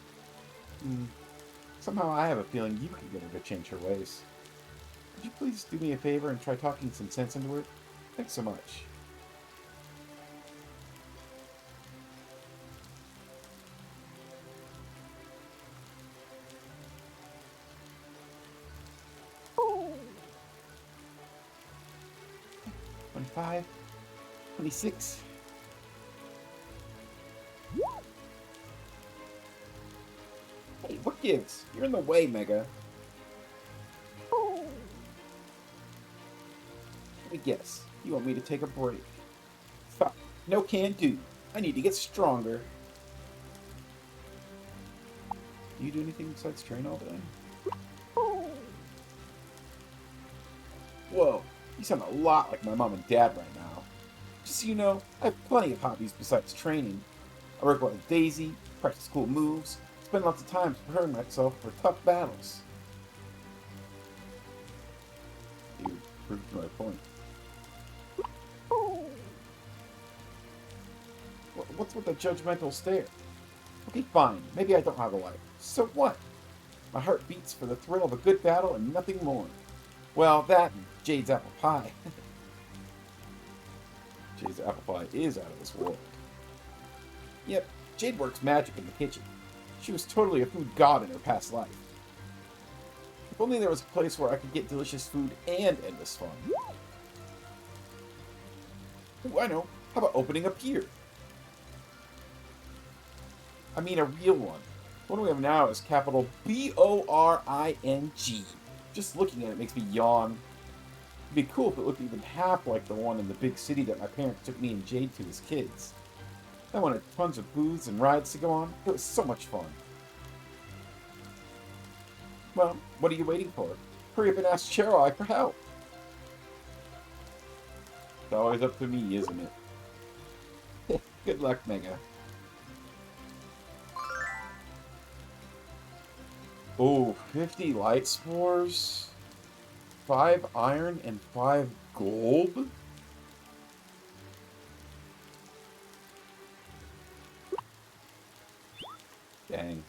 Somehow I have a feeling you can get her to change her ways. Would you please do me a favor and try talking some sense into her? Thanks so much. $25, $26. Hey, what gives? You're in the way, Mega. Let me guess. You want me to take a break? Fine. No can do. I need to get stronger. Do you do anything besides train all day? Whoa. You sound a lot like my mom and dad right now. Just so you know, I have plenty of hobbies besides training. I work with Daisy, practice cool moves, spend lots of time preparing myself for tough battles. You proved my point. What's with the judgmental stare? Okay, fine. Maybe I don't have a life. So what? My heart beats for the thrill of a good battle and nothing more. Well, that and Jade's apple pie. Jade's apple pie is out of this world. Yep, Jade works magic in the kitchen. She was totally a food god in her past life. If only there was a place where I could get delicious food and endless fun. Ooh, I know. How about opening a pier? I mean a real one. The one we have now is capital B-O-R-I-N-G. Just looking at it makes me yawn. It'd be cool if it looked even half like the one in the big city that my parents took me and Jade to as kids. That one had tons of booths and rides to go on. It was so much fun. Well, what are you waiting for? Hurry up and ask Cherylai for help. It's always up to me, isn't it? Good luck, Mega. Oh, 50 light spores, 5 iron, and 5 gold? Dang.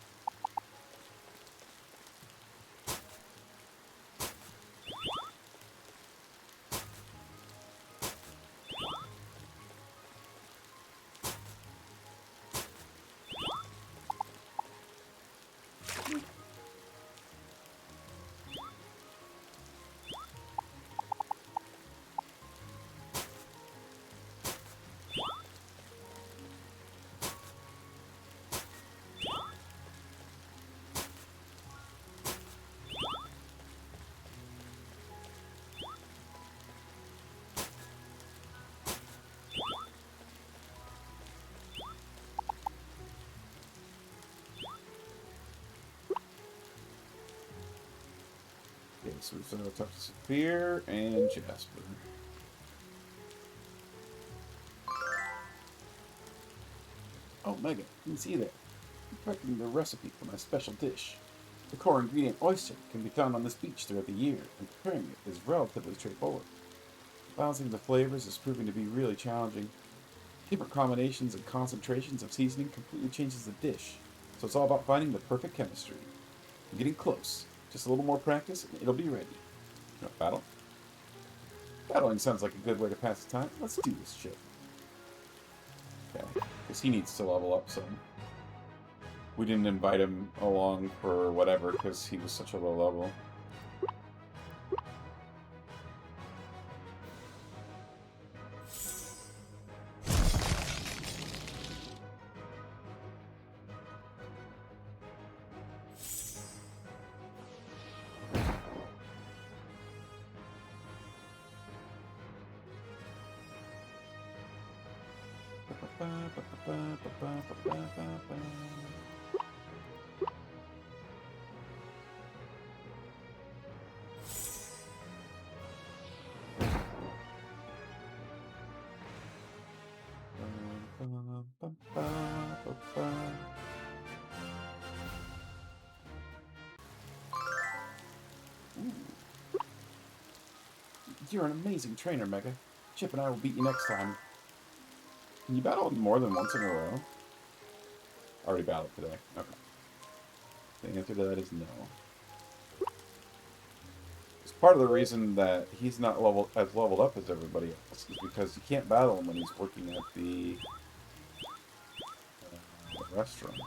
Okay, so we've talked to Saphir and Jasper. Oh, Mega, you can see that. I'm preparing the recipe for my special dish. The core ingredient oyster can be found on this beach throughout the year, and preparing it is relatively straightforward. Balancing the flavors is proving to be really challenging. Different combinations and concentrations of seasoning completely changes the dish, so it's all about finding the perfect chemistry. I'm getting close. Just a little more practice, and it'll be ready. You want to battle? Battling sounds like a good way to pass the time. Let's do this shit. Okay, because he needs to level up some. We didn't invite him along for whatever because he was such a low level. You're an amazing trainer, Mega. Chip and I will beat you next time. Can you battle more than once in a row? Already battled today. Okay. The answer to that is no. It's part of the reason that he's not as leveled up as everybody else is because you can't battle him when he's working at the restaurant.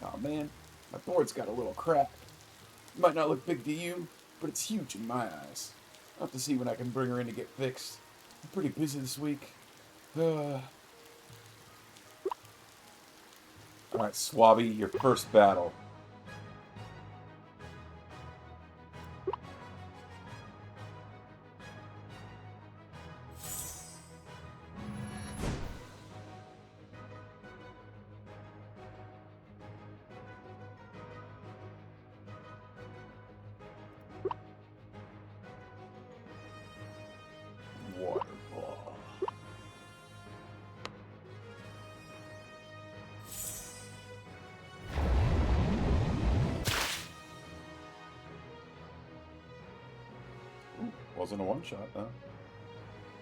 Oh man, my board's got a little crack. It might not look big to you, but it's huge in my eyes. I'll have to see when I can bring her in to get fixed. I'm pretty busy this week. Alright, Swabby, your first battle. Water ball. Ooh, wasn't a one-shot, though.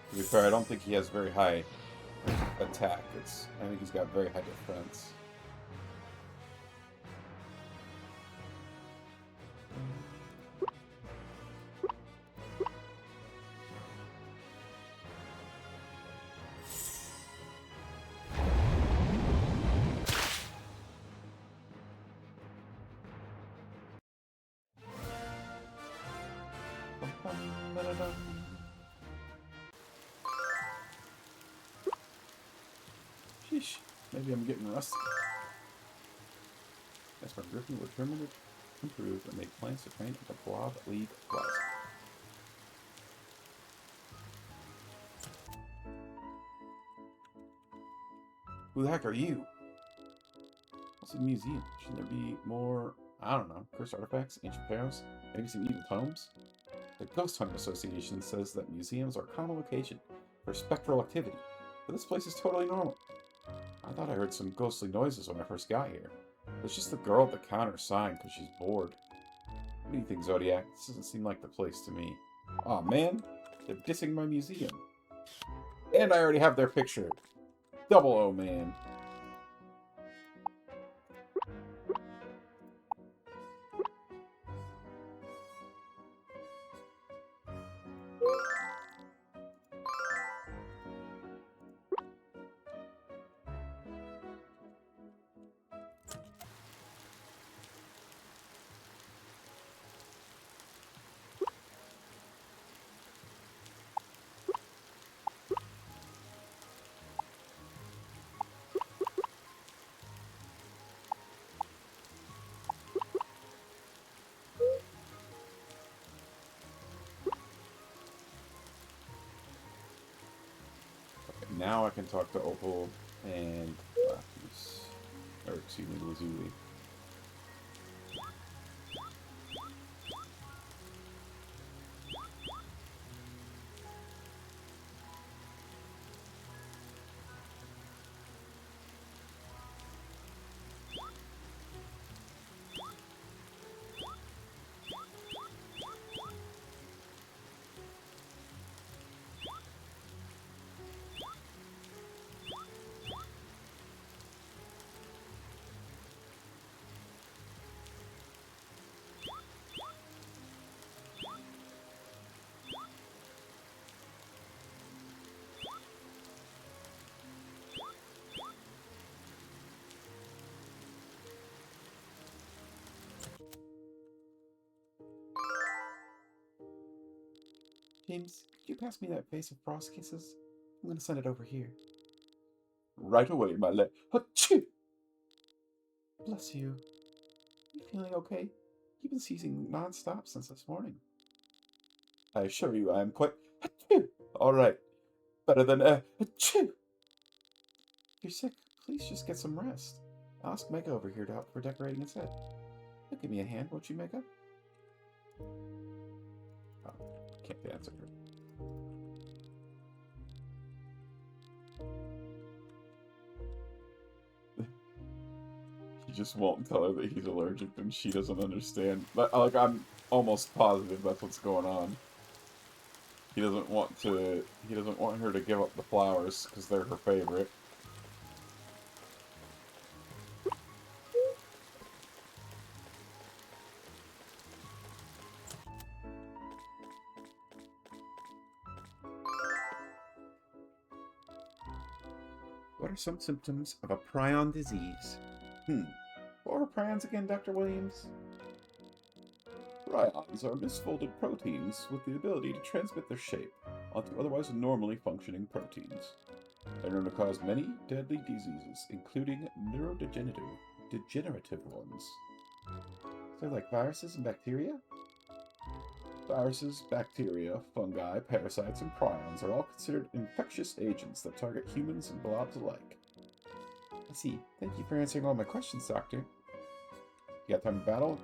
To be fair, I don't think he has very high attack. I think he's got very high defense. Sheesh. Maybe I'm getting rusty. That's why Griffin were determined to improve and make plans to train at the Blob League Plaza. Who the heck are you? What's a museum? Shouldn't there be more, I don't know, cursed artifacts, ancient pharaohs, maybe some evil tomes? The Ghost Hunter Association says that museums are a common location for spectral activity, but this place is totally normal. I thought I heard some ghostly noises when I first got here. It's just the girl at the counter sighing because she's bored. What do you think, Zodiac? This doesn't seem like the place to me. Aw, man, they're dissing my museum. And I already have their picture. Double O, man. Now I can talk to Opal and Lapis. Or, excuse me, Lazuli. James, could you pass me that vase of frost kisses? I'm gonna send it over here. Right away, my lad. Achoo! Bless you. You feeling okay? You've been seizing non-stop since this morning. I assure you I am quite... Achoo! All right. Better than... Achoo! You're sick. Please just get some rest. I'll ask Mega over here to help for decorating his head. You'll give me a hand, won't you, Mega? Oh, can't answer her. He just won't tell her that he's allergic and she doesn't understand. But, like, I'm almost positive that's what's going on. He doesn't want her to give up the flowers because they're her favorite. What are some symptoms of a prion disease? What were prions again, Dr. Williams? Prions are misfolded proteins with the ability to transmit their shape onto otherwise normally functioning proteins. They're known to cause many deadly diseases, including neurodegenerative ones. So like viruses and bacteria? Viruses, bacteria, fungi, parasites, and prions are all considered infectious agents that target humans and blobs alike. I see. Thank you for answering all my questions, Doctor. You got time to battle?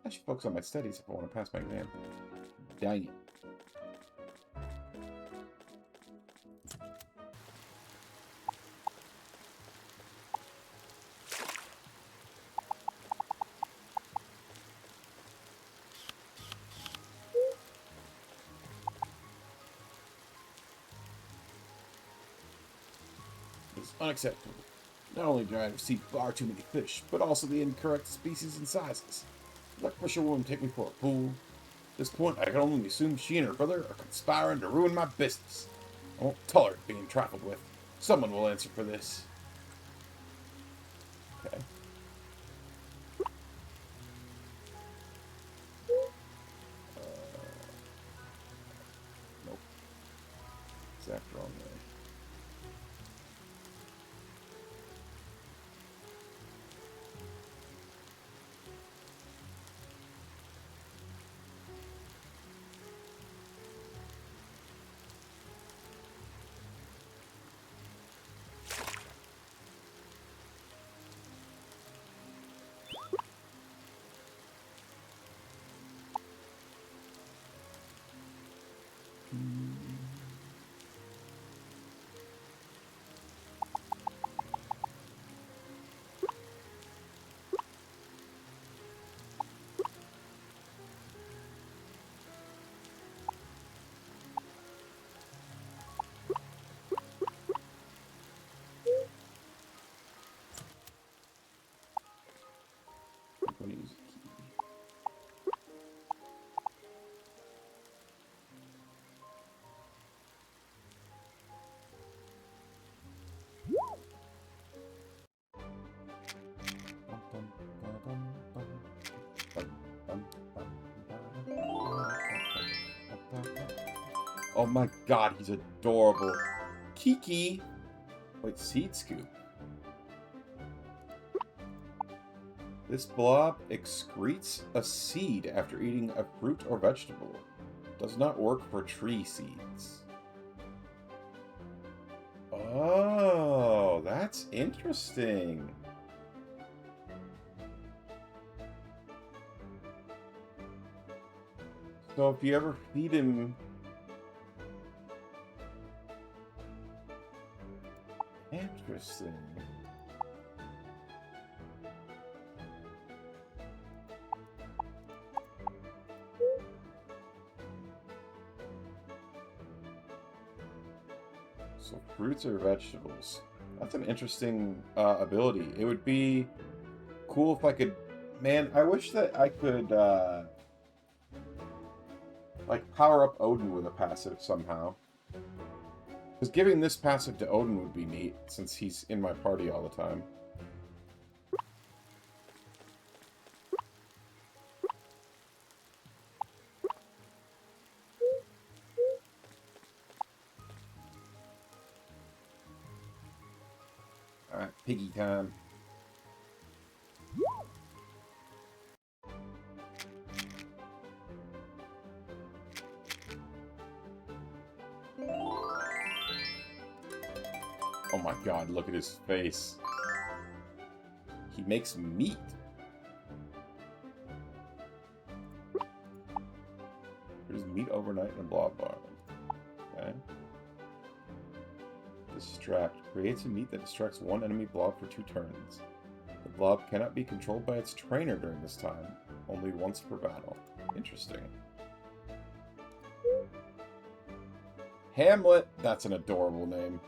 I should focus on my studies if I want to pass my exam. Dang it. It's unacceptable. Not only did I receive far too many fish, but also the incorrect species and sizes. Let fisherwoman take me for a fool. At this point, I can only assume she and her brother are conspiring to ruin my business. I won't tolerate being trifled with. Someone will answer for this. Okay. Nope. Exact wrong way. Oh my god, he's adorable. Kiki! Wait, seed scoop. This blob excretes a seed after eating a fruit or vegetable. Does not work for tree seeds. Oh, that's interesting. So if you ever feed him... Interesting. So fruits or vegetables. That's an interesting ability. It would be cool if I could... Man, I wish that I could, like, power up Odin with a passive somehow. Because giving this passive to Odin would be neat, since he's in my party all the time. Alright, piggy time. Oh my god, look at his face. He makes meat. There's meat overnight in a blob bar. Okay. Distract. Creates a meat that distracts one enemy blob for 2 turns. The blob cannot be controlled by its trainer during this time. Only once per battle. Interesting. Hamlet! That's an adorable name.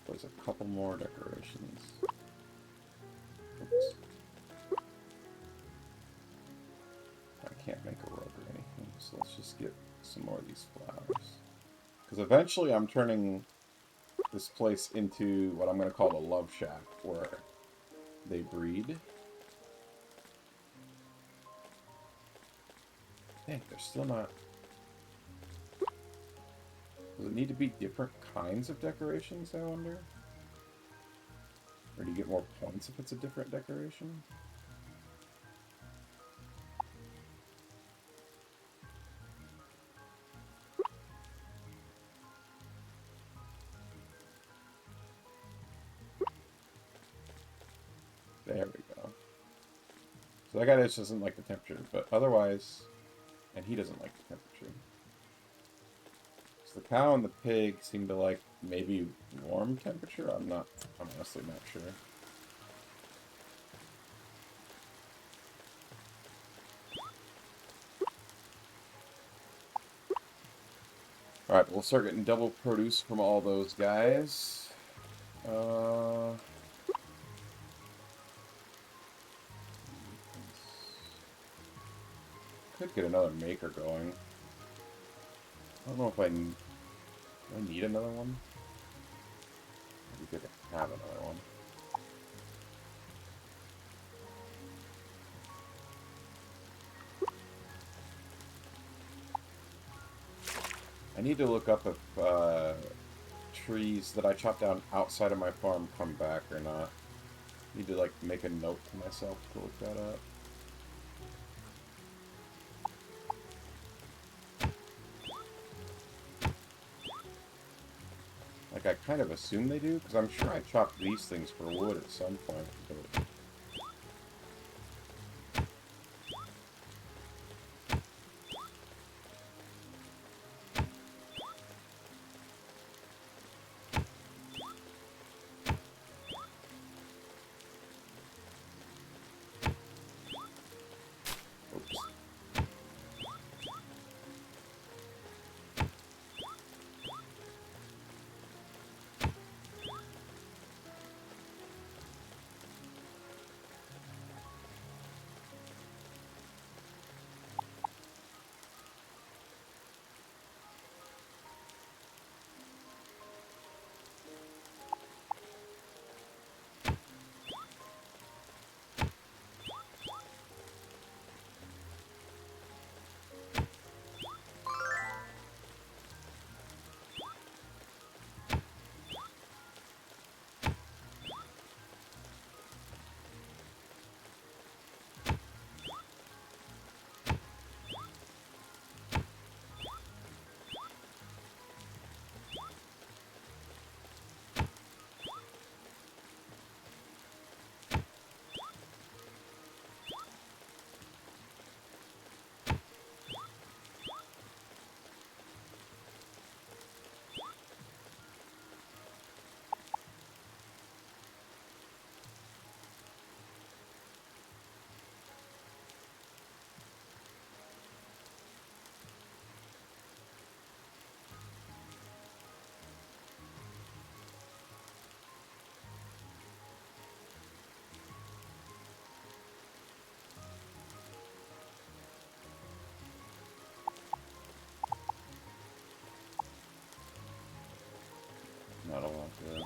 There's a couple more decorations. Oops. I can't make a rug or anything, so let's just get some more of these flowers. Because eventually I'm turning this place into what I'm going to call a love shack, where they breed. Dang, they're still not... Does it need to be different kinds of decorations, I wonder? Or do you get more points if it's a different decoration? There we go. So that guy just doesn't like the temperature, but otherwise... And he doesn't like the temperature. So the cow and the pig seem to like maybe warm temperature? I'm honestly not sure. Alright, we'll start getting double produce from all those guys. Could get another maker going. I don't know if do I need another one? Maybe good to have another one. I need to look up if trees that I chop down outside of my farm come back or not. Need to like make a note to myself to look that up. Like I kind of assume they do, because I'm sure I chopped these things for wood at some point. But... Oops. Not a lot there.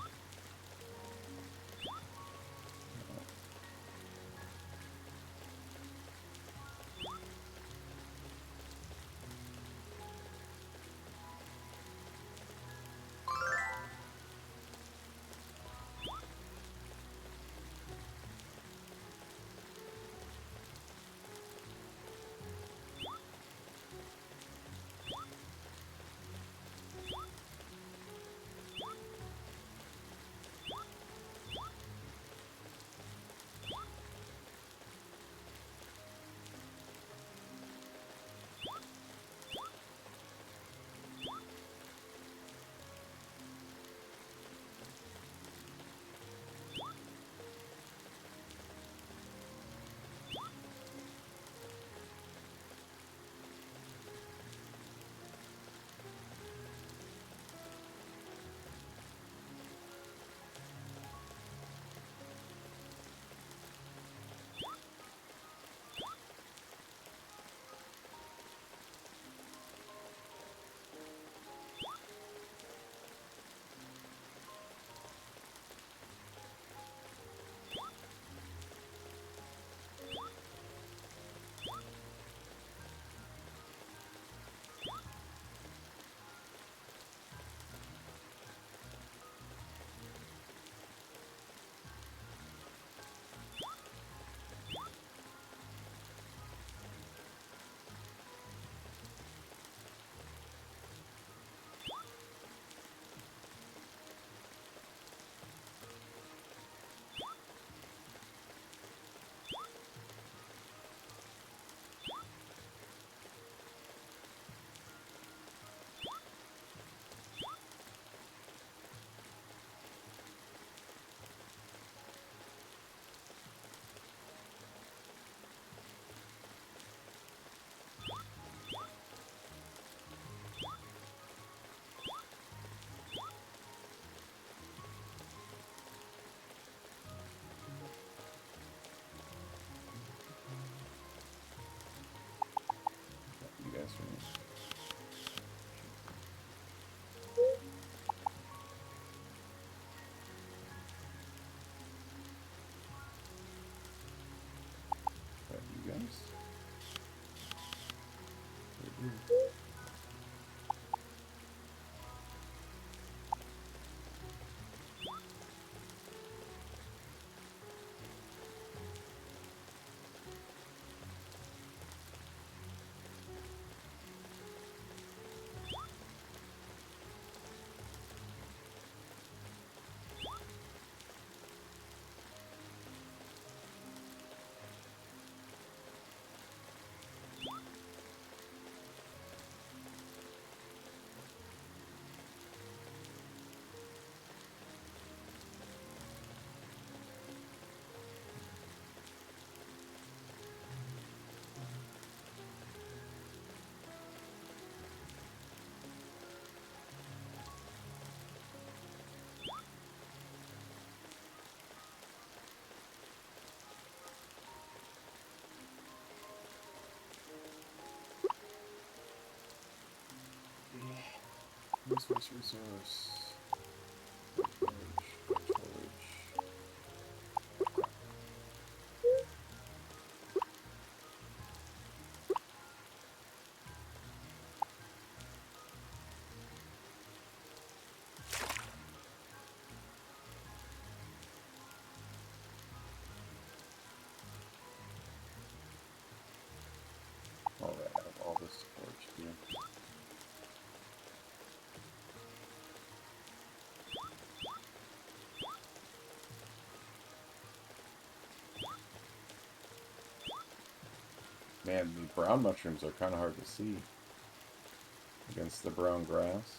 You guys are... But you guys? Resource. Torch. Alright, I have all this torch here. Man, the brown mushrooms are kind of hard to see against the brown grass.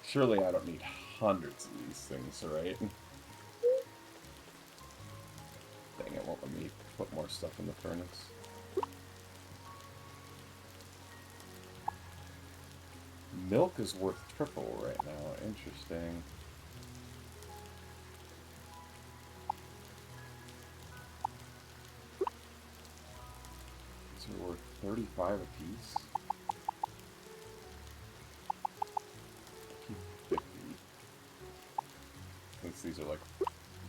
Surely I don't need hundreds of these things, right? Dang, it won't let me put more stuff in the furnace. Milk is worth triple right now. Interesting. These are worth 35 apiece. Keep 50. Since these are like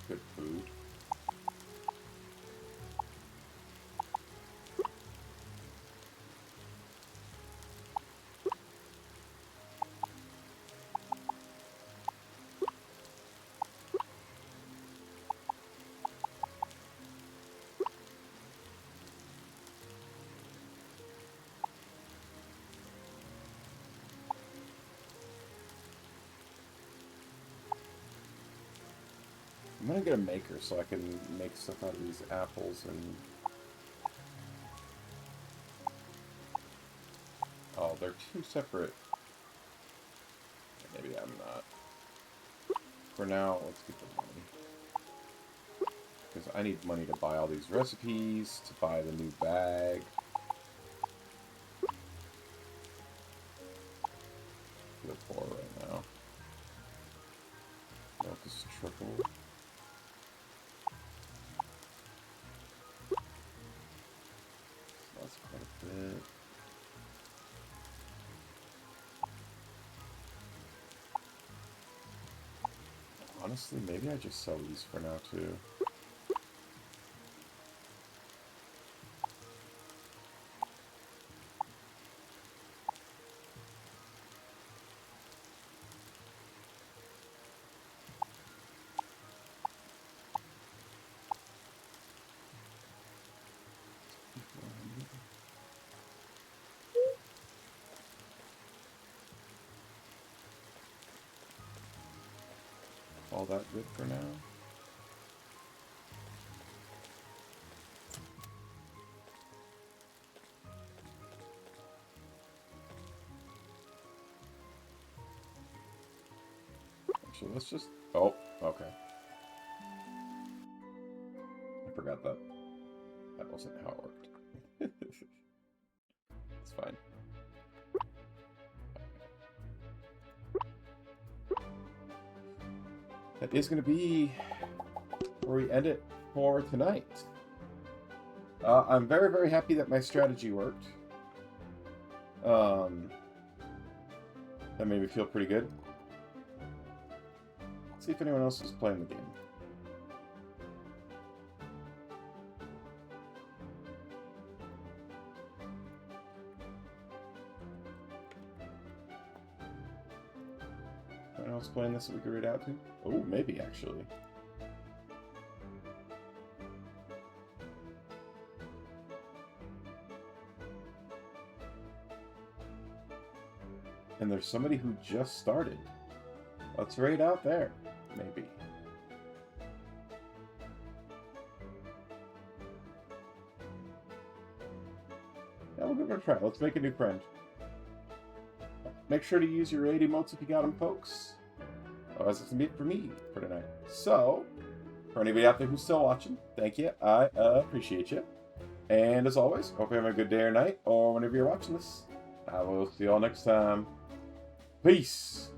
good food. I'm gonna get a maker so I can make stuff out of these apples and... Oh, they're two separate... Maybe I'm not. For now, let's get the money. Because I need money to buy all these recipes, to buy the new bag. Feel poor right now. Milk is triple. So that's quite a bit. Honestly, maybe I just sell these for now too. All that good for now. Actually, let's just... Oh, okay. I forgot that. That wasn't how it worked. It's fine. That is going to be where we end it for tonight. I'm very, very happy that my strategy worked. That made me feel pretty good. Let's see if anyone else is playing the game. Anyone else playing this that we could read out to? Oh, maybe actually. And there's somebody who just started. Let's raid out there. Maybe. Yeah, we'll give it a try. Let's make a new friend. Make sure to use your raid emotes if you got them, folks. Otherwise, it's going to be it for me for tonight. So, for anybody out there who's still watching, thank you. I appreciate you. And as always, hope you're having a good day or night, or whenever you're watching this. I will see you all next time. Peace!